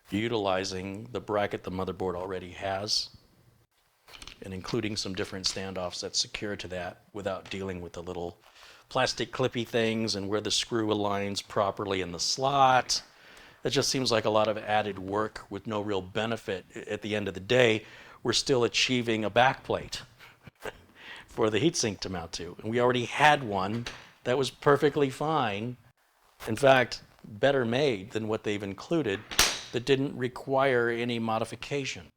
utilizing the bracket the motherboard already has and including some different standoffs that secure to that without dealing with the little plastic clippy things and where the screw aligns properly in the slot. It just seems like a lot of added work with no real benefit. At the end of the day, we're still achieving a backplate for the heatsink to mount to. And we already had one that was perfectly fine. In fact, better made than what they've included, that didn't require any modification.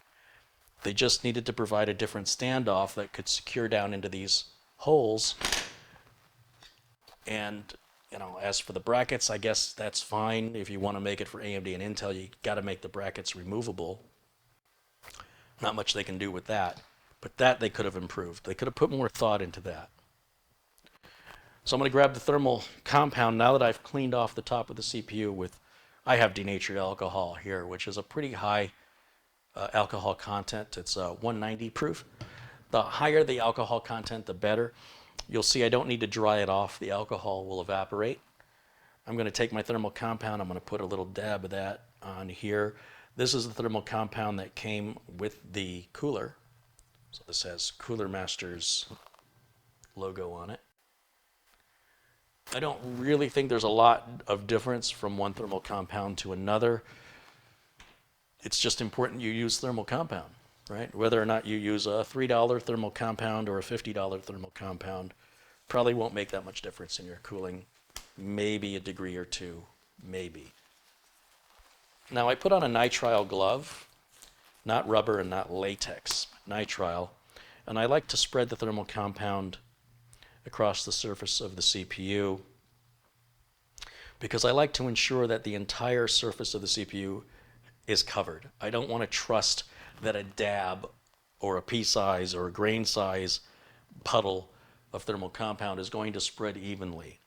They just needed to provide a different standoff that could secure down into these holes. And as for the brackets, I guess that's fine. If you want to make it for AMD and Intel, you got to make the brackets removable. Not much they can do with that. But that they could have improved. They could have put more thought into that. So I'm going to grab the thermal compound now that I've cleaned off the top of the CPU with, I have denatured alcohol here, which is a pretty high alcohol content. It's 190 proof. The higher the alcohol content, the better. You'll see I don't need to dry it off. The alcohol will evaporate. I'm going to take my thermal compound. I'm going to put a little dab of that on here. This is the thermal compound that came with the cooler. So this has Cooler Master's logo on it. I don't really think there's a lot of difference from one thermal compound to another. It's just important you use thermal compound, right? Whether or not you use a $3 thermal compound or a $50 thermal compound probably won't make that much difference in your cooling. Maybe a degree or two, maybe. Now I put on a nitrile glove, not rubber and not latex, nitrile, and I like to spread the thermal compound across the surface of the CPU because I like to ensure that the entire surface of the CPU is covered. I don't want to trust that a dab or a pea size or a grain size puddle of thermal compound is going to spread evenly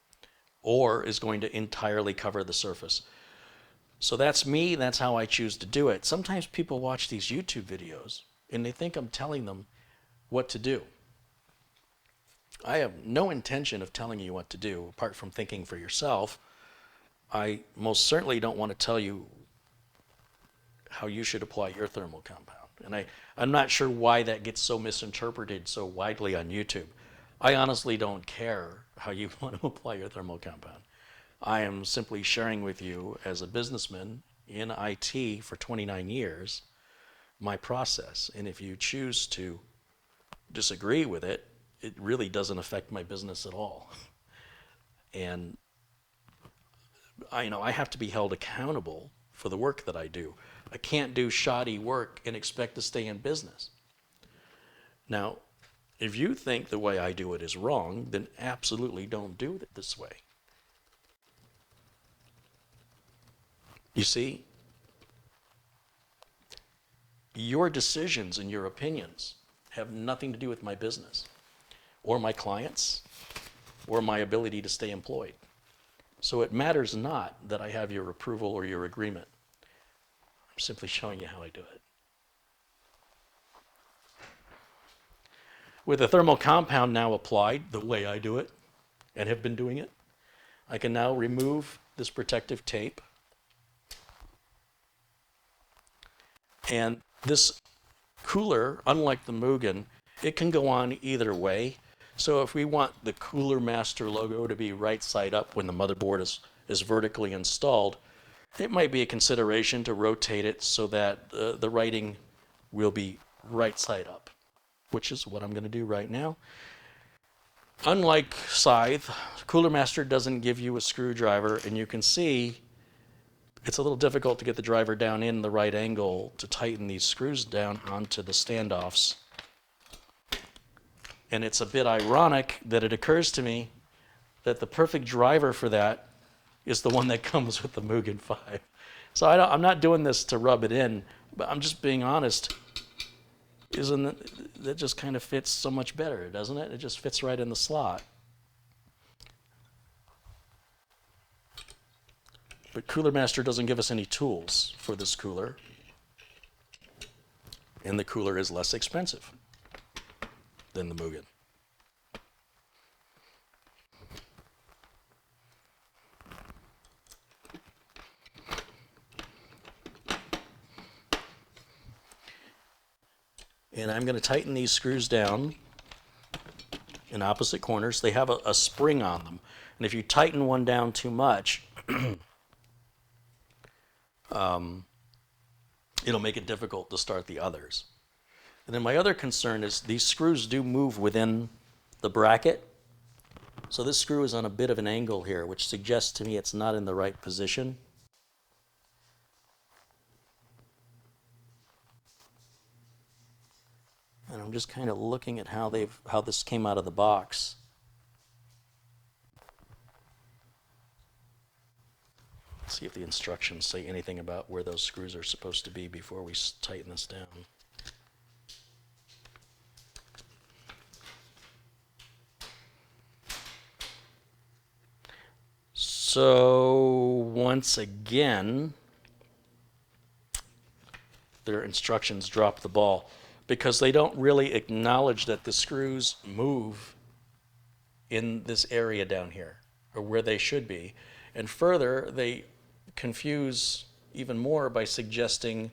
or is going to entirely cover the surface. So that's me, that's how I choose to do it. Sometimes people watch these YouTube videos and they think I'm telling them what to do. I have no intention of telling you what to do, apart from thinking for yourself. I most certainly don't want to tell you how you should apply your thermal compound. And I'm not sure why that gets so misinterpreted so widely on YouTube. I honestly don't care how you want to apply your thermal compound. I am simply sharing with you, as a businessman in IT for 29 years, my process. And if you choose to disagree with it, it really doesn't affect my business at all. And I have to be held accountable for the work that I do. I can't do shoddy work and expect to stay in business. Now, if you think the way I do it is wrong, then absolutely don't do it this way. You see, your decisions and your opinions have nothing to do with my business or my clients or my ability to stay employed. So it matters not that I have your approval or your agreement. I'm simply showing you how I do it. With a thermal compound now applied the way I do it and have been doing it, I can now remove this protective tape. And this cooler, unlike the Mugen, it can go on either way. So if we want the Cooler Master logo to be right side up when the motherboard is vertically installed, it might be a consideration to rotate it so that the writing will be right side up, which is what I'm going to do right now. Unlike Scythe, Cooler Master doesn't give you a screwdriver, and you can see it's a little difficult to get the driver down in the right angle to tighten these screws down onto the standoffs. And it's a bit ironic that it occurs to me that the perfect driver for that is the one that comes with the Mugen 5. So I'm not doing this to rub it in, but I'm just being honest. That just kind of fits so much better, doesn't it? It just fits right in the slot. But Cooler Master doesn't give us any tools for this cooler. And the cooler is less expensive than the Mugen. And I'm going to tighten these screws down in opposite corners. They have a spring on them. And if you tighten one down too much, it'll make it difficult to start the others. And then my other concern is these screws do move within the bracket. So this screw is on a bit of an angle here, which suggests to me it's not in the right position. And I'm just kind of looking at how this came out of the box. Let's see if the instructions say anything about where those screws are supposed to be before we tighten this down. So once again, their instructions drop the ball because they don't really acknowledge that the screws move in this area down here, or where they should be. And further, they confuse even more by suggesting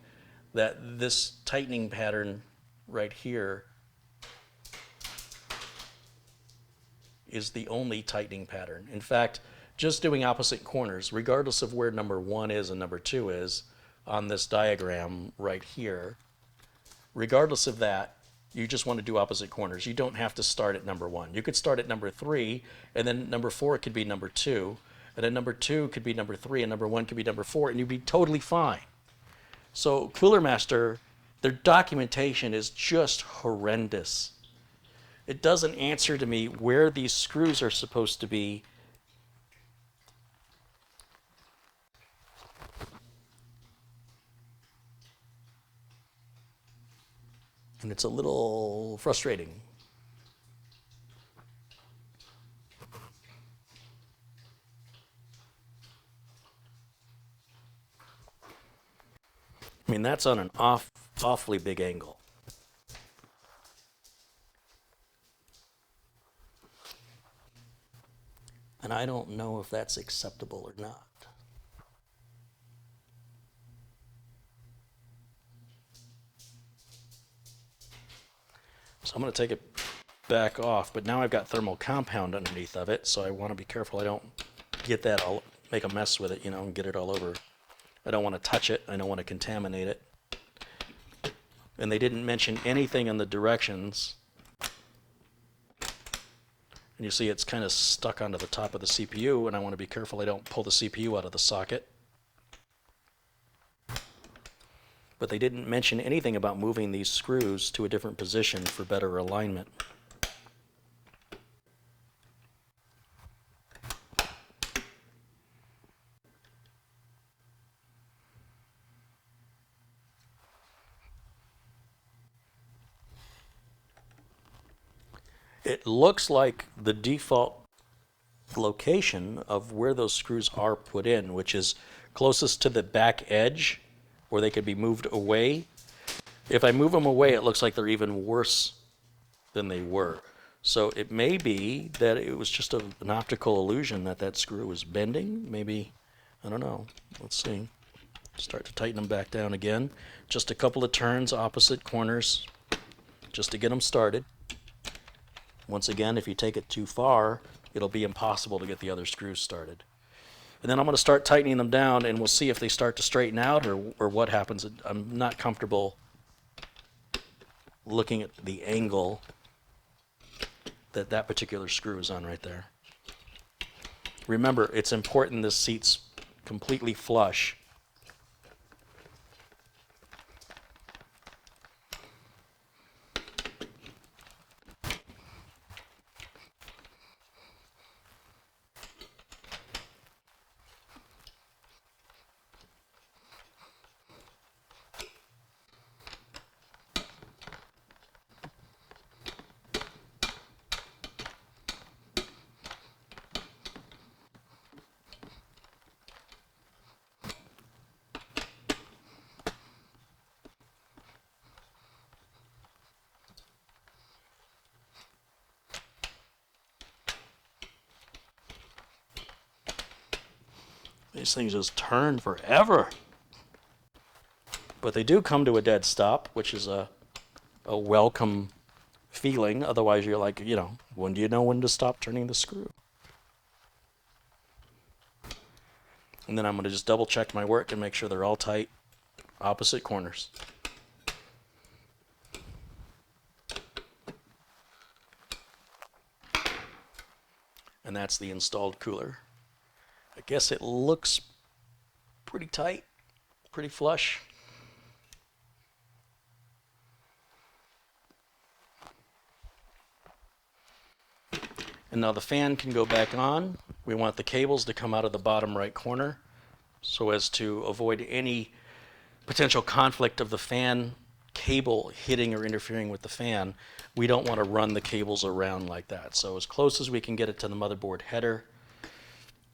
that this tightening pattern right here is the only tightening pattern. In fact, just doing opposite corners, regardless of where number 1 is and number 2 is on this diagram right here, regardless of that, you just want to do opposite corners. You don't have to start at number 1. You could start at number 3, and then number 4 could be number 2, and then number 2 could be number 3, and number 1 could be number 4, and you'd be totally fine. So Cooler Master, their documentation is just horrendous. It doesn't answer to me where these screws are supposed to be. And it's a little frustrating. I mean, that's on an awfully big angle. And I don't know if that's acceptable or not. So I'm going to take it back off, but now I've got thermal compound underneath of it, so I want to be careful I don't get that all, make a mess with it, you know, and get it all over. I don't want to touch it. I don't want to contaminate it. And they didn't mention anything in the directions. And you see it's kind of stuck onto the top of the CPU, and I want to be careful I don't pull the CPU out of the socket. But they didn't mention anything about moving these screws to a different position for better alignment. It looks like the default location of where those screws are put in, which is closest to the back edge, or they could be moved away. If I move them away, it looks like they're even worse than they were. So it may be that it was just an optical illusion that that screw was bending. Maybe, I don't know. Let's see. Start to tighten them back down again. Just a couple of turns, opposite corners, just to get them started. Once again, if you take it too far, it'll be impossible to get the other screws started. And then I'm going to start tightening them down, and we'll see if they start to straighten out or what happens. I'm not comfortable looking at the angle that that particular screw is on right there. Remember, it's important this seat's completely flush. These things just turn forever. But they do come to a dead stop, which is a welcome feeling. Otherwise, you're like, you know, when do you know when to stop turning the screw? And then I'm going to just double check my work and make sure they're all tight, opposite corners. And that's the installed cooler. I guess it looks pretty tight, pretty flush. And now the fan can go back on. We want the cables to come out of the bottom right corner so as to avoid any potential conflict of the fan cable hitting or interfering with the fan. We don't want to run the cables around like that. So as close as we can get it to the motherboard header.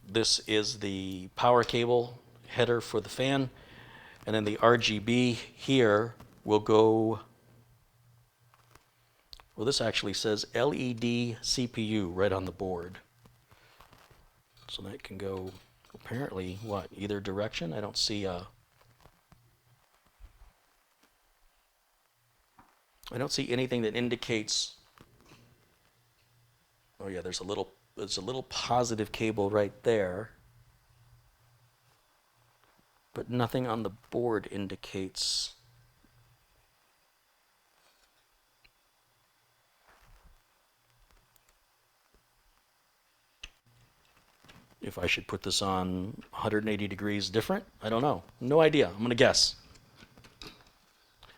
This is the power cable header for the fan, and then the RGB here will go, well, this actually says LED CPU right on the board. So that can go apparently, what, either direction? I don't see anything that indicates, oh yeah, there's a little positive cable right there, but nothing on the board indicates. If I should put this on 180 degrees different, I don't know. No idea. I'm going to guess.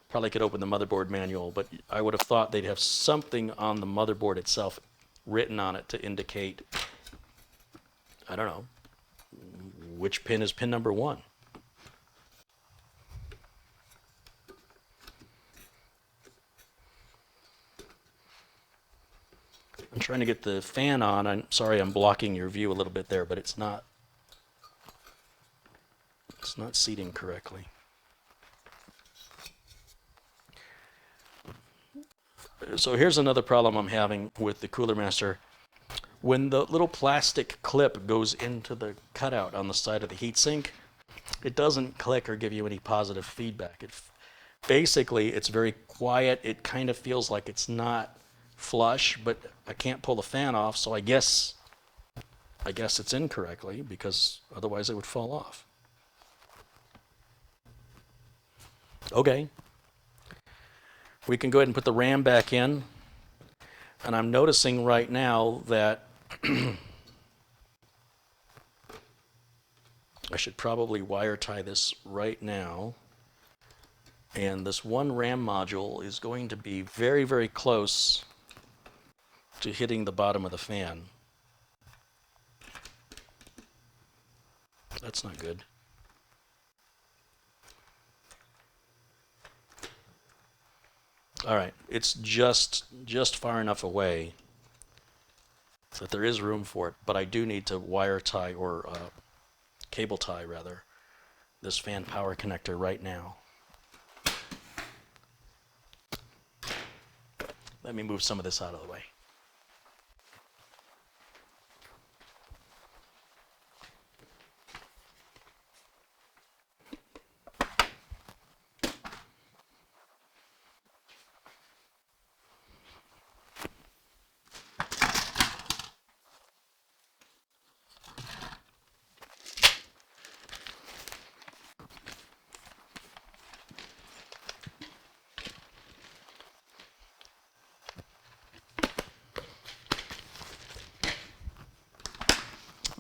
Probably could open the motherboard manual, but I would have thought they'd have something on the motherboard itself written on it to indicate, I don't know, which pin is pin number 1. I'm trying to get the fan on. I'm sorry I'm blocking your view a little bit there, but it's not seating correctly. So here's another problem I'm having with the Cooler Master. When the little plastic clip goes into the cutout on the side of the heatsink, it doesn't click or give you any positive feedback. Basically, it's very quiet. It kind of feels like it's not flush, but I can't pull the fan off, so I guess it's in correctly, because otherwise it would fall off. Okay. We can go ahead and put the RAM back in. And I'm noticing right now that I should probably wire tie this right now. And this one RAM module is going to be very, very close to hitting the bottom of the fan. That's not good. All right, it's just far enough away so that there is room for it, but I do need to wire tie, or cable tie rather, this fan power connector right now. Let me move some of this out of the way.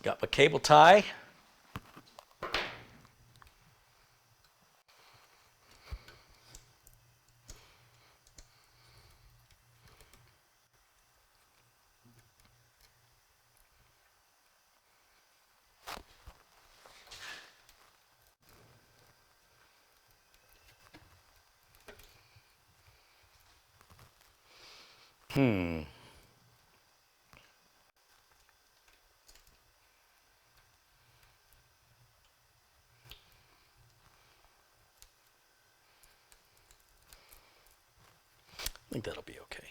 Got my cable tie. I think that'll be okay.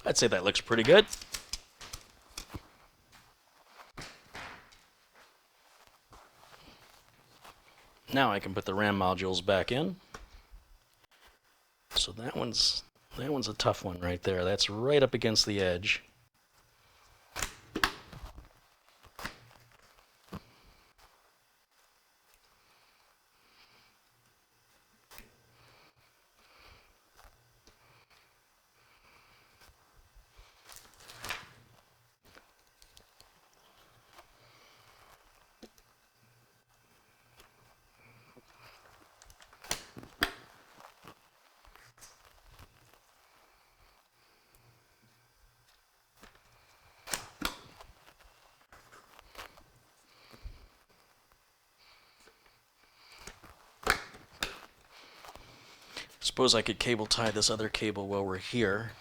I'd say that looks pretty good. Now I can put the RAM modules back in. So that one's a tough one right there. That's right up against the edge. Suppose I could cable tie this other cable while we're here.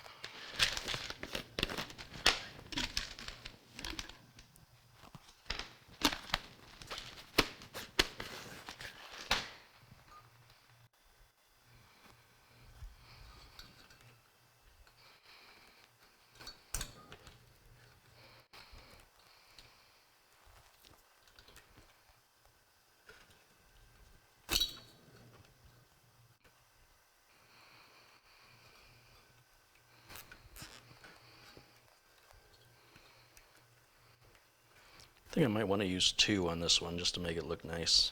I think I might want to use 2 on this one just to make it look nice.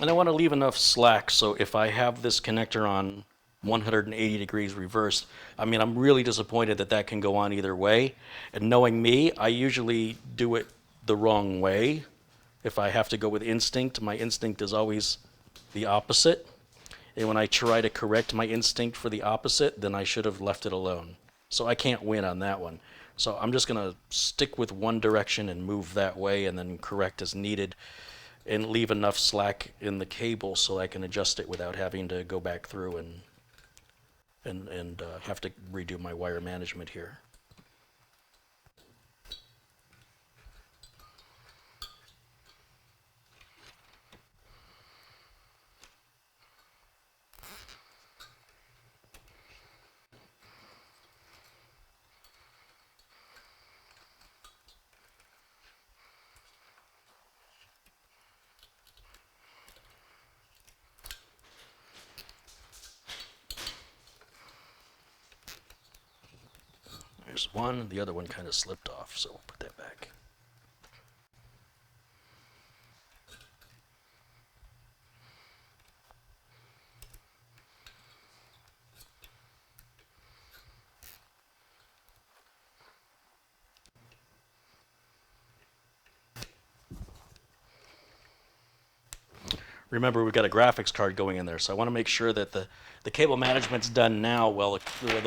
And I want to leave enough slack so if I have this connector on 180 degrees reversed, I mean, I'm really disappointed that that can go on either way. And knowing me, I usually do it the wrong way. If I have to go with instinct, my instinct is always the opposite. And when I try to correct my instinct for the opposite, then I should have left it alone. So I can't win on that one. So I'm just going to stick with one direction and move that way and then correct as needed and leave enough slack in the cable so I can adjust it without having to go back through and have to redo my wire management here. There's one, the other one kind of slipped off, so we'll put that back. Remember, we've got a graphics card going in there, so I want to make sure that the cable management's done now while the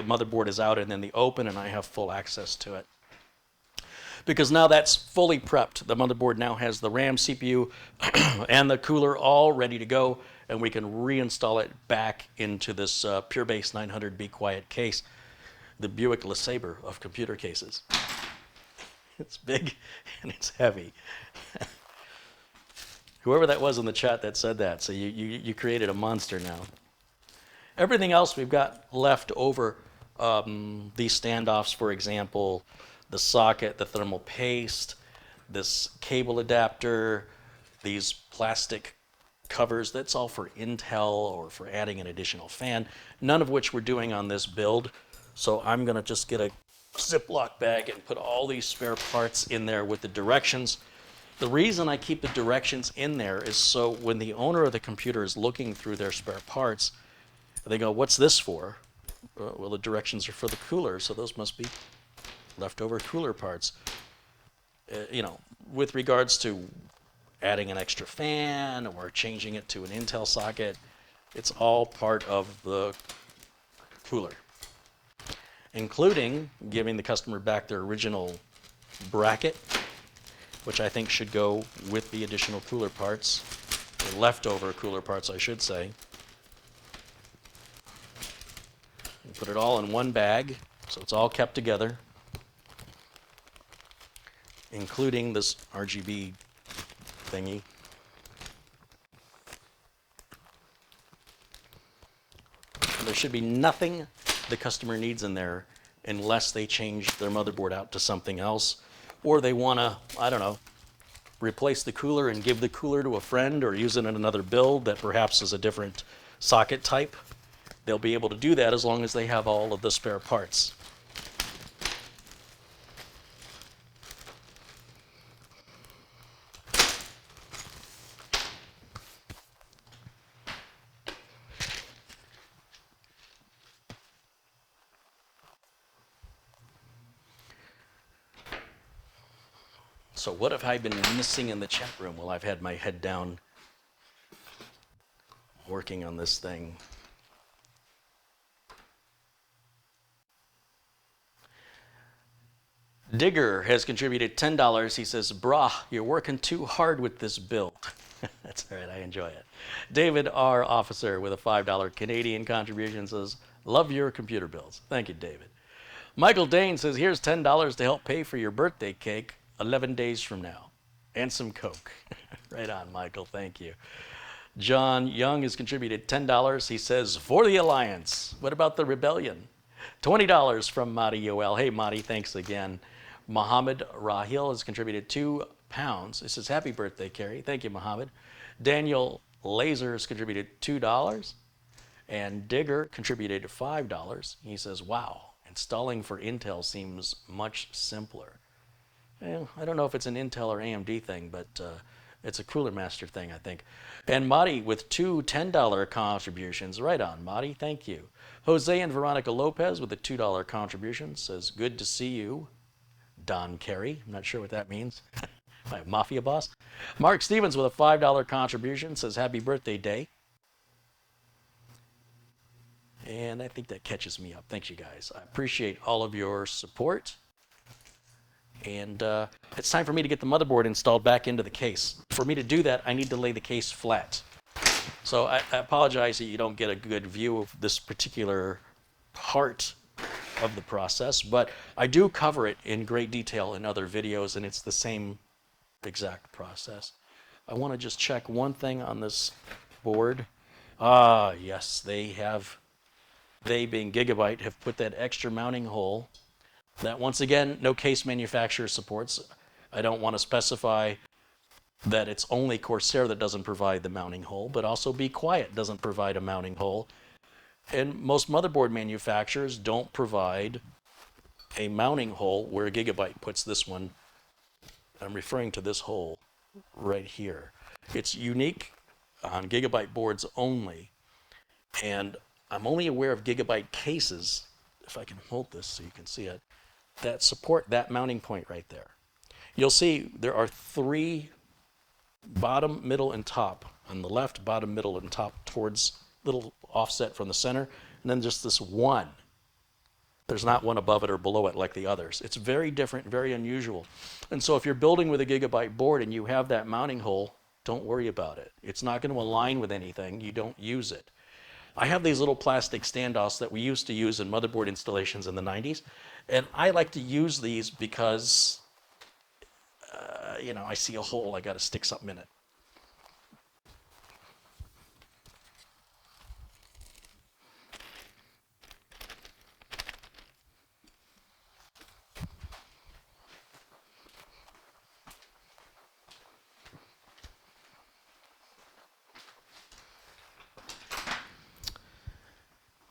motherboard is out and in the open and I have full access to it. Because now that's fully prepped. The motherboard now has the RAM, CPU, and the cooler all ready to go, and we can reinstall it back into this PureBase 900 Be Quiet case, the Buick LeSabre of computer cases. It's big and it's heavy. Whoever that was in the chat that said that, so you created a monster now. Everything else we've got left over, these standoffs, for example, the socket, the thermal paste, this cable adapter, these plastic covers, that's all for Intel or for adding an additional fan, none of which we're doing on this build. So I'm going to just get a Ziploc bag and put all these spare parts in there with the directions. The reason I keep the directions in there is so when the owner of the computer is looking through their spare parts, they go, what's this for? Well, the directions are for the cooler, so those must be leftover cooler parts. You know, with regards to adding an extra fan or changing it to an Intel socket, it's all part of the cooler, including giving the customer back their original bracket, which I think should go with the additional cooler parts, or leftover cooler parts, I should say. And put it all in one bag, so it's all kept together, including this RGB thingy. And there should be nothing the customer needs in there unless they change their motherboard out to something else, or they want to, I don't know, replace the cooler and give the cooler to a friend or use it in another build that perhaps is a different socket type. They'll be able to do that as long as they have all of the spare parts. So what have I been missing in the chat room while I've had my head down working on this thing? Digger has contributed $10. He says, brah, you're working too hard with this build. That's all right, I enjoy it. David R. Officer with a $5 Canadian contribution says, love your computer builds. Thank you, David. Michael Dane says, here's $10 to help pay for your birthday cake 11 days from now. And some Coke. Right on, Michael, thank you. John Young has contributed $10. He says, for the Alliance. What about the Rebellion? $20 from Madi Yoel. Hey, Madi, thanks again. Mohammed Rahil has contributed £2. He says, happy birthday, Carey. Thank you, Mohammed. Daniel Laser has contributed $2. And Digger contributed $5. He says, wow, installing for Intel seems much simpler. Well, I don't know if it's an Intel or AMD thing, but it's a Cooler Master thing, I think. And Madi with two $10 contributions. Right on, Madi, thank you. Jose and Veronica Lopez with a $2 contribution says, good to see you, Don Carey. I'm not sure what that means. My mafia boss. Mark Stevens with a $5 contribution says, happy birthday, Day. And I think that catches me up. Thanks, you guys. I appreciate all of your support. And it's time for me to get the motherboard installed back into the case. For me to do that, I need to lay the case flat. So I apologize that you don't get a good view of this particular part of the process, but I do cover it in great detail in other videos, and it's the same exact process. I want to just check one thing on this board. Ah, yes, they being Gigabyte, have put that extra mounting hole that, once again, no case manufacturer supports. I don't want to specify that it's only Corsair that doesn't provide the mounting hole, but also Be Quiet doesn't provide a mounting hole. And most motherboard manufacturers don't provide a mounting hole where Gigabyte puts this one. I'm referring to this hole right here. It's unique on Gigabyte boards only, and I'm only aware of Gigabyte cases, if I can hold this so you can see it, that support that mounting point right there. You'll see there are 3 bottom, middle, and top. On the left, bottom, middle, and top towards little offset from the center, and then just this one. There's not one above it or below it like the others. It's very different, very unusual. And so if you're building with a Gigabyte board and you have that mounting hole, don't worry about it. It's not going to align with anything. You don't use it. I have these little plastic standoffs that we used to use in motherboard installations in the 90s, and I like to use these because, I see a hole, I got to stick something in it.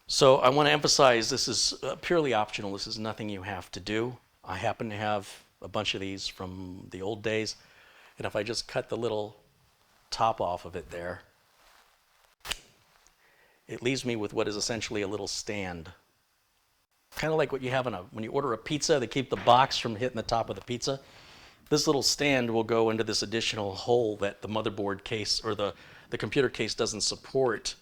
So I want to emphasize this is purely optional. This is nothing you have to do. I happen to have a bunch of these from the old days. And if I just cut the little top off of it there, it leaves me with what is essentially a little stand. Kind of like what you have when you order a pizza, they keep the box from hitting the top of the pizza. This little stand will go into this additional hole that the motherboard case or the computer case doesn't support.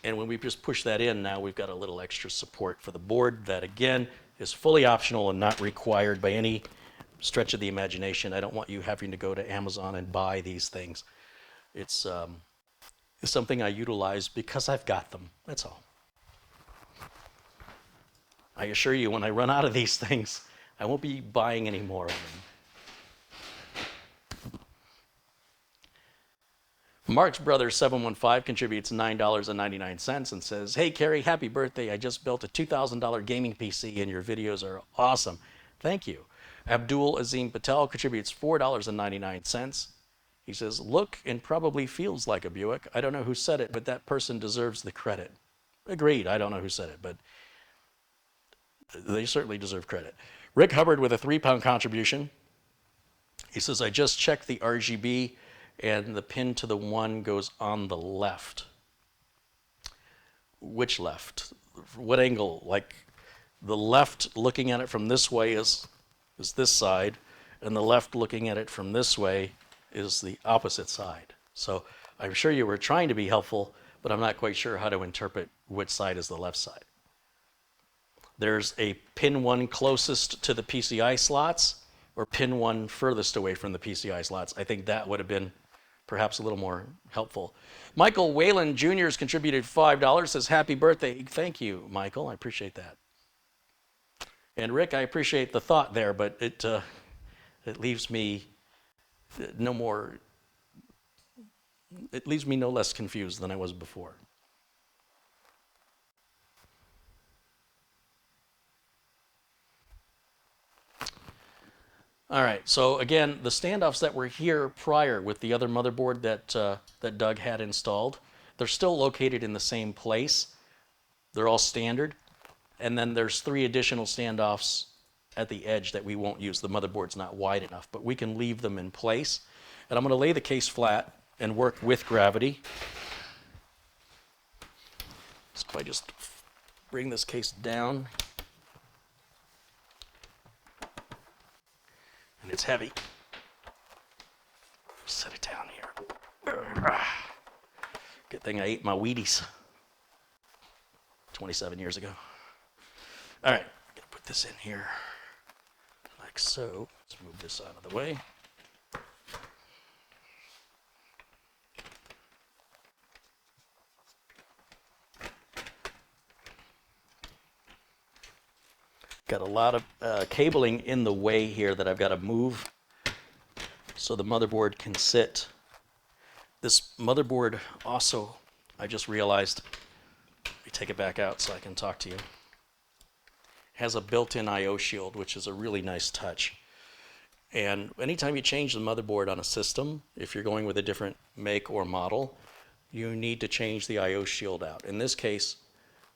And when we just push that in, now we've got a little extra support for the board that, again, is fully optional and not required by any stretch of the imagination. I don't want you having to go to Amazon and buy these things. It's something I utilize because I've got them. That's all. I assure you, when I run out of these things, I won't be buying any more of them. Mark's brother 715 contributes $9.99 and says, "Hey Carey, happy birthday. I just built a $2,000 gaming PC and your videos are awesome. Thank you." Abdul Azim Patel contributes $4.99. He says, "Look and probably feels like a Buick. I don't know who said it, but that person deserves the credit." Agreed. I don't know who said it, but they certainly deserve credit. Rick Hubbard with a £3 contribution. He says, "I just checked the RGB and the pin to the 1 goes on the left." Which left? What angle? Like the left looking at it from this way is this side, and the left looking at it from this way is the opposite side. So I'm sure you were trying to be helpful, but I'm not quite sure how to interpret which side is the left side. There's a pin 1 closest to the PCI slots, or pin 1 furthest away from the PCI slots. I think that would have been perhaps a little more helpful. Michael Whalen Jr. has contributed $5, says, "Happy birthday." Thank you, Michael. I appreciate that. And Rick, I appreciate the thought there, but it leaves me no less confused than I was before. All right, so again, the standoffs that were here prior with the other motherboard that Doug had installed, they're still located in the same place. They're all standard. And then there's 3 additional standoffs at the edge that we won't use. The motherboard's not wide enough, but we can leave them in place. And I'm going to lay the case flat and work with gravity. So if I just bring this case down, and it's heavy. Set it down here. Good thing I ate my Wheaties 27 years ago. All right, gonna put this in here like so. Let's move this out of the way. Got a lot of cabling in the way here that I've got to move so the motherboard can sit. This motherboard also, I just realized, let me take it back out so I can talk to you, has a built-in I/O shield, which is a really nice touch. And anytime you change the motherboard on a system, if you're going with a different make or model, you need to change the I/O shield out. In this case,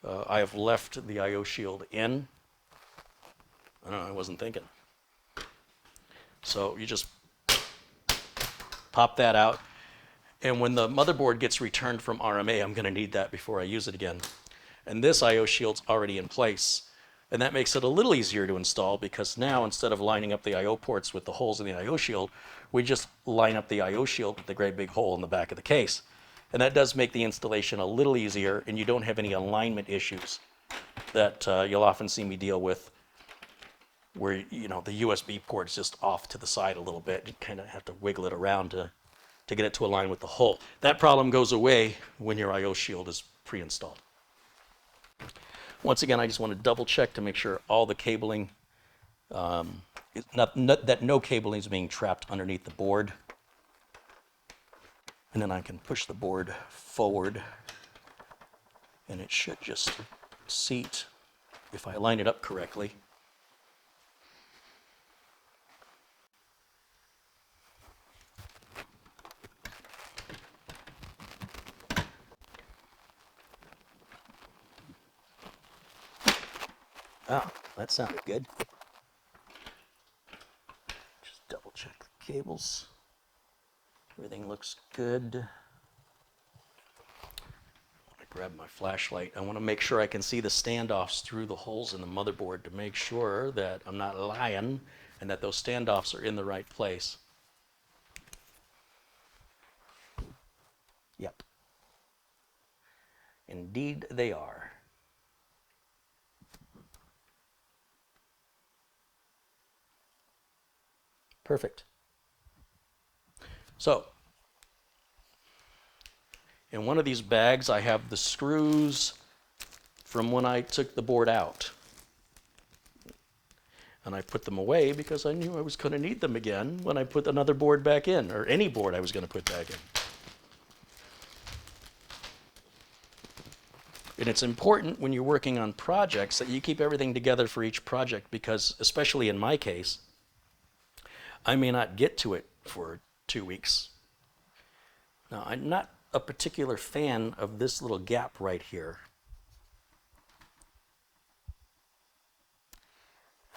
I have left the I/O shield in. I don't know, I wasn't thinking. So you just pop that out. And when the motherboard gets returned from RMA, I'm going to need that before I use it again. And this I/O shield's already in place. And that makes it a little easier to install because now instead of lining up the I/O ports with the holes in the I/O shield, we just line up the I/O shield with the great big hole in the back of the case. And that does make the installation a little easier, and you don't have any alignment issues that you'll often see me deal with where, you know, the USB port's just off to the side a little bit. You kind of have to wiggle it around to get it to align with the hole. That problem goes away when your I/O shield is pre-installed. Once again, I just want to double check to make sure all the cabling, that no cabling is being trapped underneath the board. And then I can push the board forward and it should just seat if I line it up correctly. Oh, that sounded good. Just double check the cables. Everything looks good. I'm gonna grab my flashlight. I want to make sure I can see the standoffs through the holes in the motherboard to make sure that I'm not lying and that those standoffs are in the right place. Yep. Indeed they are. Perfect. So, in one of these bags, I have the screws from when I took the board out. And I put them away because I knew I was going to need them again when I put another board back in, or any board I was going to put back in. And it's important when you're working on projects that you keep everything together for each project because, especially in my case, I may not get to it for 2 weeks. Now, I'm not a particular fan of this little gap right here.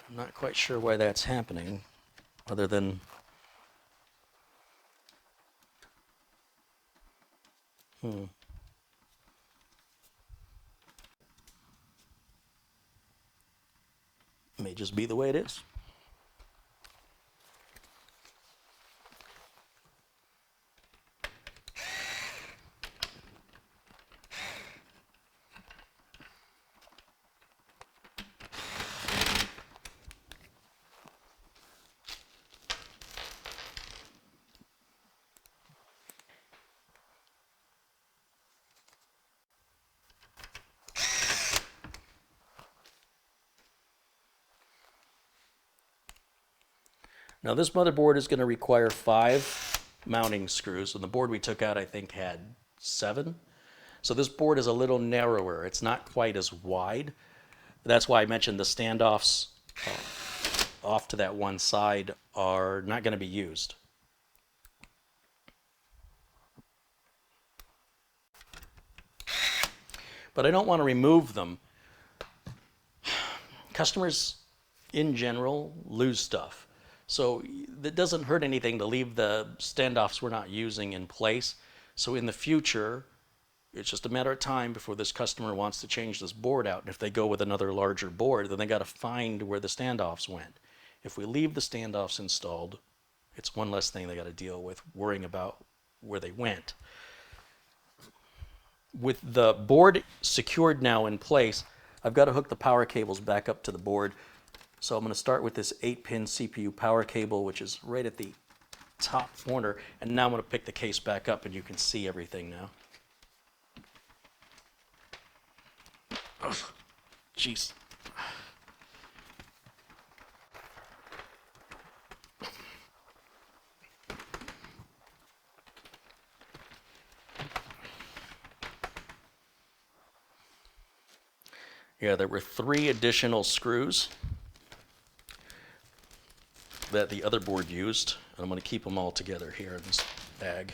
I'm not quite sure why that's happening, other than may just be the way it is. Now this motherboard is going to require 5 mounting screws, and the board we took out I think had 7. So this board is a little narrower. It's not quite as wide. That's why I mentioned the standoffs off to that one side are not going to be used. But I don't want to remove them. Customers in general lose stuff. So it doesn't hurt anything to leave the standoffs we're not using in place. So in the future, it's just a matter of time before this customer wants to change this board out. And if they go with another larger board, then they got to find where the standoffs went. If we leave the standoffs installed, it's one less thing they got to deal with, worrying about where they went. With the board secured now in place, I've got to hook the power cables back up to the board. So I'm going to start with this 8-pin CPU power cable, which is right at the top corner. And now I'm going to pick the case back up and you can see everything now. Oh, jeez. Yeah, there were 3 additional screws that the other board used, and I'm going to keep them all together here in this bag.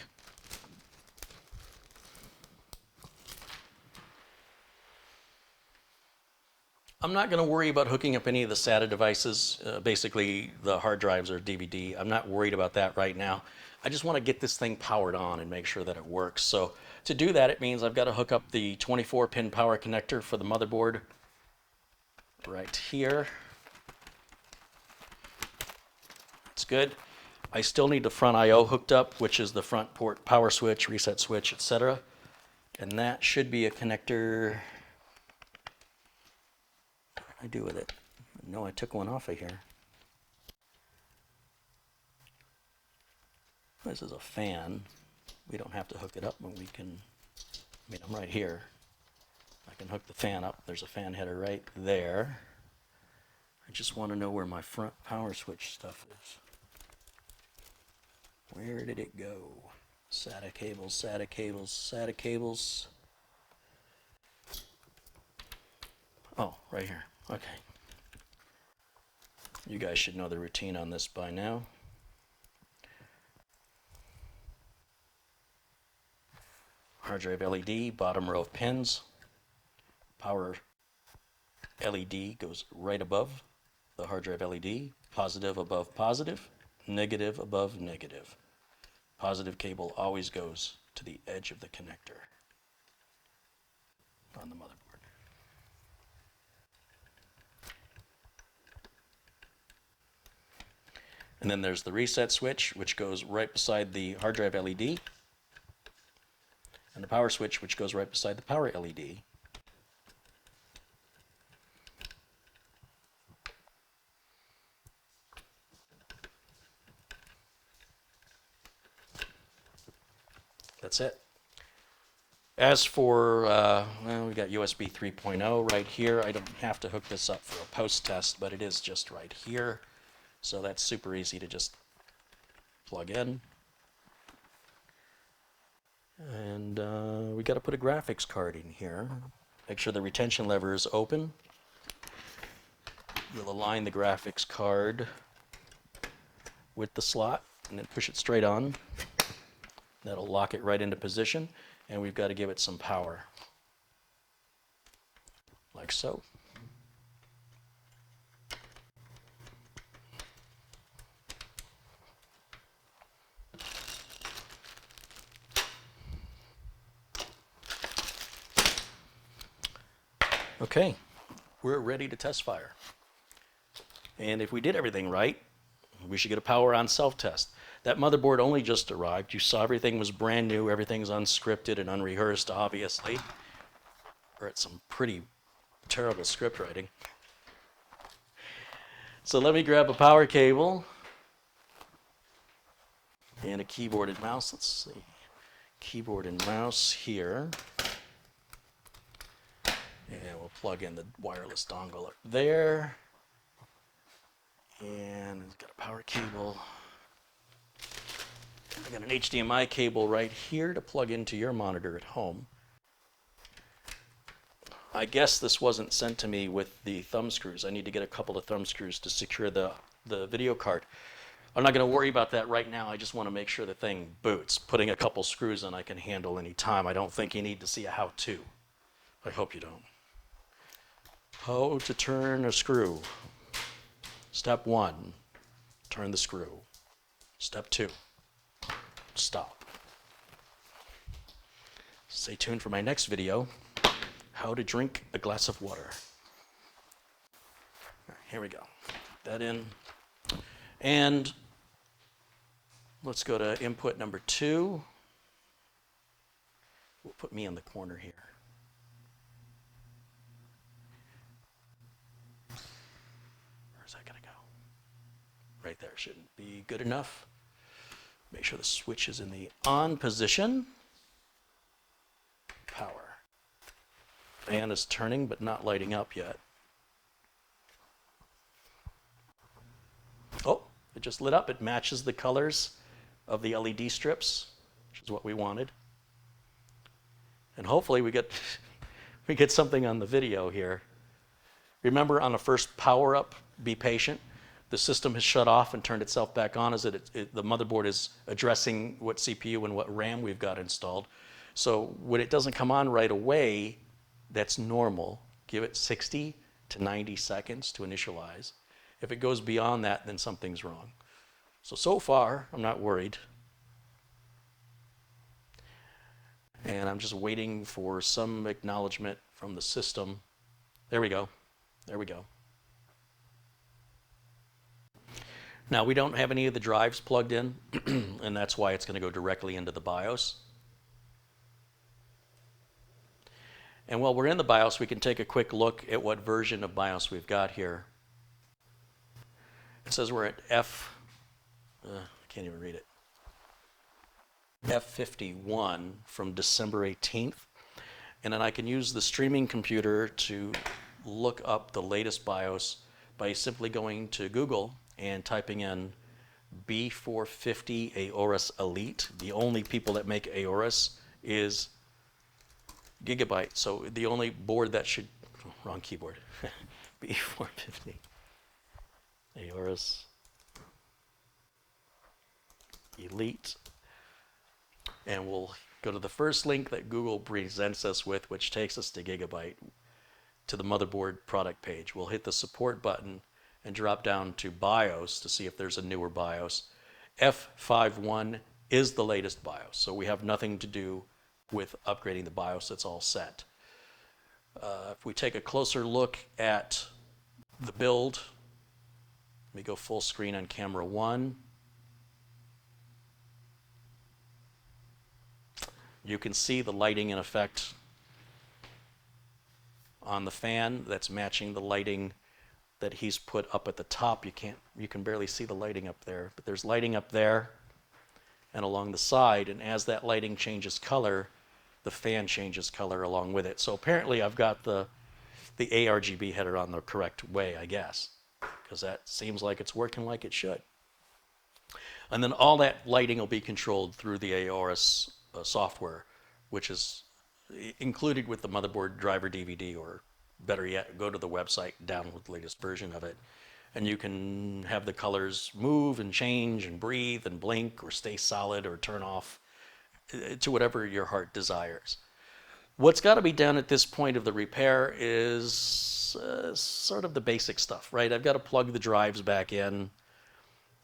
I'm not going to worry about hooking up any of the SATA devices, basically the hard drives or DVD. I'm not worried about that right now. I just want to get this thing powered on and make sure that it works. So to do that, it means I've got to hook up the 24-pin power connector for the motherboard right here. That's good. I still need the front I/O hooked up, which is the front port power switch, reset switch, etc. And that should be a connector. What did I do with it? No, I took one off of here. This is a fan. We don't have to hook it up, but we can, I mean, I'm right here. I can hook the fan up. There's a fan header right there. I just want to know where my front power switch stuff is. Where did it go? SATA cables, SATA cables, SATA cables. Oh, right here. Okay. You guys should know the routine on this by now. Hard drive LED, bottom row of pins. Power LED goes right above the hard drive LED. Positive above positive, negative above negative. Positive cable always goes to the edge of the connector on the motherboard. And then there's the reset switch, which goes right beside the hard drive LED. And the power switch, which goes right beside the power LED. That's it. As for, well, we got USB 3.0 right here. I don't have to hook this up for a post test, but it is just right here. So that's super easy to just plug in. And we got to put a graphics card in here. Make sure the retention lever is open. You'll align the graphics card with the slot and then push it straight on. That'll lock it right into position, and we've got to give it some power, like so. Okay, we're ready to test fire. And if we did everything right, we should get a power on self-test. That motherboard only just arrived. You saw everything was brand new. Everything's unscripted and unrehearsed, obviously. Or it's some pretty terrible script writing. So let me grab a power cable and a keyboard and mouse. Let's see. Keyboard and mouse here. And we'll plug in the wireless dongle there. And it's got a power cable. I got an HDMI cable right here to plug into your monitor at home. I guess this wasn't sent to me with the thumb screws. I need to get a couple of thumb screws to secure the video card. I'm not going to worry about that right now. I just want to make sure the thing boots. Putting a couple screws in I can handle any time. I don't think you need to see a how-to. I hope you don't. How to turn a screw. Step 1, turn the screw. Step 2, stop. Stay tuned for my next video, how to drink a glass of water. All right, here we go. Put that in. And let's go to input number 2. We'll put me in the corner here. Where's that going to go? Right there. Shouldn't be good enough. Make sure the switch is in the on position. Power. Fan is turning but not lighting up yet. Oh, it just lit up. It matches the colors of the LED strips, which is what we wanted. And hopefully we get something on the video here. Remember, on the first power up, be patient. The system has shut off and turned itself back on as the motherboard is addressing what CPU and what RAM we've got installed. So when it doesn't come on right away, that's normal. Give it 60 to 90 seconds to initialize. If it goes beyond that, then something's wrong. So far, I'm not worried. And I'm just waiting for some acknowledgement from the system. There we go. There we go. Now, we don't have any of the drives plugged in, and that's why it's going to go directly into the BIOS. And while we're in the BIOS, we can take a quick look at what version of BIOS we've got here. It says we're at I can't even read it. F51 from December 18th. And then I can use the streaming computer to look up the latest BIOS by simply going to Google and typing in B450 Aorus Elite. The only people that make Aorus is Gigabyte. So the only board that should, wrong keyboard, B450 Aorus Elite. And we'll go to the first link that Google presents us with, which takes us to Gigabyte, to the motherboard product page. We'll hit the support button and drop down to BIOS to see if there's a newer BIOS. F51 is the latest BIOS, so we have nothing to do with upgrading the BIOS. It's all set. If we take a closer look at the build, let me go full screen on camera 1. You can see the lighting in effect on the fan that's matching the lighting that he's put up at the top. You can barely see the lighting up there, but there's lighting up there and along the side, and as that lighting changes color, the fan changes color along with it. So apparently I've got the ARGB header on the correct way, I guess, because that seems like it's working like it should. And then all that lighting will be controlled through the Aorus software, which is included with the motherboard driver DVD, or better yet, go to the website, download the latest version of it, and you can have the colors move and change and breathe and blink or stay solid or turn off to whatever your heart desires. What's got to be done at this point of the repair is sort of the basic stuff, right? I've got to plug the drives back in.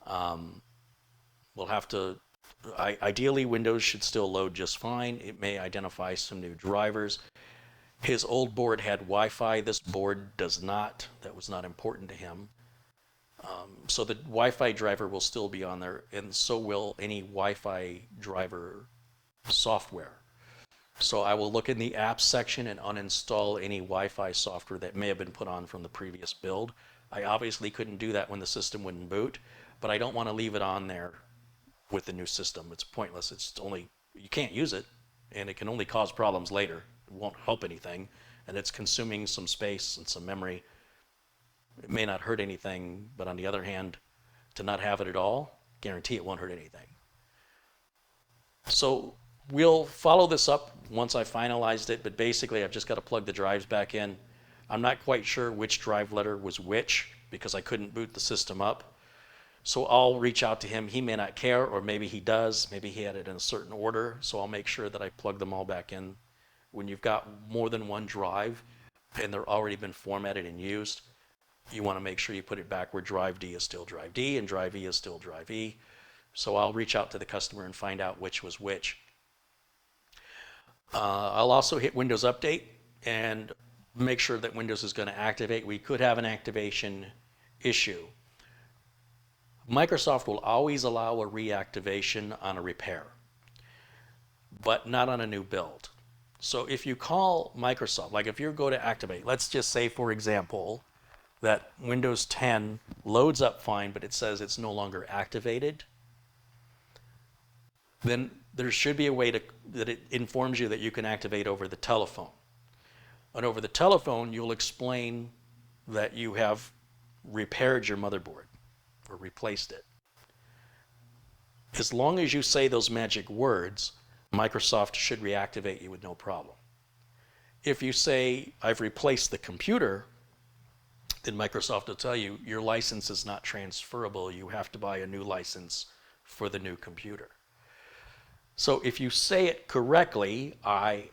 We'll have to, ideally Windows should still load just fine. It may identify some new drivers. His old board had Wi-Fi. This board does not. That was not important to him. So the Wi-Fi driver will still be on there, and so will any Wi-Fi driver software. So I will look in the apps section and uninstall any Wi-Fi software that may have been put on from the previous build. I obviously couldn't do that when the system wouldn't boot, but I don't want to leave it on there with the new system. It's pointless. It's only, you can't use it, and it can only cause problems later. It won't help anything, and it's consuming some space and some memory. It may not hurt anything, but on the other hand, to not have it at all, guarantee it won't hurt anything. So we'll follow this up once I finalized it, but basically I've just got to plug the drives back in. I'm not quite sure which drive letter was which because I couldn't boot the system up. So I'll reach out to him. He may not care, or maybe he does. Maybe he had it in a certain order, so I'll make sure that I plug them all back in. When you've got more than one drive and they're already been formatted and used, you want to make sure you put it back where drive D is still drive D and drive E is still drive E. So I'll reach out to the customer and find out which was which. I'll also hit Windows Update and make sure that Windows is going to activate. We could have an activation issue. Microsoft will always allow a reactivation on a repair, but not on a new build. So if you call Microsoft, like if you go to activate, let's just say, for example, that Windows 10 loads up fine, but it says it's no longer activated, then there should be a way that it informs you that you can activate over the telephone. And over the telephone, you'll explain that you have repaired your motherboard or replaced it. As long as you say those magic words, Microsoft should reactivate you with no problem. If you say, I've replaced the computer, then Microsoft will tell you your license is not transferable. You have to buy a new license for the new computer. So if you say it correctly, I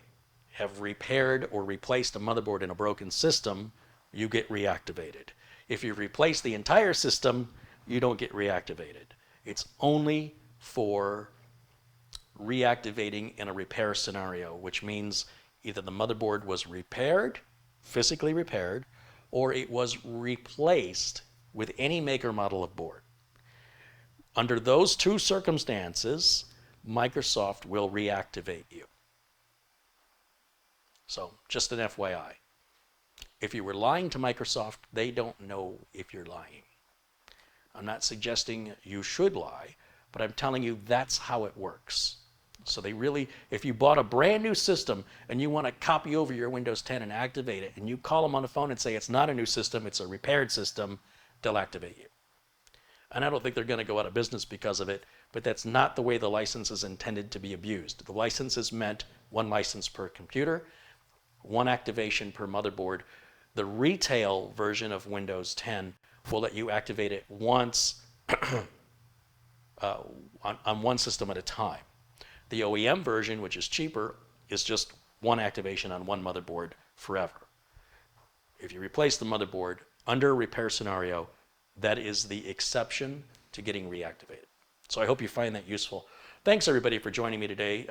have repaired or replaced a motherboard in a broken system, you get reactivated. If you replace the entire system, you don't get reactivated. It's only for reactivating in a repair scenario, which means either the motherboard was repaired, physically repaired, or it was replaced with any maker model of board. Under those two circumstances, Microsoft will reactivate you. So, just an FYI. If you were lying to Microsoft, they don't know if you're lying. I'm not suggesting you should lie, but I'm telling you that's how it works. So they really, if you bought a brand new system and you want to copy over your Windows 10 and activate it, and you call them on the phone and say it's not a new system, it's a repaired system, they'll activate you. And I don't think they're going to go out of business because of it, but that's not the way the license is intended to be abused. The license is meant one license per computer, one activation per motherboard. The retail version of Windows 10 will let you activate it once on one system at a time. The OEM version, which is cheaper, is just one activation on one motherboard forever. If you replace the motherboard under a repair scenario, that is the exception to getting reactivated. So I hope you find that useful. Thanks everybody for joining me today.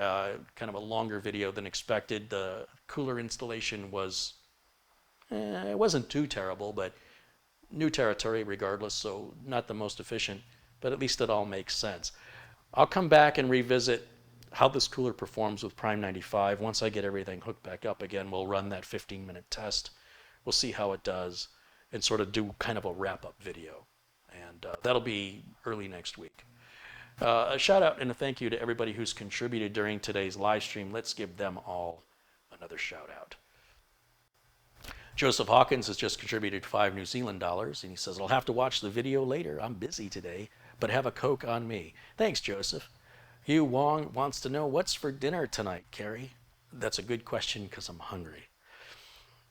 Kind of a longer video than expected. The cooler installation was, it wasn't too terrible, but new territory regardless, so not the most efficient, but at least it all makes sense. I'll come back and revisit how this cooler performs with Prime 95. Once I get everything hooked back up again, we'll run that 15-minute test. We'll see how it does and sort of do kind of a wrap-up video. And that'll be early next week. A shout out and a thank you to everybody who's contributed during today's live stream. Let's give them all another shout out. Joseph Hawkins has just contributed $5 New Zealand dollars, and he says, I'll have to watch the video later. I'm busy today, but have a Coke on me. Thanks, Joseph. Hugh Wong wants to know, what's for dinner tonight, Carey? That's a good question because I'm hungry.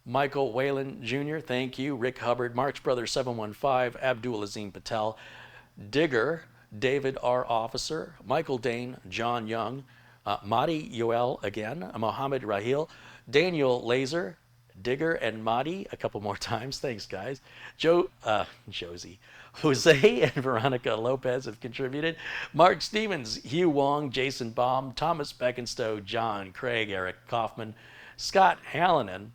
Michael Whalen Jr., thank you. Rick Hubbard, March Brother 715, Abdul Azim Patel, Digger, David R. Officer, Michael Dane, John Young, Mahdi Yoel again, Mohammed Rahil, Daniel Laser, Digger and Mahdi a couple more times. Thanks, guys. Josie. Jose and Veronica Lopez have contributed. Mark Stevens, Hugh Wong, Jason Baum, Thomas Beckenstowe, John Craig, Eric Kaufman, Scott Hallinan,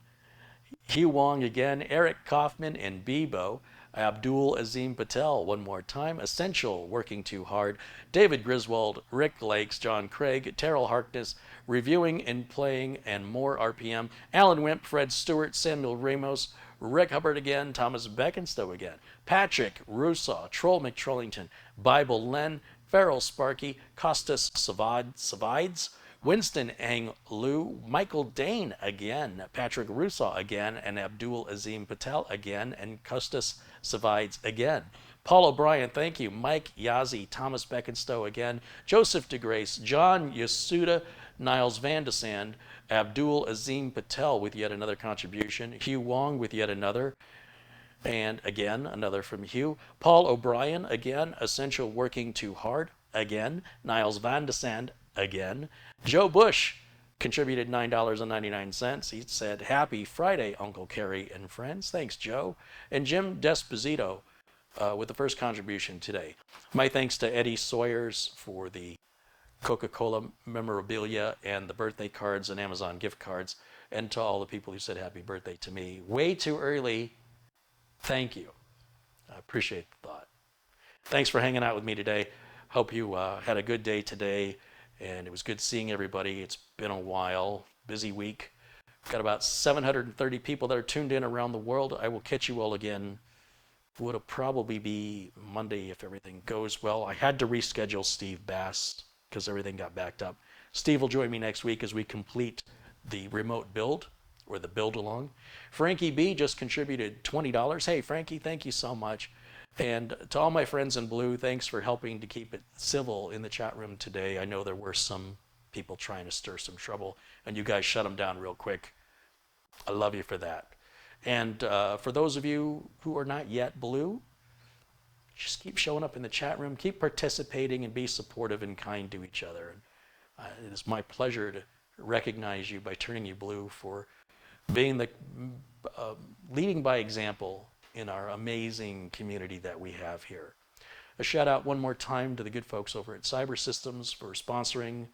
Hugh Wong again, Eric Kaufman and Bebo, Abdul Azim Patel one more time, Essential, Working Too Hard, David Griswold, Rick Lakes, John Craig, Terrell Harkness, Reviewing and Playing and More RPM, Alan Wimp, Fred Stewart, Samuel Ramos, Rick Hubbard again, Thomas Beckenstowe again, Patrick Russo, Troll McTrollington, Bible Len, Farrell Sparky, Costas Savides, Winston Ang Lu, Michael Dane again, Patrick Russo again, and Abdul Azim Patel again, and Costas Savides again. Paul O'Brien, thank you. Mike Yazzie, Thomas Beckenstowe again, Joseph DeGrace, John Yasuda, Niles Van de Sand, Abdul Azim Patel with yet another contribution, Hugh Wong with yet another, and again, another from Hugh. Paul O'Brien again, Essential Working Too Hard again, Niles Van de Sand again. Joe Bush contributed $9.99. He said, Happy Friday, Uncle Carey and friends. Thanks, Joe. And Jim Desposito with the first contribution today. My thanks to Eddie Sawyers for the Coca-Cola memorabilia and the birthday cards and Amazon gift cards, and to all the people who said happy birthday to me. Way too early. Thank you. I appreciate the thought. Thanks for hanging out with me today. Hope you had a good day today. And it was good seeing everybody. It's been a while. Busy week. Got about 730 people that are tuned in around the world. I will catch you all again. It'll probably be Monday if everything goes well. I had to reschedule Steve Bass because everything got backed up. Steve will join me next week as we complete the remote build or the build along. Frankie B just contributed $20. Hey, Frankie, thank you so much. And to all my friends in blue, thanks for helping to keep it civil in the chat room today. I know there were some people trying to stir some trouble, and you guys shut them down real quick. I love you for that. And for those of you who are not yet blue, just keep showing up in the chat room, keep participating, and be supportive and kind to each other. It is my pleasure to recognize you by turning you blue for being the leading by example in our amazing community that we have here. A shout out one more time to the good folks over at Cyber Systems for sponsoring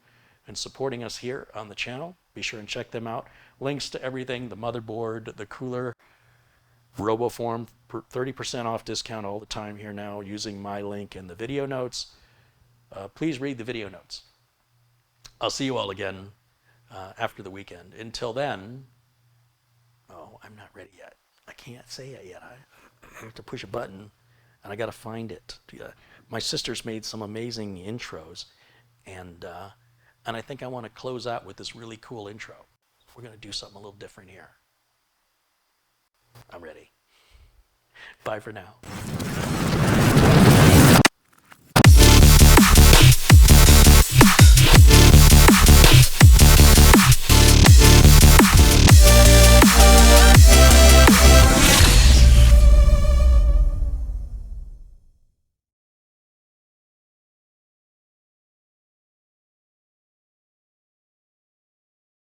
and supporting us here on the channel. Be sure and check them out. Links to everything, the motherboard, the cooler, RoboForm, 30% off discount all the time here now using my link in the video notes. Please read the video notes. I'll see you all again after the weekend. Until then, oh, I'm not ready yet. I can't say it yet. I have to push a button, and I got to find it. My sister's made some amazing intros, and I think I want to close out with this really cool intro. We're going to do something a little different here. I'm ready. Bye for now.